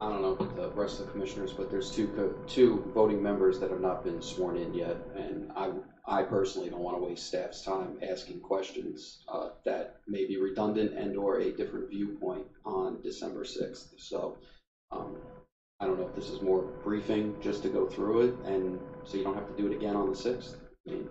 S8: I don't know about the rest of the commissioners, but there's two voting members that have not been sworn in yet, and I personally don't want to waste staff's time asking questions that may be redundant and or a different viewpoint on December 6th. So I don't know if this is more briefing just to go through it, and so you don't have to do it again on the 6th. I mean,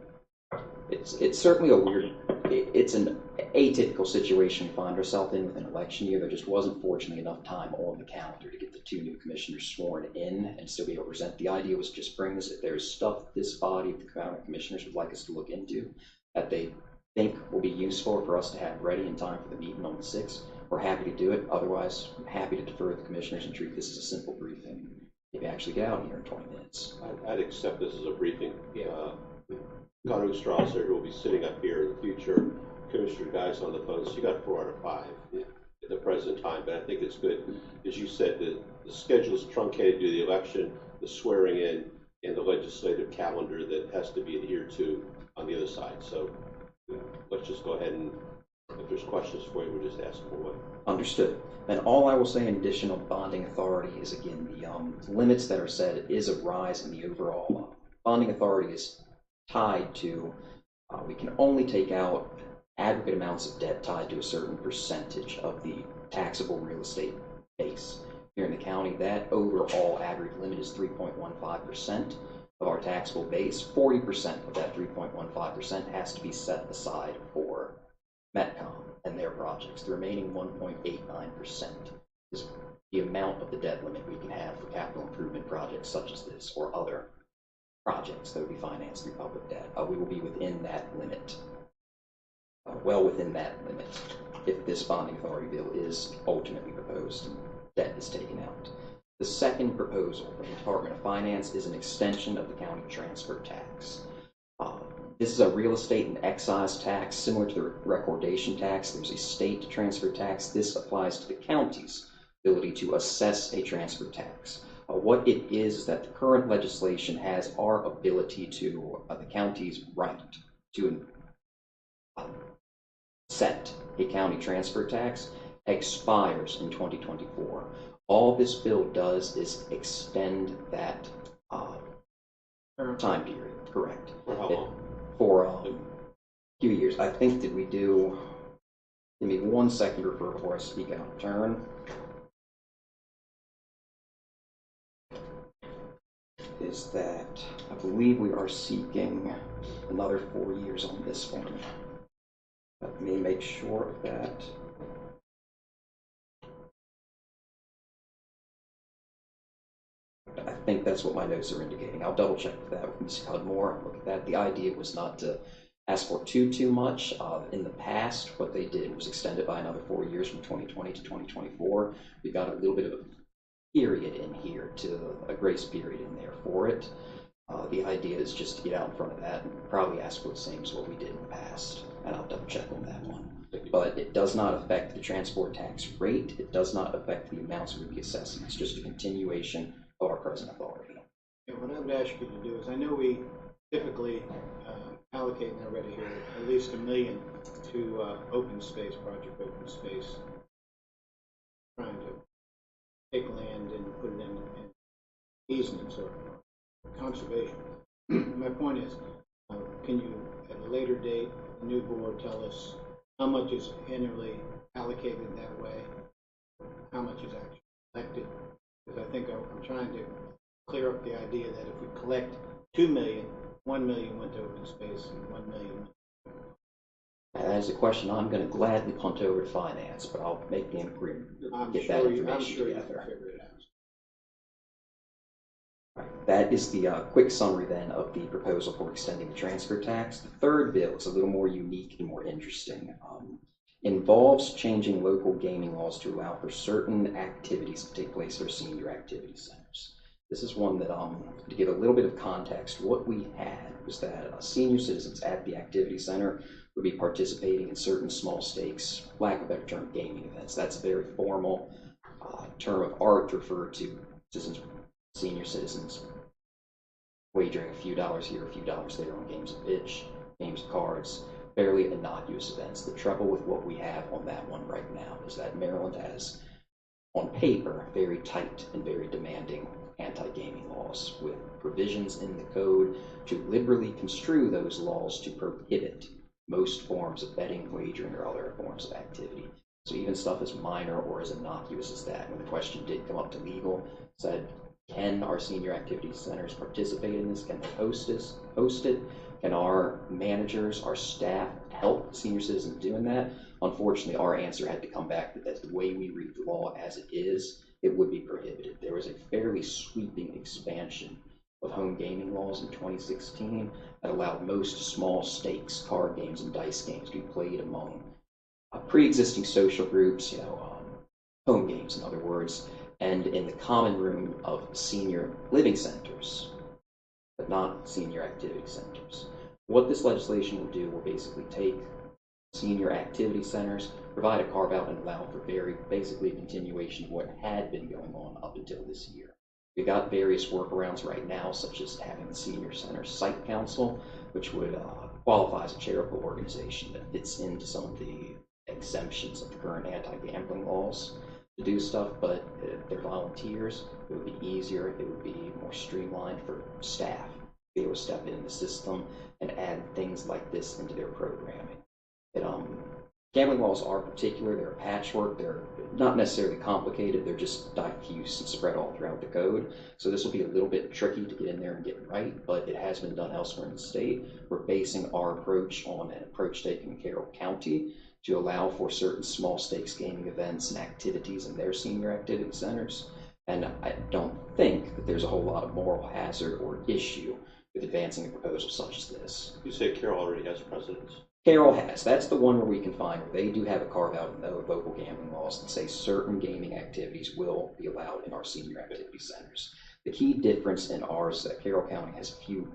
S18: it's certainly a weird, it's an atypical situation we find ourselves in with an election year. There just wasn't fortunately enough time on the calendar to get the 2 new commissioners sworn in and still be able to present. The idea was just bring this, if there's stuff this body of the county commissioners would like us to look into that they think will be useful for us to have ready in time for the meeting on the 6th, we're happy to do it. Otherwise, I'm happy to defer to the commissioners and treat this as a simple briefing. Maybe actually get out here in 20 minutes.
S3: I'd accept this as a briefing. Cotto Strasser, who will be sitting up here in the future, Commissioner Guy's on the phone, so you got 4 out of 5 at the present time, but I think it's good. As you said, the schedule is truncated due to the election, the swearing in, and the legislative calendar that has to be adhered to on the other side. So let's just go ahead and, if there's questions for you, we'll just ask them away.
S18: Understood. And all I will say in addition on bonding authority is, again, the limits that are set is a rise in the overall bonding authority is tied to, we can only take out aggregate amounts of debt tied to a certain percentage of the taxable real estate base. Here in the county, that overall aggregate limit is 3.15% of our taxable base. 40% of that 3.15% has to be set aside for Metcom and their projects. The remaining 1.89% is the amount of the debt limit we can have for capital improvement projects such as this or other projects that would be financed through public debt. We will be within that limit, well within that limit, if this bonding authority bill is ultimately proposed and debt is taken out. The second proposal from the Department of Finance is an extension of the county transfer tax. This is a real estate and excise tax similar to the recordation tax. There's a state transfer tax. This applies to the county's ability to assess a transfer tax. What it is that the current legislation has our ability to, the county's right to set a county transfer tax expires in 2024. All this bill does is extend that time period, correct?
S3: For how long?
S18: For a few years. I think that we do, give me 1 second before I speak out of turn. Is that I believe we are seeking another 4 years on this one. Let me make sure of that. I think that's what my notes are indicating. I'll double check that with Ms. Cudmore. Look at that. The idea was not to ask for too much. In the past, what they did was extend it by another 4 years from 2020 to 2024. We got a little bit of a period in here, to a grace period in there for it. The idea is just to get out in front of that and probably ask for the same as what we did in the past, and I'll double check on that one. But it does not affect the transport tax rate. It does not affect the amounts we would be assessing. It's just a continuation of our present authority.
S5: Yeah, what I would ask you to do is, I know we typically allocate already here at least $1 million to open space, Project Open Space, trying to take land and put it in easements or conservation. My point is, can you, at a later date, the new board, tell us how much is annually allocated that way, how much is actually collected? Because I think I'm trying to clear up the idea that if we collect $2 million, $1 million went to open space and $1 million.
S18: That is a question I'm going to gladly punt over to finance, but I'll make the inquiry and get that information together.
S5: Figure it out.
S18: Right. That is the quick summary then of the proposal for extending the transfer tax. The third bill is a little more unique and more interesting. Involves changing local gaming laws to allow for certain activities to take place at our senior activity centers. This is one that, to give a little bit of context, what we had was that senior citizens at the activity center would be participating in certain small stakes, lack of a better term, gaming events. That's a very formal term of art to refer to senior citizens wagering a few dollars here, a few dollars there on games of pitch, games of cards, fairly innocuous events. The trouble with what we have on that one right now is that Maryland has, on paper, very tight and very demanding anti-gaming laws, with provisions in the code to liberally construe those laws to prohibit most forms of betting, wagering, or other forms of activity. So even stuff as minor or as innocuous as that, when the question did come up to legal, said, can our senior activity centers participate in this? Can they host it? Can our managers, our staff help senior citizens doing that? Unfortunately, our answer had to come back that that's the way we read the law as it is, it would be prohibited. There was a fairly sweeping expansion of home gaming laws in 2016 that allowed most small stakes, card games, and dice games to be played among pre-existing social groups, home games, in other words, and in the common room of senior living centers, but not senior activity centers. What this legislation will do will basically take senior activity centers, provide a carve-out, and allow for basically a continuation of what had been going on up until this year. We've got various workarounds right now, such as having the Senior Center Site Council, which would qualify as a charitable organization that fits into some of the exemptions of the current anti-gambling laws to do stuff, but if they're volunteers, it would be easier, it would be more streamlined for staff to be able to step in the system and add things like this into their programming. Gambling laws are particular, they're a patchwork, they're not necessarily complicated, they're just diffuse and spread all throughout the code. So this will be a little bit tricky to get in there and get right, but it has been done elsewhere in the state. We're basing our approach on an approach taken in Carroll County to allow for certain small stakes gaming events and activities in their senior activity centers. And I don't think that there's a whole lot of moral hazard or issue with advancing a proposal such as this.
S3: You say Carroll already has precedents?
S18: Carroll has. That's the one where we can find where they do have a carve-out in the local gambling laws that say certain gaming activities will be allowed in our senior activity centers. The key difference in ours is that Carroll County has a few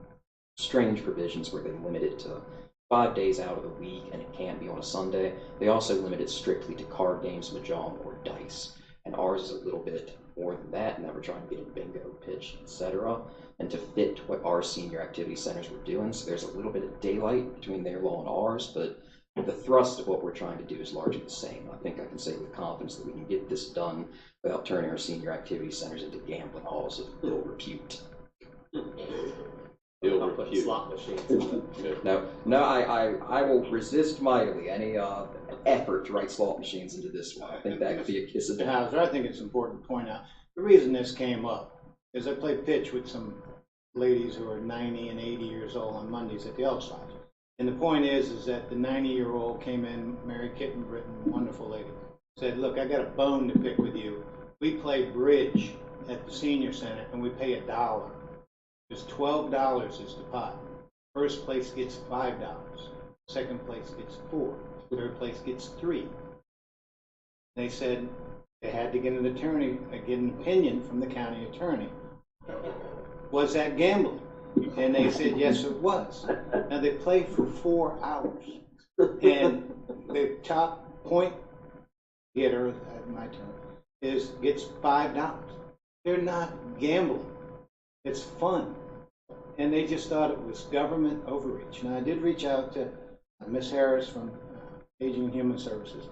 S18: strange provisions where they limit it to 5 days out of the week, and it can't be on a Sunday. They also limit it strictly to card games, mahjong, or dice. And ours is a little bit more than that, and then we're trying to get in bingo, pitch, etc., and to fit what our senior activity centers were doing. So there's a little bit of daylight between their law and ours, but the thrust of what we're trying to do is largely the same. I think I can say with confidence that we can get this done without turning our senior activity centers into gambling halls of ill repute.
S3: Ill
S4: Put
S3: repute.
S4: slot machines.
S18: No, I will resist mightily any effort to write slot machines into this one. I think that could be a kiss of death.
S5: Hauser, I think it's important to point out, the reason this came up is I played pitch with some ladies who are 90 and 80 years old on Mondays at the Elks Lodge. And the point is that the 90-year-old came in, Mary Kitten Britton, wonderful lady, said, look, I got a bone to pick with you. We play bridge at the senior center and we pay $1. There's $12 is the pot. First place gets $5. Second place gets $4. Third place gets $3. They said they had to get an attorney, get an opinion from the county attorney. Was that gambling? And they said, yes, it was. Now they play for 4 hours. And the top point getter, my turn, gets $5. They're not gambling. It's fun. And they just thought it was government overreach. Now, I did reach out to Ms. Harris from Aging and Human Services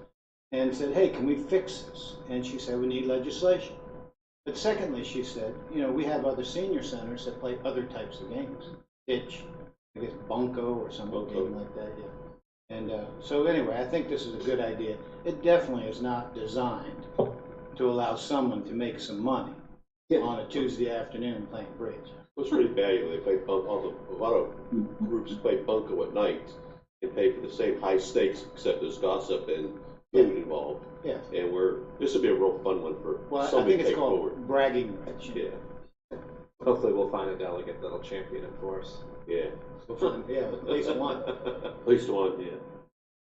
S5: and said, hey, can we fix this? And she said, we need legislation. But secondly, she said, you know, we have other senior centers that play other types of games. Pitch, I guess bunco or some game like that, yeah. And so anyway, I think this is a good idea. It definitely is not designed to allow someone to make some money on a Tuesday afternoon playing bridge.
S3: It's pretty valuable. They play bunco. A lot of groups play bunco at night and pay for the same high stakes, except there's gossip and food involved.
S5: Yeah.
S3: And this will be a real fun one for
S5: Well, I
S3: somebody
S5: think
S3: to
S5: it's
S3: take
S5: called
S3: forward.
S5: bragging rights.
S3: Yeah.
S4: Hopefully we'll find a delegate that'll champion it for us.
S3: Yeah.
S5: We'll find, yeah, at least one.
S3: At least one, yeah.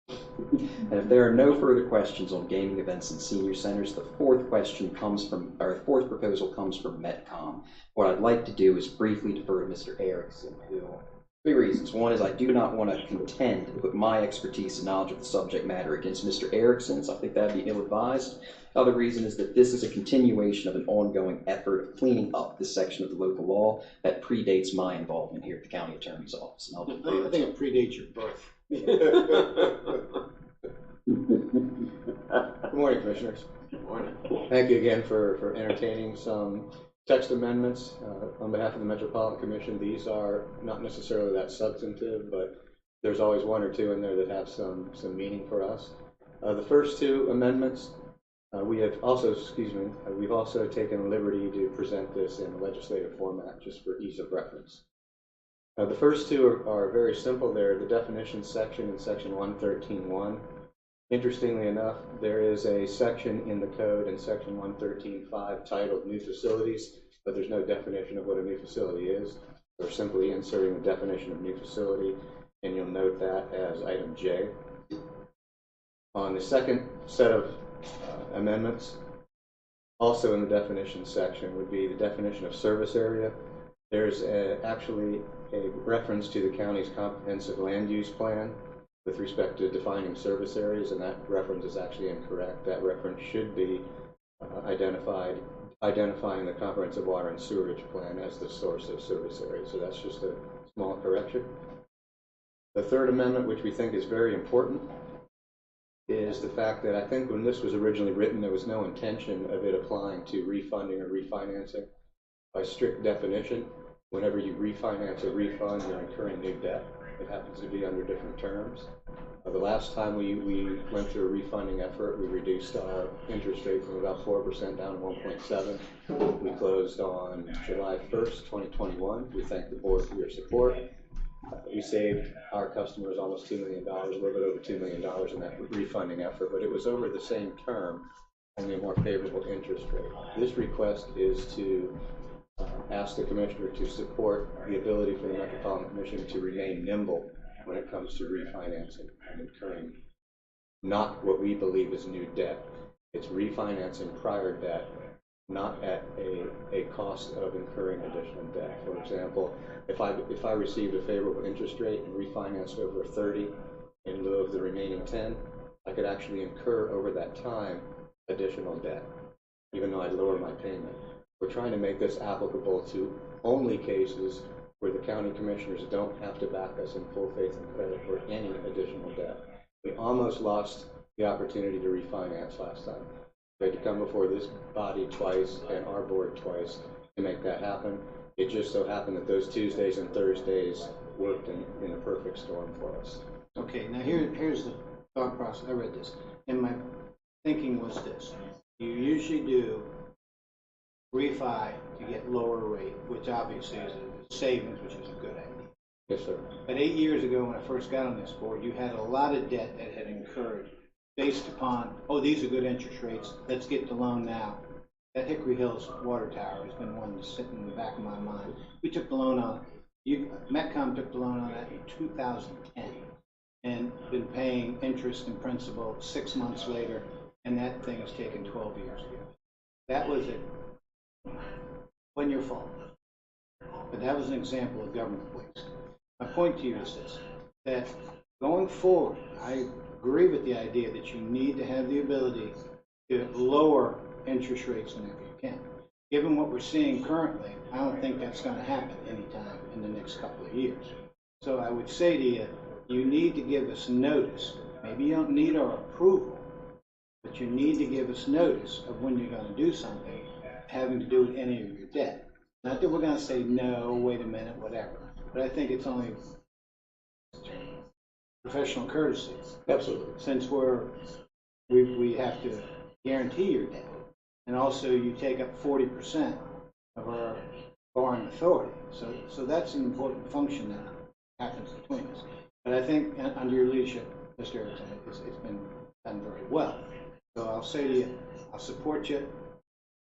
S18: And if there are no further questions on gaming events in senior centers, the fourth proposal comes from Metcom. What I'd like to do is briefly defer to Mr. Erickson, who, 3 reasons. One is I do not want to contend and put my expertise and knowledge of the subject matter against Mr. Erickson's. I think that'd be ill-advised. The other reason is that this is a continuation of an ongoing effort of cleaning up this section of the local law that predates my involvement here at the county attorney's office. And
S5: I think it predates your birth.
S2: Good morning, Commissioners.
S4: Good morning.
S2: Thank you again for entertaining some text amendments on behalf of the Metropolitan Commission. These are not necessarily that substantive, but there's always 1 or 2 in there that have some meaning for us. The first 2 amendments, we've also taken liberty to present this in a legislative format just for ease of reference. The first 2 are very simple. They're the definitions section in section 113.1. Interestingly enough, there is a section in the code in section 113.5 titled New Facilities, but there's no definition of what a new facility is. We're simply inserting the definition of new facility, and you'll note that as item J. On the second set of amendments, also in the definitions section, would be the definition of service area. There's actually a reference to the county's comprehensive land use plan with respect to defining service areas, and that reference is actually incorrect. That reference should be identifying the comprehensive water and sewerage plan as the source of service area. So that's just a small correction. The third amendment, which we think is very important, is the fact that I think when this was originally written, there was no intention of it applying to refunding or refinancing. By strict definition, whenever you refinance or refund, you're incurring new debt. It happens to be under different terms. The last time we went through a refunding effort, we reduced our interest rate from about 4% down to 1.7. We closed on July 1st, 2021. We thank the board for your support. We saved our customers almost $2 million, a little bit over $2 million in that refunding effort, but it was over the same term, only a more favorable interest rate. This request is to ask the Commissioner to support the ability for the Metropolitan Commission to remain nimble when it comes to refinancing and incurring not what we believe is new debt. It's refinancing prior debt, not at a cost of incurring additional debt. For example, if I received a favorable interest rate and refinanced over 30 in lieu of the remaining 10, I could actually incur over that time additional debt. even though I'd lower my payment. We're trying to make this applicable to only cases where the county commissioners don't have to back us in full faith and credit for any additional debt. We almost lost the opportunity to refinance last time. We had to come before this body twice and our board twice to make that happen. It just so happened that those Tuesdays and Thursdays worked in a perfect storm for us.
S5: Okay, now here's the thought process. I read this, and my thinking was this. You usually do refi to get lower rate, which obviously is a savings, which is a good idea.
S2: Yes, sir.
S5: But 8 years ago, when I first got on this board, you had a lot of debt that had incurred based upon, oh, these are good interest rates, let's get the loan now. That Hickory Hills water tower has been one that's sitting in the back of my mind. We took the loan on it. Metcom took the loan on that in 2010 and been paying interest and principal 6 months later, and that thing has taken 12 years ago. That was it. Wasn't your fault. But that was an example of government waste. My point to you is this, that going forward, I agree with the idea that you need to have the ability to lower interest rates whenever you can. Given what we're seeing currently, I don't think that's going to happen anytime in the next couple of years. So I would say to you, you need to give us notice. Maybe you don't need our approval, but you need to give us notice of when you're going to do something having to do with any of your debt. Not that we're going to say, no, wait a minute, whatever. But I think it's only professional courtesy.
S2: Absolutely.
S5: Since we have to guarantee your debt. And also you take up 40% of our borrowing authority. So that's an important function that happens between us. But I think under your leadership, Mr. Erickson, it's been done very well. So I'll say to you, I'll support you.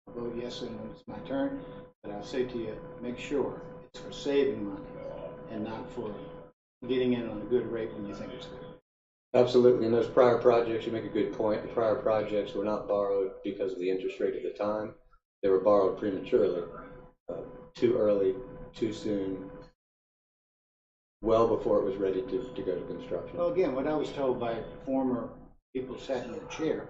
S5: I'll vote yes when it's my turn. But I'll say to you, make sure it's for saving money and not for getting in on a good rate when you think it's good.
S2: Absolutely. In those prior projects, you make a good point. The prior projects were not borrowed because of the interest rate at the time. They were borrowed prematurely, too early, too soon, well before it was ready to go to construction.
S5: Well, again, what I was told by former people sat in the chair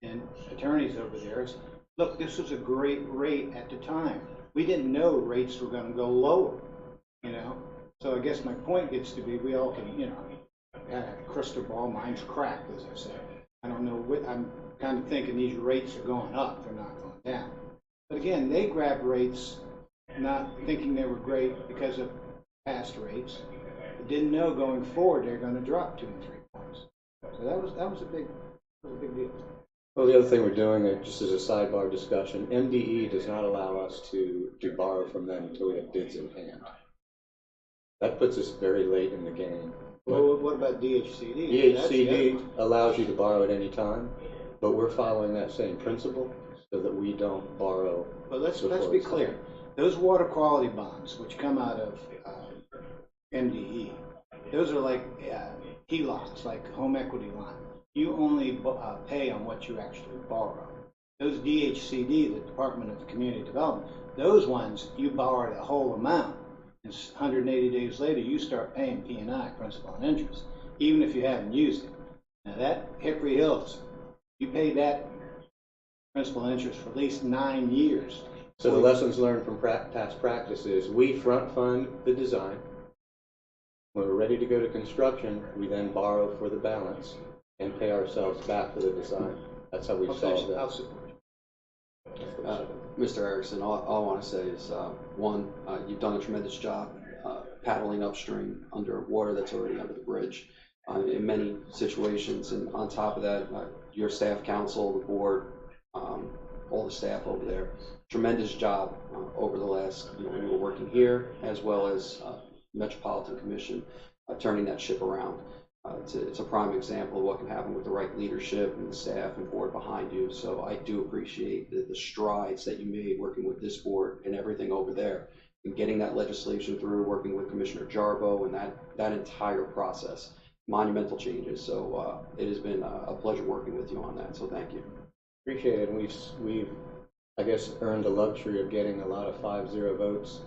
S5: and attorneys over there is, look, this was a great rate at the time. We didn't know rates were going to go lower, you know. So I guess my point gets to be, we all can, you know, crystal ball, mine's cracked, as I say. I don't know what, I'm kind of thinking these rates are going up, they're not going down. But again, they grabbed rates not thinking they were great because of past rates. They didn't know going forward they're going to drop 2 and 3 points. So that was a big deal.
S2: Well, the other thing we're doing, just as a sidebar discussion, MDE does not allow us to borrow from them until we have bids in hand. That puts us very late in the game.
S5: Well, what about DHCD?
S2: DHCD allows you to borrow at any time, but we're following that same principle so that we don't borrow.
S5: But let's be clear. Those water quality bonds, which come out of MDE, those are like HELOCs, like home equity line. You only pay on what you actually borrow. Those DHCD, the Department of Community Development, those ones, you borrow the whole amount. And 180 days later, you start paying P&I, principal and interest, even if you haven't used it. Now that Hickory Hills, you paid that principal and interest for at least 9 years.
S2: So the lessons learned from past practices, we front fund the design. When we're ready to go to construction, we then borrow for the balance and pay ourselves back for the design. That's how we've solved that.
S5: I'll support you.
S8: Mr. Erickson, all I want to say is, one, you've done a tremendous job paddling upstream under water that's already under the bridge in many situations. And on top of that, your staff council, the board, all the staff over there, tremendous job over the last, when you were working here, as well as Metropolitan Commission, turning that ship around. It's a prime example of what can happen with the right leadership and the staff and board behind you. So I do appreciate the strides that you made working with this board and everything over there and getting that legislation through, working with Commissioner Jarbo and that entire process. Monumental changes. So it has been a pleasure working with you on that. So thank you.
S2: Appreciate it. And we've I guess, earned the luxury of getting a lot of 5-0 votes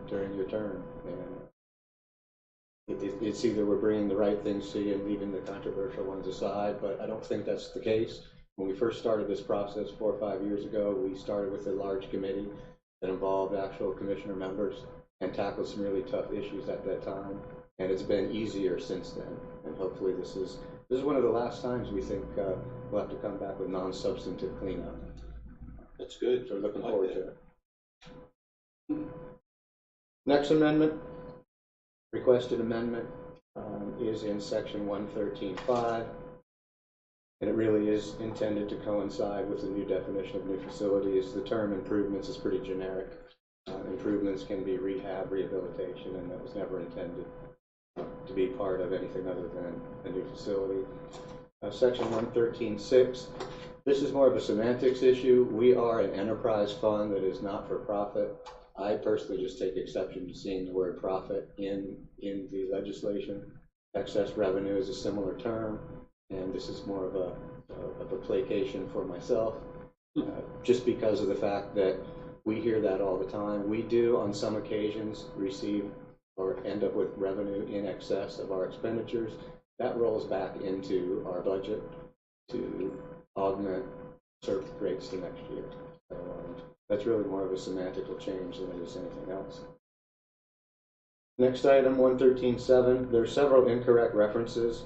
S2: during your term. And it's either we're bringing the right things to you and leaving the controversial ones aside, but I don't think that's the case. When we first started this process 4 or 5 years ago, we started with a large committee that involved actual commissioner members and tackled some really tough issues at that time. And it's been easier since then. And hopefully this is one of the last times we think we'll have to come back with non-substantive cleanup.
S3: That's good.
S2: So we're looking forward to it. Next amendment, requested amendment, is in section 113.5. And it really is intended to coincide with the new definition of new facilities. The term improvements is pretty generic. Improvements can be rehab, rehabilitation, and that was never intended to be part of anything other than a new facility. Section 113.6, this is more of a semantics issue. We are an enterprise fund that is not for profit. I personally just take exception to seeing the word profit in the legislation. Excess revenue is a similar term, and this is more of a placation for myself, just because of the fact that we hear that all the time. We do, on some occasions, receive or end up with revenue in excess of our expenditures. That rolls back into our budget to augment service rates the next year. So, that's really more of a semantical change than it is anything else. Next item, 113.7. There are several incorrect references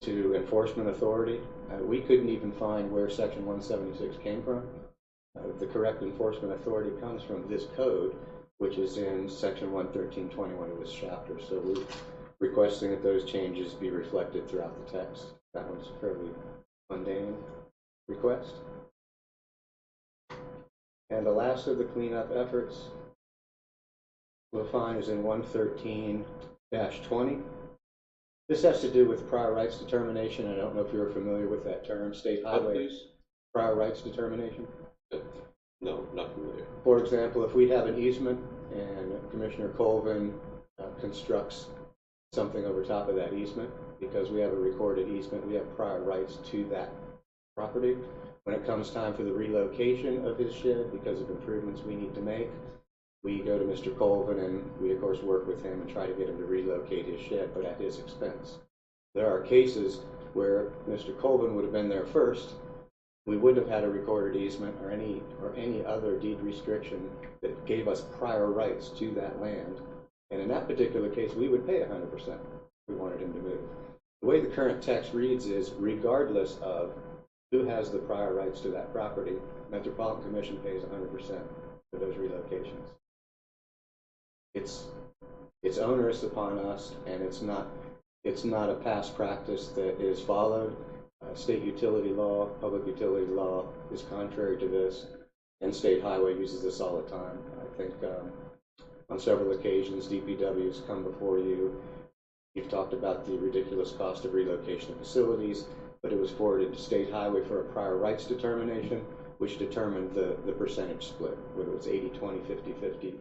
S2: to enforcement authority. We couldn't even find where section 176 came from. The correct enforcement authority comes from this code, which is in section 113.21 of this chapter. So we're requesting that those changes be reflected throughout the text. That one's a fairly mundane request. And the last of the cleanup efforts we'll find is in 113-20. This has to do with prior rights determination. I don't know if you're familiar with that term, state highways, prior rights determination.
S3: No, not familiar.
S2: For example, if we have an easement and Commissioner Colvin constructs something over top of that easement, because we have a recorded easement, we have prior rights to that property. When it comes time for the relocation of his shed, because of improvements we need to make, we go to Mr. Colvin and we of course work with him and try to get him to relocate his shed, but at his expense. There are cases where Mr. Colvin would have been there first. We wouldn't have had a recorded easement or any other deed restriction that gave us prior rights to that land. And in that particular case, we would pay 100% if we wanted him to move. The way the current text reads is, regardless of who has the prior rights to that property, Metropolitan Commission pays 100% for those relocations. It's onerous upon us, and it's not a past practice that is followed. State utility law, public utility law is contrary to this, and state highway uses this all the time. I think on several occasions DPW has come before you. You've talked about the ridiculous cost of relocation of facilities, but it was forwarded to state highway for a prior rights determination, which determined the percentage split, whether it was 80-20, 50-50.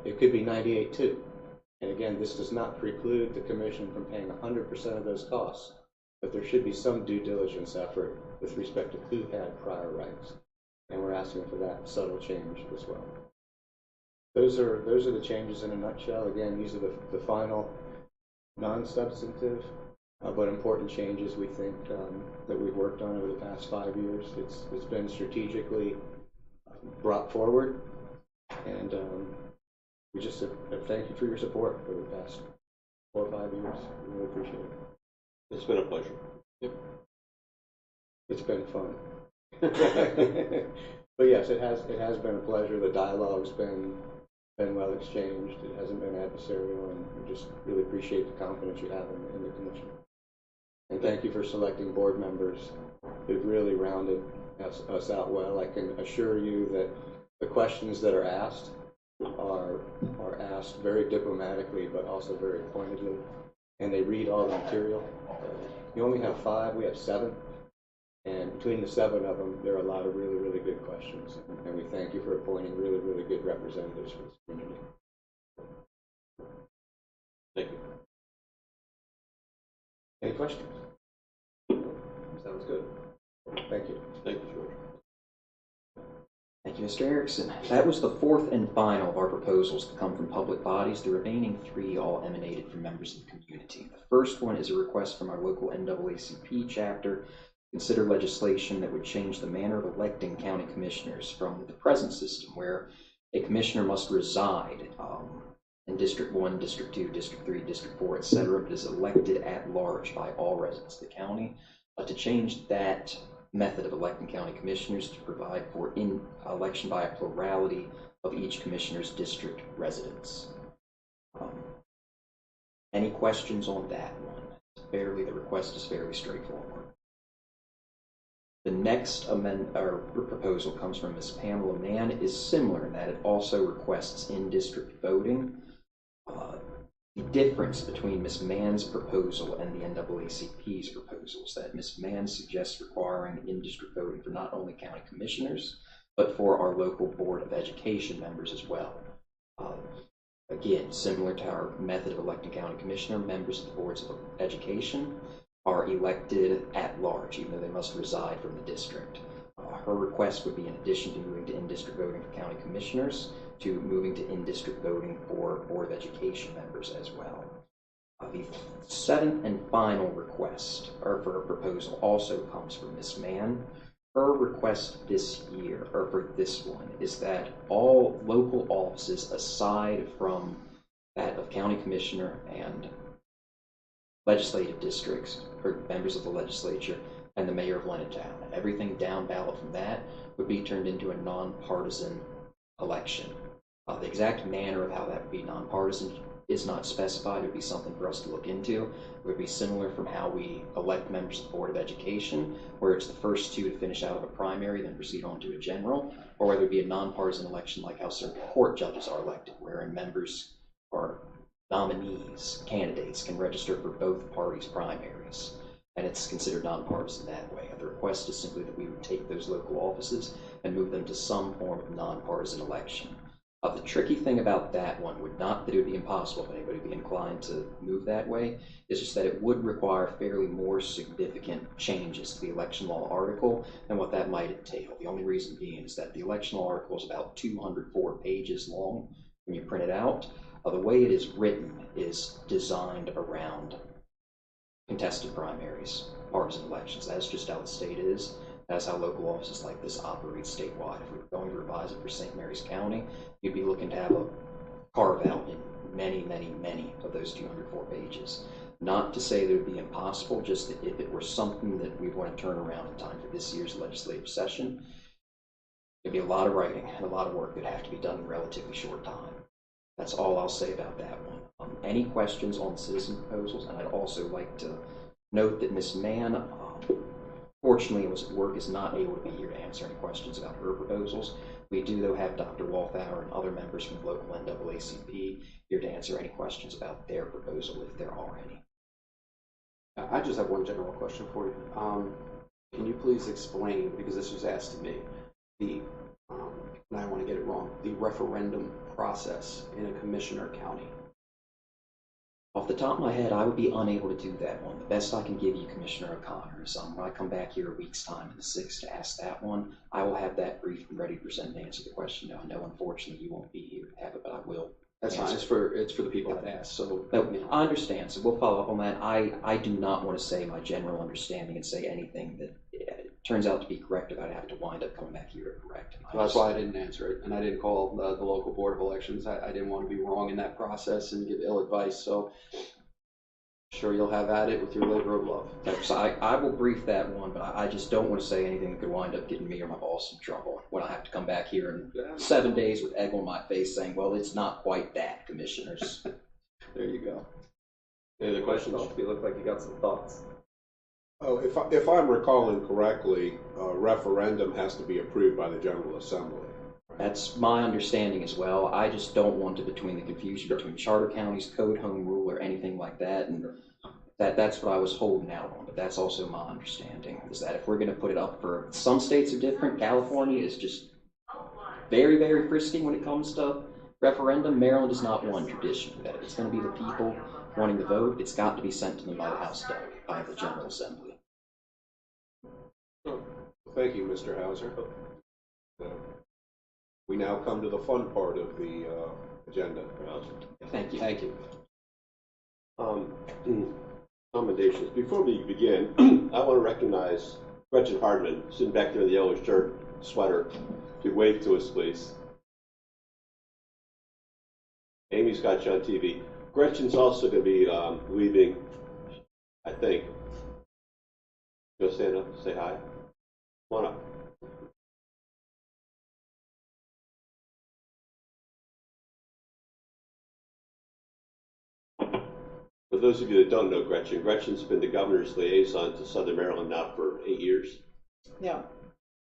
S2: It could be 98-2. And again, this does not preclude the commission from paying 100% of those costs, but there should be some due diligence effort with respect to who had prior rights. And we're asking for that subtle change as well. Those are the changes in a nutshell. Again, these are the final non-substantive but important changes we think that we've worked on over the past 5 years. It's been strategically brought forward, and we just thank you for your support over the past 4 or 5 years. We really appreciate it.
S3: It's been a pleasure.
S2: Yep. It's been fun. But yes, it has been a pleasure. The dialogue's been well exchanged. It hasn't been adversarial, and we just really appreciate the confidence you have in the commission. And thank you for selecting board members who've really rounded us out well. I can assure you that the questions that are asked are asked very diplomatically, but also very pointedly, and they read all the material. You only have 5, we have 7, and between the 7 of them, there are a lot of really, really good questions, and we thank you for appointing really, really good representatives for this community.
S3: Thank you.
S2: Any questions? Sounds good. Thank you.
S3: Thank you, George.
S18: Thank you, Mr. Erickson. That was the 4th and final of our proposals to come from public bodies. The remaining 3 all emanated from members of the community. The first one is a request from our local NAACP chapter consider legislation that would change the manner of electing county commissioners from the present system where a commissioner must reside in District 1, District 2, District 3, District 4, etc., but is elected at large by all residents of the county, to change that method of electing county commissioners to provide for election by a plurality of each commissioner's district residents. Any questions on that one? The request is fairly straightforward. The next proposal comes from Ms. Pamela Mann. It is similar in that it also requests in-district voting. The difference between Ms. Mann's proposal and the NAACP's proposal is that Ms. Mann suggests requiring in-district voting for not only county commissioners, but for our local Board of Education members as well. Again, similar to our method of electing county commissioner, members of the Boards of Education are elected at large, even though they must reside from the district. Her request would be, in addition to moving to in-district voting for county commissioners, to moving to in-district voting for Board of Education members as well. The seventh and final request, or for a proposal, also comes from Ms. Mann. Her request this year, or for this one, is that all local offices, aside from that of county commissioner and legislative districts, or members of the legislature, and the mayor of Leonardtown, everything down ballot from that would be turned into a nonpartisan election. The exact manner of how that would be nonpartisan is not specified. It would be something for us to look into. It would be similar from how we elect members of the Board of Education, where it's the first two to finish out of a primary, then proceed on to a general, or whether it be a nonpartisan election like how circuit court judges are elected, wherein members or nominees, candidates, can register for both parties' primaries, and it's considered nonpartisan that way. The request is simply that we would take those local offices and move them to some form of nonpartisan election. The tricky thing about that one would not that it would be impossible if anybody would be inclined to move that way. It's just that it would require fairly more significant changes to the election law article than what that might entail. The only reason being is that the election law article is about 204 pages long when you print it out. The way it is written is designed around contested primaries, partisan elections. That's just how the state is. That's how local offices like this operate statewide. If we were going to revise it for St. Mary's County, you'd be looking to have a carve out in many, many, many of those 204 pages. Not to say that it would be impossible, just that if it were something that we want to turn around in time for this year's legislative session, it'd be a lot of writing and a lot of work that would have to be done in a relatively short time. That's all I'll say about that one. Any questions on the citizen proposals? And I'd also like to note that Ms. Mann, fortunately, was at work, is not able to be here to answer any questions about her proposals. We do, though, have Dr. Walthour and other members from local NAACP here to answer any questions about their proposal, if there are any.
S8: I just have one general question for you. Can you please explain, because this was asked to me, the, and I don't want to get it wrong, the referendum process in a commissioner county?
S18: Off the top of my head, I would be unable to do that one. The best I can give you, Commissioner O'Connor, is when I come back here a week's time on the 6th to ask that one, I will have that briefed and ready to present and answer the question. Now, I know, unfortunately, you won't be here to have it, but I will.
S8: That's fine. It's for the people that ask. So
S18: I understand. So we'll follow up on that. I do not want to say my general understanding and say anything that turns out to be correct if I'd have to wind up coming back here to correct it.
S8: That's why I didn't answer it, and I didn't call the local board of elections. I didn't want to be wrong in that process and give ill advice. So sure, you'll have at it with your labor of love.
S18: So I will brief that one, but I just don't want to say anything that could wind up getting me or my boss in trouble when I have to come back here in 7 days with egg on my face saying, well, it's not quite that, commissioners.
S8: There you go.
S4: Any other questions? You look like you got some thoughts.
S9: Oh, if I'm recalling correctly, a referendum has to be approved by the General Assembly.
S18: That's my understanding as well. I just don't want to between the confusion between charter counties, code home rule, or anything like that, and that's what I was holding out on. But that's also my understanding, is that if we're going to put it up for, some states are different. California is just very, very frisky when it comes to referendum. Maryland is not one traditionally. That if it's going to be the people wanting to vote, it's got to be sent to them by the House delegate, by the General Assembly.
S9: Thank you, Mr. Hauser. We now come to the fun part of the agenda.
S18: Thank you.
S8: Thank you.
S3: Commendations. Before we begin, I want to recognize Gretchen Hardman, sitting back there in the yellow shirt, sweater. If you wave to us, please. Amy's got you on TV. Gretchen's also going to be leaving, I think. Go stand up, say hi. Come on up. For those of you that don't know Gretchen, Gretchen's been the governor's liaison to Southern Maryland now for 8 years.
S19: No,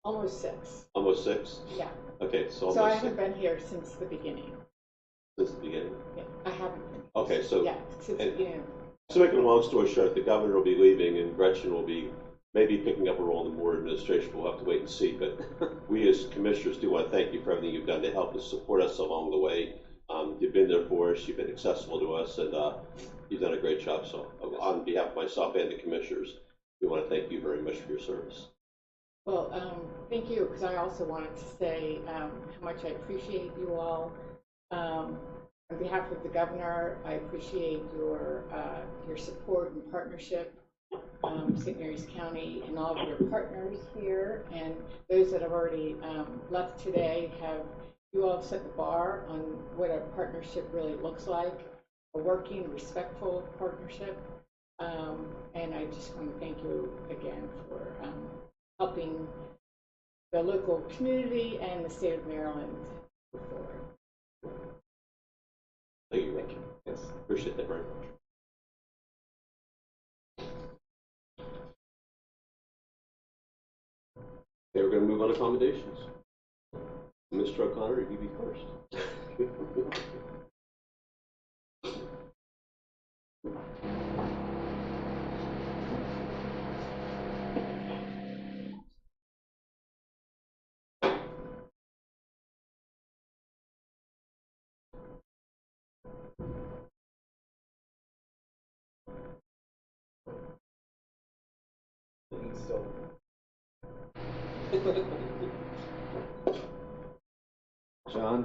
S19: almost 6.
S3: Almost 6?
S19: Yeah.
S3: Okay, so
S19: So I
S3: almost
S19: haven't been here since the beginning.
S3: since the beginning.
S19: Yeah, I haven't been.
S3: Okay, so
S19: Yeah, since the beginning.
S3: to make a long story short, the governor will be leaving and Gretchen will be maybe picking up a role in the board administration. We'll have to wait and see. But we as commissioners do want to thank you for everything you've done to help us support us along the way. You've been there for us. You've been accessible to us, and you've done a great job. So on behalf of myself and the commissioners, we want to thank you very much for your service.
S19: Well, thank you, because I also wanted to say how much I appreciate you all. On behalf of the governor, I appreciate your support and partnership, St. Mary's County and all of your partners here, and those that have already left today. You all have set the bar on what a partnership really looks like, a working, respectful partnership. And I just want to thank you again for helping the local community and the state of Maryland move forward.
S3: Thank you, Gretchen. Yes, appreciate that very much. Okay, we're going to move on to accommodations. Mr. O'Connor, you be first.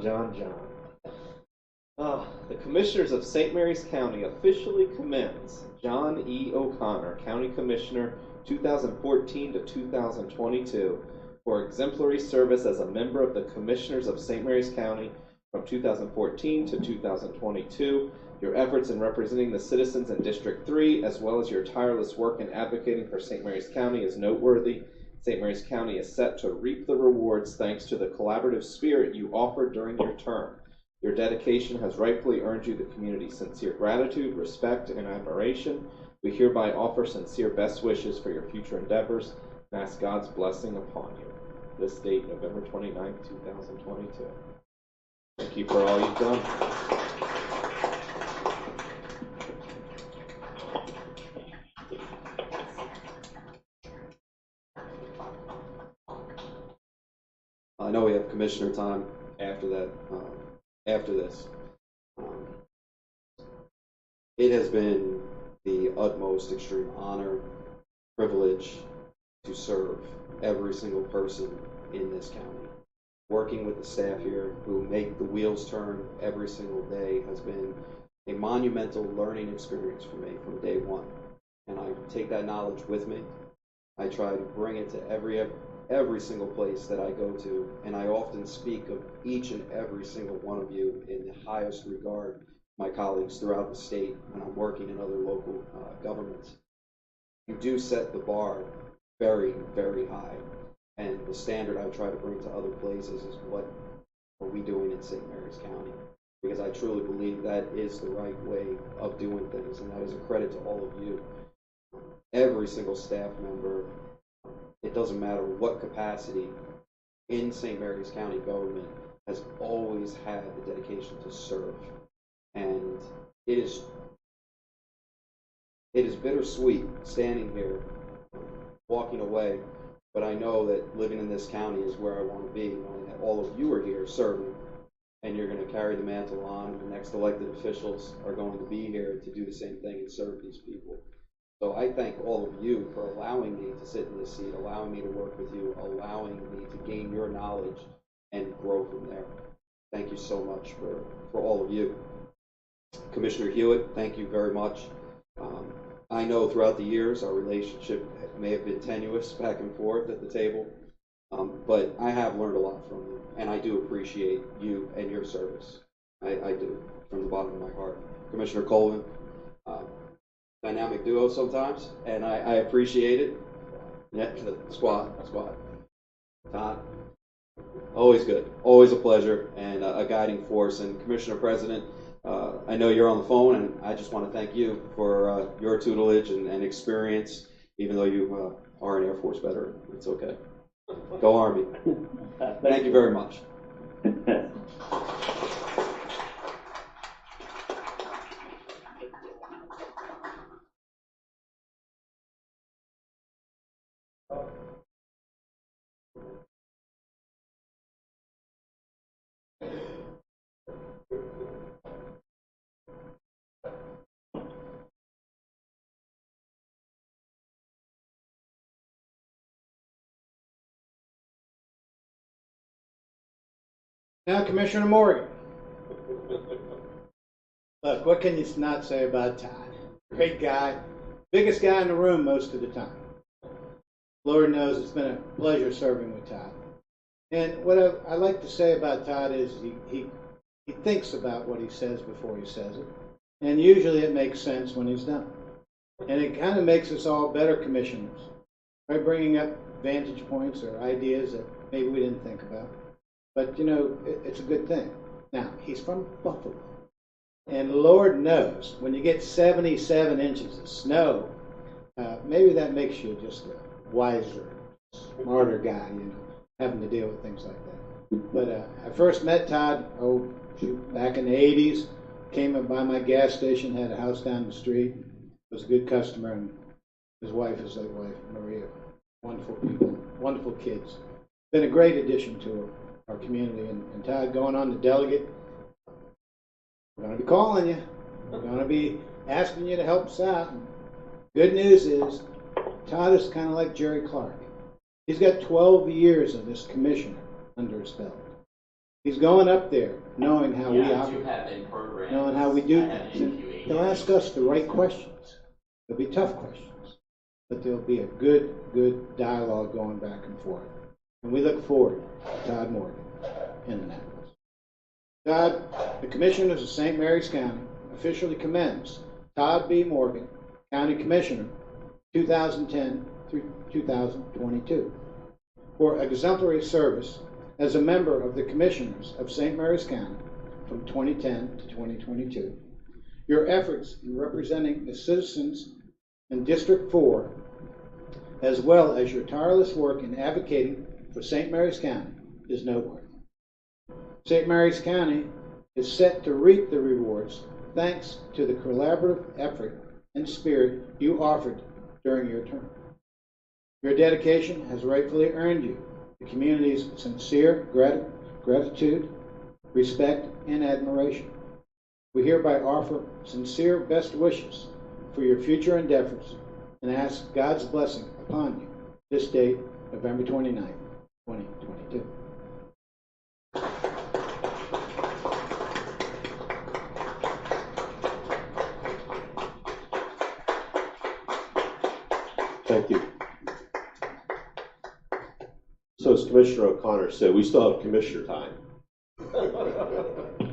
S4: John. The Commissioners of St. Mary's County officially commends John E. O'Connor, County Commissioner 2014 to 2022, for exemplary service as a member of the Commissioners of St. Mary's County from 2014 to 2022. Your efforts in representing the citizens in District 3, as well as your tireless work in advocating for St. Mary's County, is noteworthy. St. Mary's County is set to reap the rewards thanks to the collaborative spirit you offered during your term. Your dedication has rightfully earned you the community's sincere gratitude, respect, and admiration. We hereby offer sincere best wishes for your future endeavors and ask God's blessing upon you. This date, November 29, 2022. Thank you for all you've done.
S8: I know we have commissioner time after that. After this, it has been the utmost extreme honor, privilege to serve every single person in this county. Working with the staff here who make the wheels turn every single day has been a monumental learning experience for me from day one. And I take that knowledge with me. I try to bring it to every single place that I go to, and I often speak of each and every single one of you in the highest regard, my colleagues throughout the state when I'm working in other local governments. You do set the bar very, very high, and the standard I try to bring to other places is what are we doing in St. Mary's County, because I truly believe that is the right way of doing things, and that is a credit to all of you. Every single staff member, it doesn't matter what capacity in St. Mary's County government, has always had the dedication to serve. And it is bittersweet standing here, walking away, but I know that living in this county is where I want to be, knowing that all of you are here serving, and you're going to carry the mantle on, and the next elected officials are going to be here to do the same thing and serve these people. So I thank all of you for allowing me to sit in this seat, allowing me to work with you, allowing me to gain your knowledge and grow from there. Thank you so much for all of you. Commissioner Hewitt, thank you very much. I know throughout the years our relationship may have been tenuous back and forth at the table, but I have learned a lot from you, and I do appreciate you and your service. I do, from the bottom of my heart. Commissioner Colvin, dynamic duo sometimes, and I appreciate it. Yeah, the squad. Todd, always good, always a pleasure, and a guiding force. And Commissioner President, I know you're on the phone, and I just want to thank you for your tutelage and experience, even though you are an Air Force veteran. It's okay. Go Army. Thank you very much.
S5: Now, Commissioner Morgan. Look, what can you not say about Todd? Great guy, biggest guy in the room most of the time. Lord knows it's been a pleasure serving with Todd. And what I like to say about Todd is he thinks about what he says before he says it. And usually it makes sense when he's done. And it kind of makes us all better commissioners by bringing up vantage points or ideas that maybe we didn't think about. But, you know, it's a good thing. Now, he's from Buffalo. And Lord knows, when you get 77 inches of snow, maybe that makes you just a wiser, smarter guy, you know, having to deal with things like that. But I first met Todd, back in the 80s. Came up by my gas station, had a house down the street. Was a good customer, and his wife is late wife, Maria. Wonderful people, wonderful kids. Been a great addition to our community. And Todd, going on the delegate, we're going to be calling you. We're going to be asking you to help us out. And good news is, Todd is kind of like Jerry Clark. He's got 12 years of this commissioner under his belt. He's going up there knowing how we operate, knowing how we do things. He'll ask us the right questions. They'll be tough questions, but there'll be a good dialogue going back and forth. And we look forward to Todd Morgan in Annapolis. Todd, the Commissioners of St. Mary's County officially commends Todd B. Morgan, County Commissioner, 2010 through 2022, for exemplary service as a member of the Commissioners of St. Mary's County from 2010 to 2022. Your efforts in representing the citizens in District 4, as well as your tireless work in advocating for St. Mary's County, is noteworthy. St. Mary's County is set to reap the rewards thanks to the collaborative effort and spirit you offered during your term. Your dedication has rightfully earned you the community's sincere gratitude, respect, and admiration. We hereby offer sincere best wishes for your future endeavors and ask God's blessing upon you this date, November 29th, 2022.
S3: Thank you. So as Commissioner O'Connor said, we still have commissioner time.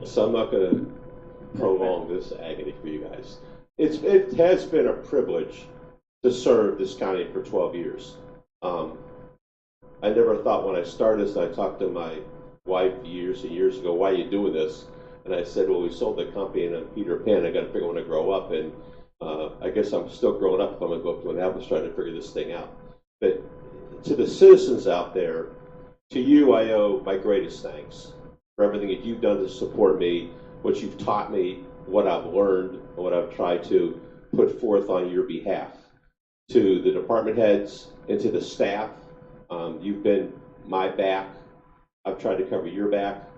S3: So I'm not going to prolong this agony for you guys. It has been a privilege to serve this county for 12 years. I never thought when I started this, and I talked to my wife years and years ago, why are you doing this? And I said, well, we sold the company and I'm Peter Pan. I got to figure when I grow up. And I guess I'm still growing up if I'm going to go up to Annapolis trying to figure this thing out. But to the citizens out there, to you, I owe my greatest thanks for everything that you've done to support me, what you've taught me, what I've learned, and what I've tried to put forth on your behalf. To the department heads and to the staff, you've been my back. I've tried to cover your back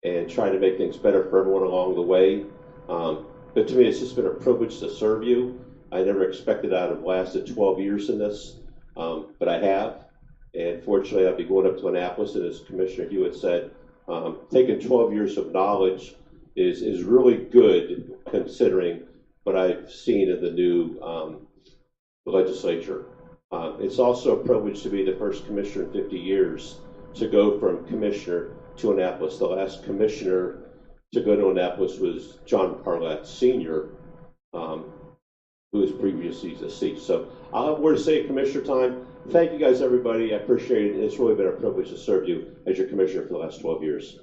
S3: and try to make things better for everyone along the way. But to me, it's just been a privilege to serve you. I never expected I'd have lasted 12 years in this, but I have. And fortunately, I'll be going up to Annapolis, and as Commissioner Hewitt said, taking 12 years of knowledge is really good considering what I've seen in the new the legislature. It's also a privilege to be the first commissioner in 50 years to go from commissioner to Annapolis. The last commissioner to go to Annapolis was John Parlett Sr., who was previously deceased. So I'll have more to say at commissioner time. Thank you guys, everybody. I appreciate it. It's really been a privilege to serve you as your commissioner for the last 12 years.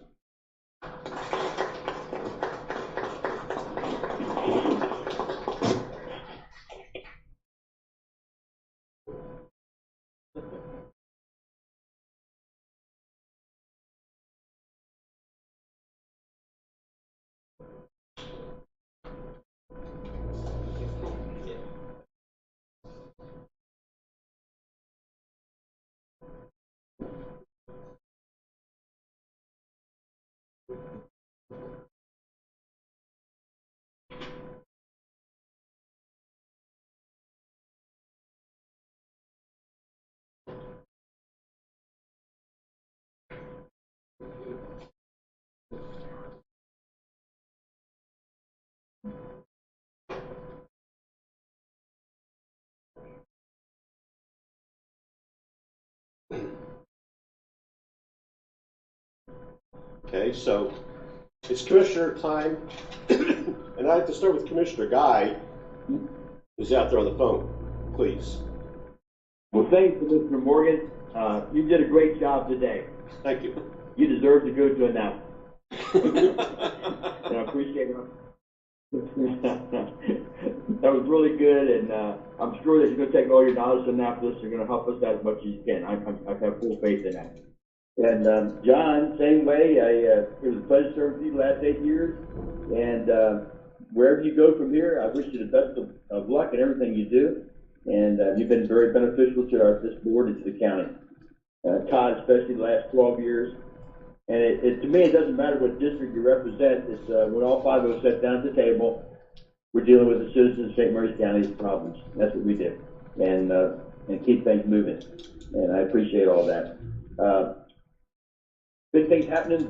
S3: Okay, so it's commissioner time, and I have to start with Commissioner Guy, who's out there on the phone. Please.
S20: Well, thanks, Mr. Morgan. You did a great job today.
S3: Thank you.
S20: You deserve to go to Annapolis. And I appreciate it. That was really good, and I'm sure that you're going to take all your knowledge to Annapolis. You're going to help us out as much as you can. I have full faith in that. And John, same way. It was a pleasure serving you the last 8 years. And wherever you go from here, I wish you the best of luck in everything you do. And you've been very beneficial to this board and to the county. Todd, especially the last 12 years. And to me, it doesn't matter what district you represent. It's when all five of us sat down at the table, we're dealing with the citizens of St. Mary's County's problems. That's what we do. And keep things moving. And I appreciate all that. Big things happening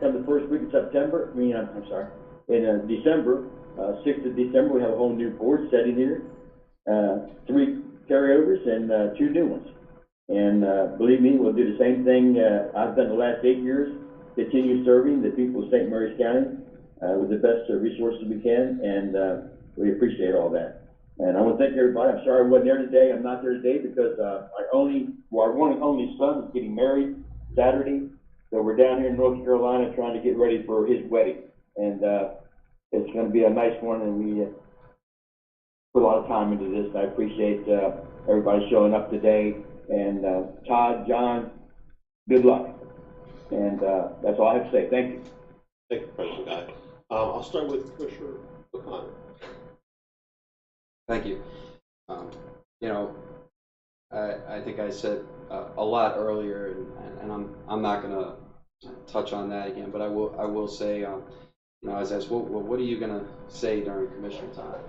S20: come the first week of September. I'm sorry. In December, 6th of December, we have a whole new board setting here. 3 carryovers and 2 new ones. And believe me, we'll do the same thing I've done the last 8 years, continue serving the people of St. Mary's County with the best resources we can, and we appreciate all that. And I want to thank everybody. I'm sorry I wasn't there today. I'm not there today because our one and only son is getting married Saturday. So we're down here in North Carolina trying to get ready for his wedding. And it's going to be a nice one, and we put a lot of time into this. I appreciate everybody showing up today. And Todd, John, good luck. And that's all I have to say. Thank you.
S3: Thank you, President Guy. I'll start with Commissioner O'Connor.
S8: Thank you. I think I said a lot earlier, and I'm not going to touch on that again. But I will say, as I said, what are you going to say during commissioner time?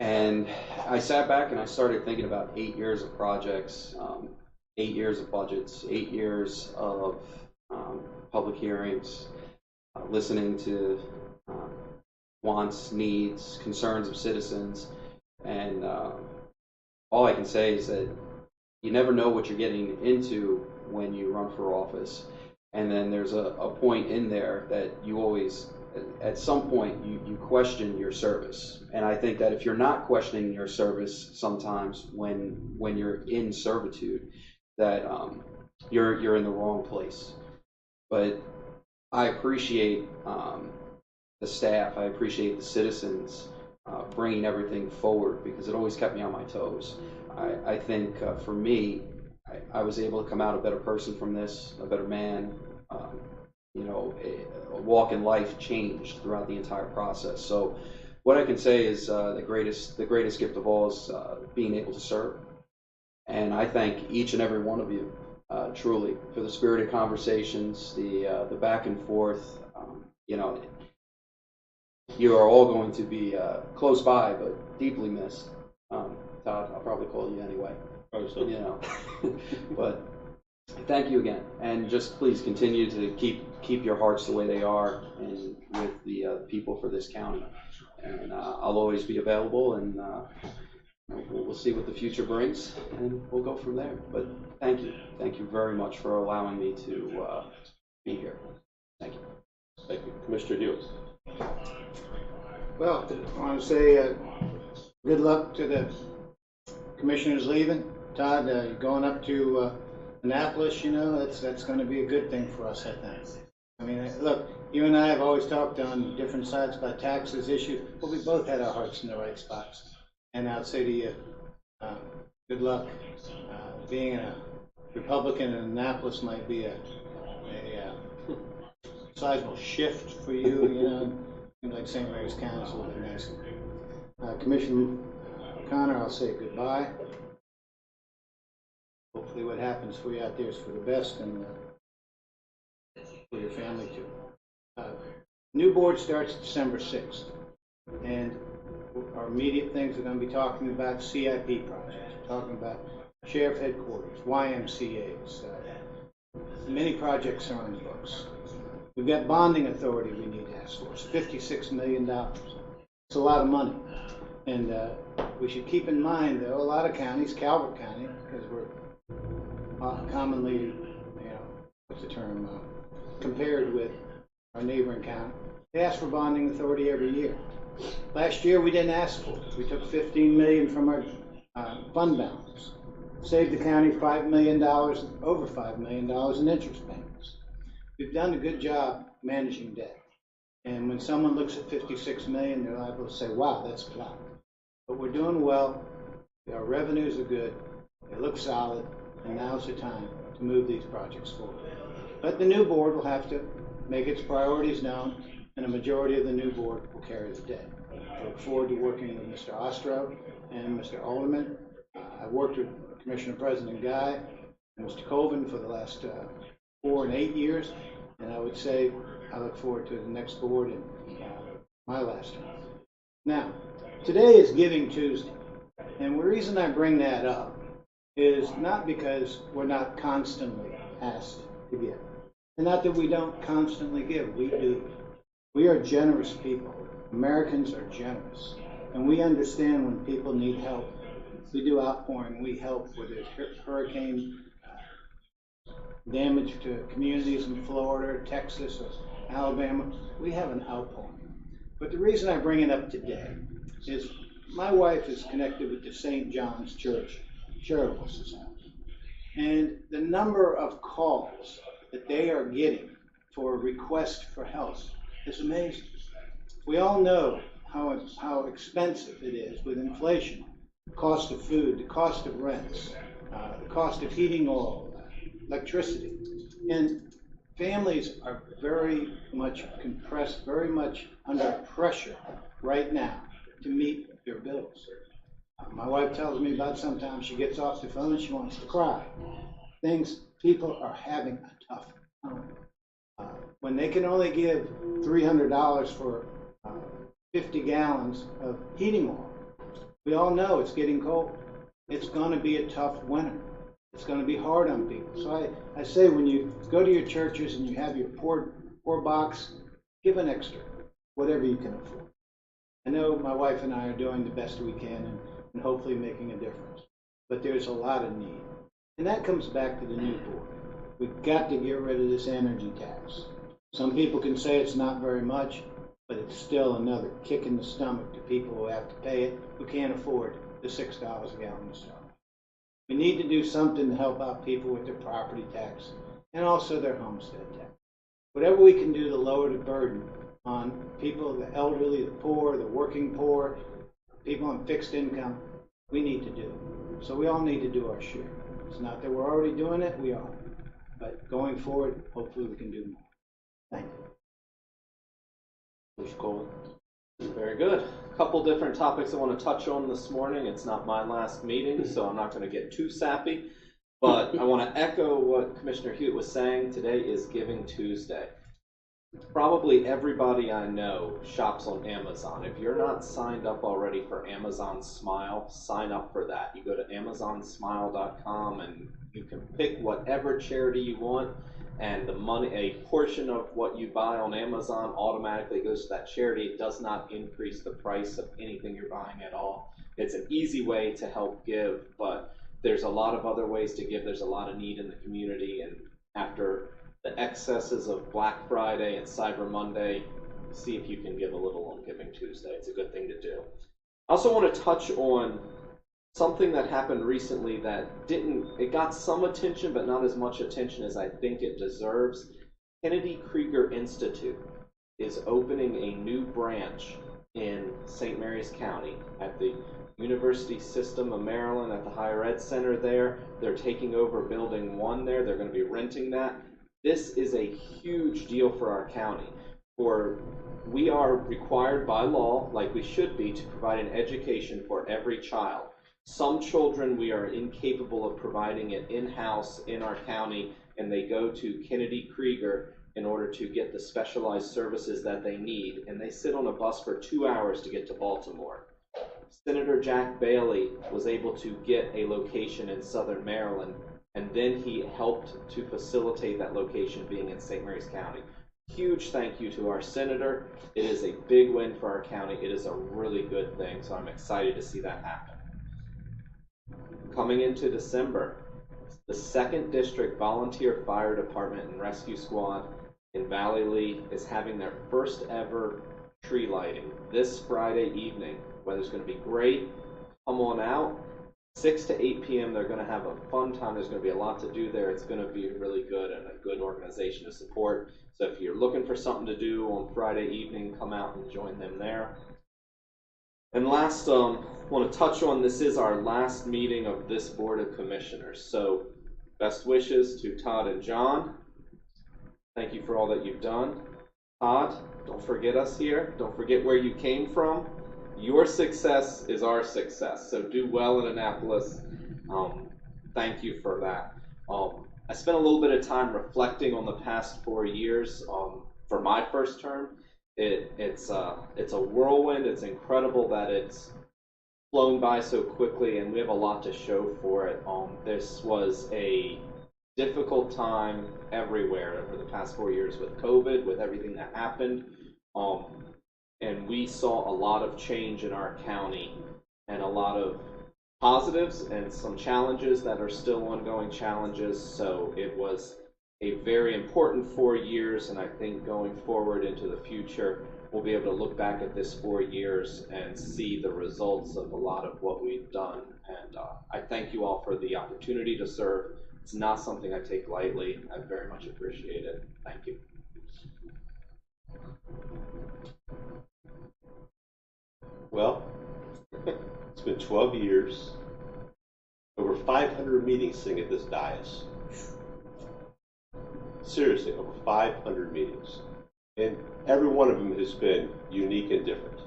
S8: And I sat back and I started thinking about 8 years of projects, 8 years of budgets, 8 years of public hearings, listening to wants, needs, concerns of citizens, and all I can say is that you never know what you're getting into when you run for office. And then there's a point in there that you always, at some point, you question your service. And I think that if you're not questioning your service sometimes when you're in servitude, that you're in the wrong place. But I appreciate the staff. I appreciate the citizens bringing everything forward, because it always kept me on my toes. I think for me, I was able to come out a better person from this, a better man. A walk in life changed throughout the entire process. So what I can say is the greatest gift of all is being able to serve. And I thank each and every one of you truly for the spirited conversations, the back and forth. You are all going to be close by, but deeply missed. Todd, I'll probably call you anyway. But thank you again, and just please continue to keep your hearts the way they are, and with the people for this county. And I'll always be available, and we'll see what the future brings, and we'll go from there. But thank you very much for allowing me to be here. Thank you.
S3: Thank you. Commissioner Hewitt.
S5: Well, I want to say good luck to the commissioners leaving. Todd, you're going up to Annapolis, you know, that's going to be a good thing for us, I think. I mean, look, you and I have always talked on different sides about taxes, issues, but we both had our hearts in the right spots. And I'll say to you, good luck. Being a Republican in Annapolis might be a sizable shift for you, you know. Seems like St. Mary's County is a little bit nicer. Commissioner Connor, I'll say goodbye. Hopefully what happens for you out there is for the best, and for your family too. New board starts December 6th, and our immediate things we're going to be talking about CIP projects, talking about sheriff headquarters, YMCAs. Many projects are on the books. We've got bonding authority we need to ask for. It's $56 million. It's a lot of money. And we should keep in mind, though, a lot of counties, Calvert County, because we're commonly, you know, what's the term, compared with our neighboring county, they ask for bonding authority every year. Last year we didn't ask for it. We took $15 million from our fund balance, saved the county $5 million, over $5 million in interest payments. We've done a good job managing debt. And when someone looks at $56 million, they're liable to say, wow, that's a lot. But we're doing well. Our revenues are good. They look solid. And now's the time to move these projects forward. But the new board will have to make its priorities known, and a majority of the new board will carry the day. I look forward to working with Mr. Ostro and Mr. Alderman. I've worked with Commissioner President Guy and Mr. Colvin for the last 4 and 8 years, and I would say I look forward to the next board and my last term. Now, today is Giving Tuesday, and the reason I bring that up is not because we're not constantly asked to give, and not that we don't constantly give, we do. We are generous people. Americans are generous, and we understand when people need help. We do outpouring, we help with hurricane damage to communities in Florida, Texas, or Alabama. We have an outpouring. But the reason I bring it up today is my wife is connected with the St. John's Church Charitable Society. And the number of calls that they are getting for requests for help is amazing. We all know how expensive it is with inflation, the cost of food, the cost of rents, the cost of heating oil, electricity. And families are very much compressed, very much under pressure right now to meet their bills. My wife tells me about sometimes she gets off the phone and she wants to cry. People are having a tough time. When they can only give $300 for 50 gallons of heating oil, we all know it's getting cold. It's going to be a tough winter. It's going to be hard on people. So I say when you go to your churches and you have your poor box, give an extra, whatever you can afford. I know my wife and I are doing the best we can and hopefully making a difference. But there's a lot of need. And that comes back to the new board. We've got to get rid of this energy tax. Some people can say it's not very much, but it's still another kick in the stomach to people who have to pay it, who can't afford the $6 a gallon of stuff. We need to do something to help out people with their property tax and also their homestead tax. Whatever we can do to lower the burden on people, the elderly, the poor, the working poor, people on fixed income, we need to do. So we all need to do our share. It's not that we're already doing it, we are. But going forward, hopefully we can do more. Thank you.
S4: Mr. Cole. Very good. A couple different topics I want to touch on this morning. It's not my last meeting, so I'm not going to get too sappy. But I want to echo what Commissioner Hewitt was saying. Today is Giving Tuesday. Probably everybody I know shops on Amazon. If you're not signed up already for Amazon Smile, sign up for that. You go to amazonsmile.com and you can pick whatever charity you want, and the money, a portion of what you buy on Amazon automatically goes to that charity. It does not increase the price of anything you're buying at all. It's an easy way to help give, but there's a lot of other ways to give. There's a lot of need in the community, and after the excesses of Black Friday and Cyber Monday, see if you can give a little on Giving Tuesday. It's a good thing to do. I also want to touch on something that happened recently that it got some attention, but not as much attention as I think it deserves. Kennedy Krieger Institute is opening a new branch in St. Mary's County at the University System of Maryland at the Higher Ed Center there. They're taking over Building 1 there. They're going to be renting that. This is a huge deal for our county. We are required by law, like we should be, to provide an education for every child. Some children we are incapable of providing it in-house in our county, and they go to Kennedy Krieger in order to get the specialized services that they need, and they sit on a bus for 2 hours to get to Baltimore. Senator Jack Bailey was able to get a location in Southern Maryland, and then he helped to facilitate that location being in St. Mary's County. Huge thank you to our senator. It is a big win for our county. It is a really good thing, so I'm excited to see that happen. Coming into December, the 2nd District Volunteer Fire Department and Rescue Squad in Valley Lee is having their first ever tree lighting this Friday evening. Weather's going to be great. Come on out. 6 to 8 p.m. they're going to have a fun time. There's going to be a lot to do there. It's going to be really good and a good organization to support. So if you're looking for something to do on Friday evening, come out and join them there. And last, I want to touch on, this is our last meeting of this Board of Commissioners. So best wishes to Todd and John. Thank you for all that you've done. Todd, don't forget us here. Don't forget where you came from. Your success is our success. So do well in Annapolis. Thank you for that. I spent a little bit of time reflecting on the past 4 years for my first term. It's a whirlwind. It's incredible that it's flown by so quickly, and we have a lot to show for it. This was a difficult time everywhere over the past 4 years with COVID, with everything that happened. And we saw a lot of change in our county and a lot of positives and some challenges that are still ongoing challenges. So it was a very important 4 years, and I think going forward into the future, we'll be able to look back at this 4 years and see the results of a lot of what we've done. And I thank you all for the opportunity to serve. It's not something I take lightly. I very much appreciate it. Thank you.
S3: Well, it's been 12 years, over 500 meetings sitting at this dais. Seriously, over 500 meetings. And every one of them has been unique and different.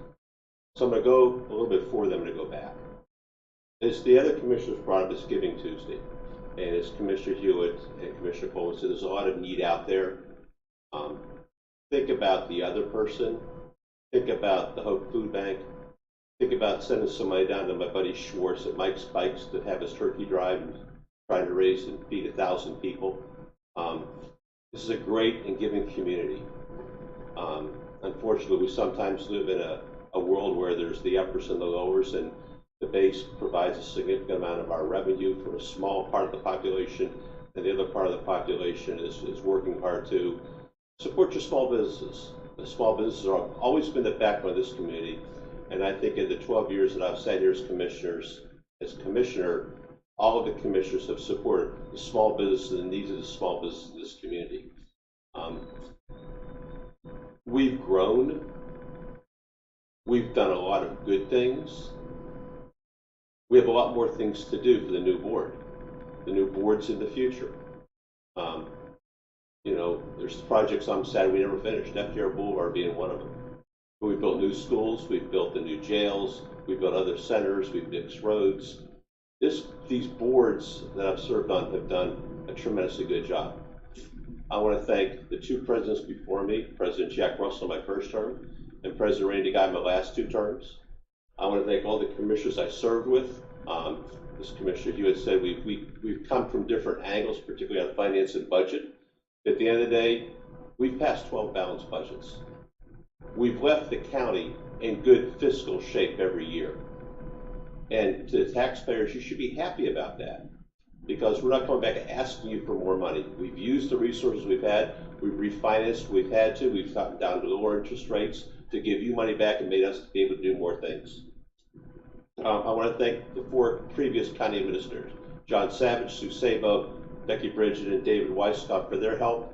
S3: So I'm going to go a little bit forward, then I'm going to go back. As the other commissioners brought up, it's Giving Tuesday. And as Commissioner Hewitt and Commissioner Coleman said, there's a lot of need out there. Think about the other person. Think about the Hope Food Bank. Think about sending somebody down to my buddy Schwartz at Mike's Bikes to have his turkey drive and trying to raise and feed 1,000 people. This is a great and giving community. Unfortunately, we sometimes live in a world where there's the uppers and the lowers, and the base provides a significant amount of our revenue for a small part of the population, and the other part of the population is working hard to support your small businesses. The small businesses have always been the backbone of this community, and I think in the 12 years that I've sat here as commissioner, all of the commissioners have supported the small businesses and the needs of the small businesses in this community. We've grown. We've done a lot of good things. We have a lot more things to do for the new board. The new board's in the future. There's projects I'm sad we never finished, FDR Boulevard being one of them. But we built new schools, we've built the new jails, we've built other centers, we've fixed roads. These boards that I've served on have done a tremendously good job. I want to thank the two presidents before me, President Jack Russell my first term, and President Randy Guy my last 2 terms. I want to thank all the commissioners I served with. As Commissioner Hewitt said, we've come from different angles, particularly on finance and budget. At the end of the day, we've passed 12 balanced budgets. We've left the county in good fiscal shape every year. And to the taxpayers, you should be happy about that, because we're not coming back and asking you for more money. We've used the resources we've had, we've refinanced, we've had to, we've gotten down to lower interest rates to give you money back and made us be able to do more things. I want to thank the 4 previous county administrators, John Savage, Sue Sabo, Becky Bridget, and David Weisskopf, for their help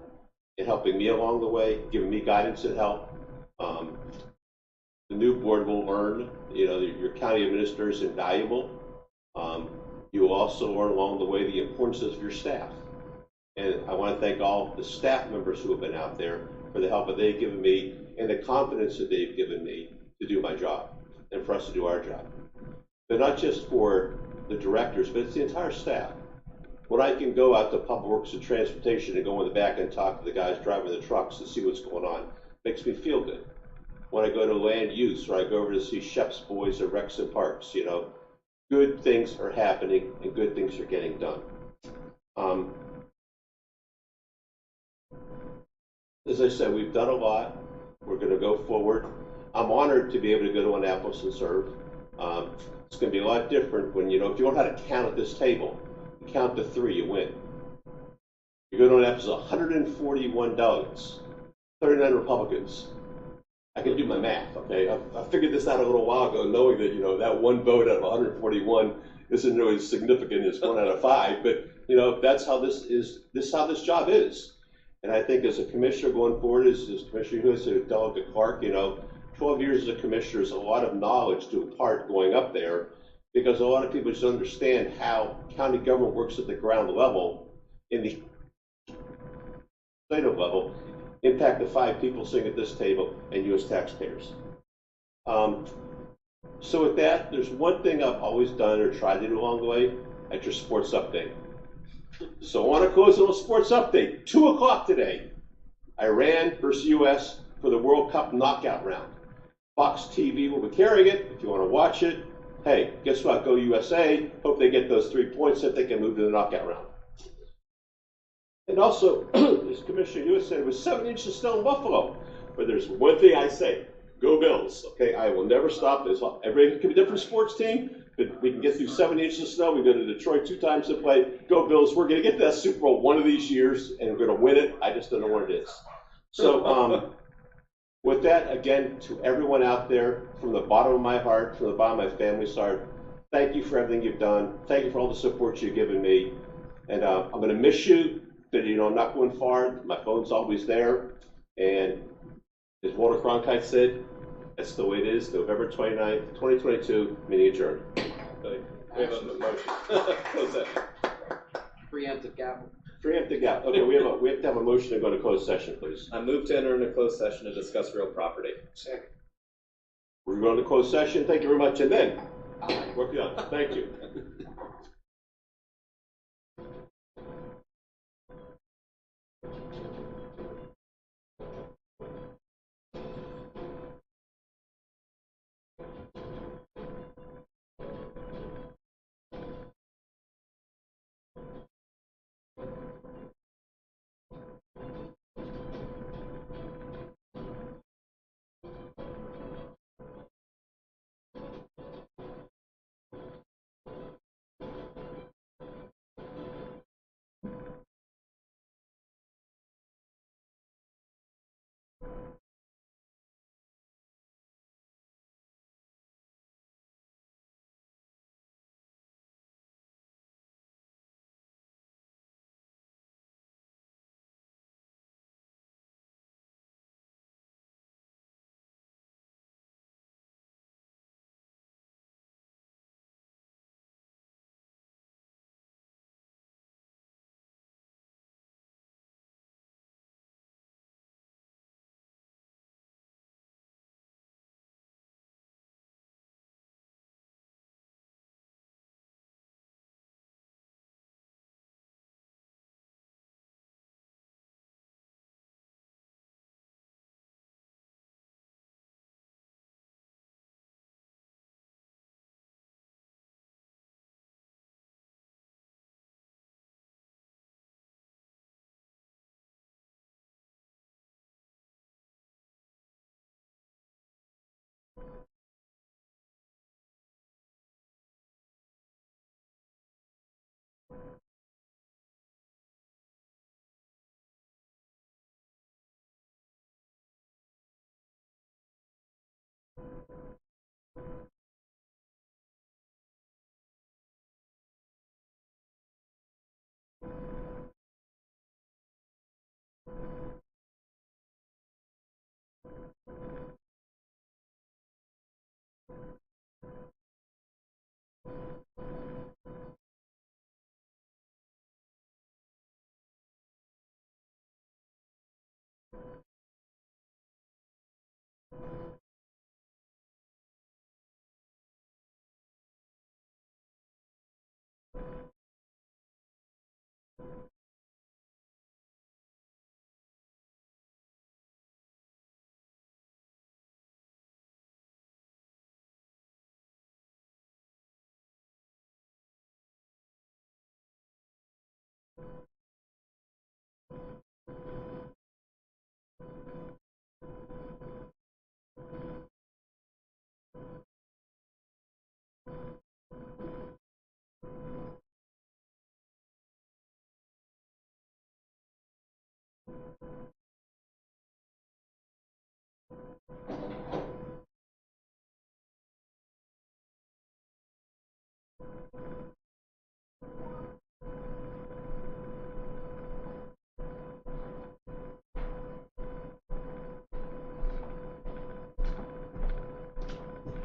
S3: in helping me along the way, giving me guidance and help. The new board will learn, you know, your county administrator is invaluable. You will also learn along the way the importance of your staff. And I want to thank all the staff members who have been out there for the help that they've given me and the confidence that they've given me to do my job and for us to do our job. But not just for the directors, but it's the entire staff. When I can go out to Public Works and Transportation and go in the back and talk to the guys driving the trucks to see what's going on, makes me feel good. When I go to land use, or I go over to see Shep's boys at Rex and Parks, you know, good things are happening and good things are getting done. As I said, we've done a lot. We're going to go forward. I'm honored to be able to go to Annapolis and serve. It's going to be a lot different when, you know, if you know how to count at this table, you count to 3, you win. You go to Annapolis, 141 delegates, 39 Republicans. I can do my math, okay? I figured this out a little while ago, knowing that, you know, that one vote out of 141 isn't really as significant as 1 out of 5, but, you know, that's how this is, this is how this job is. And I think as a commissioner going forward, as Commissioner Hughes and Delegate Clark, you know, 12 years as a commissioner is a lot of knowledge to impart going up there, because a lot of people just understand how county government works at the ground level, in the state level, impact the 5 people sitting at this table and you as taxpayers. So with that, there's one thing I've always done or tried to do along the way at your sports update. So I want to close a little sports update. 2 o'clock today, Iran versus US for the World Cup knockout round. Fox TV will be carrying it. If you want to watch it, hey, guess what? Go USA. Hope they get those 3 points so that they can move to the knockout round. And also, as Commissioner Hughes said, it was 7 inches of snow in Buffalo. But there's one thing I say, go Bills, okay? I will never stop this. Everybody can be a different sports team, but we can get through 7 inches of snow. We go to Detroit 2 times to play. Go Bills. We're going to get to that Super Bowl one of these years, and we're going to win it. I just don't know what it is. So with that, again, to everyone out there, from the bottom of my heart, from the bottom of my family's heart, thank you for everything you've done. Thank you for all the support you've given me. And I'm going to miss you. But, you know, I'm not going far. My phone's always there. And as Walter Cronkite said, that's the way it is. November 29th, 2022, meeting adjourned.
S4: We have a motion. Close session.
S8: Preemptive gavel.
S3: Preemptive gavel. Okay, we have to have a motion to go to closed session, please.
S4: I move to enter into closed session to discuss real property.
S8: Second.
S3: We're going to closed session. Thank you very much. And then, work it on. Thank you.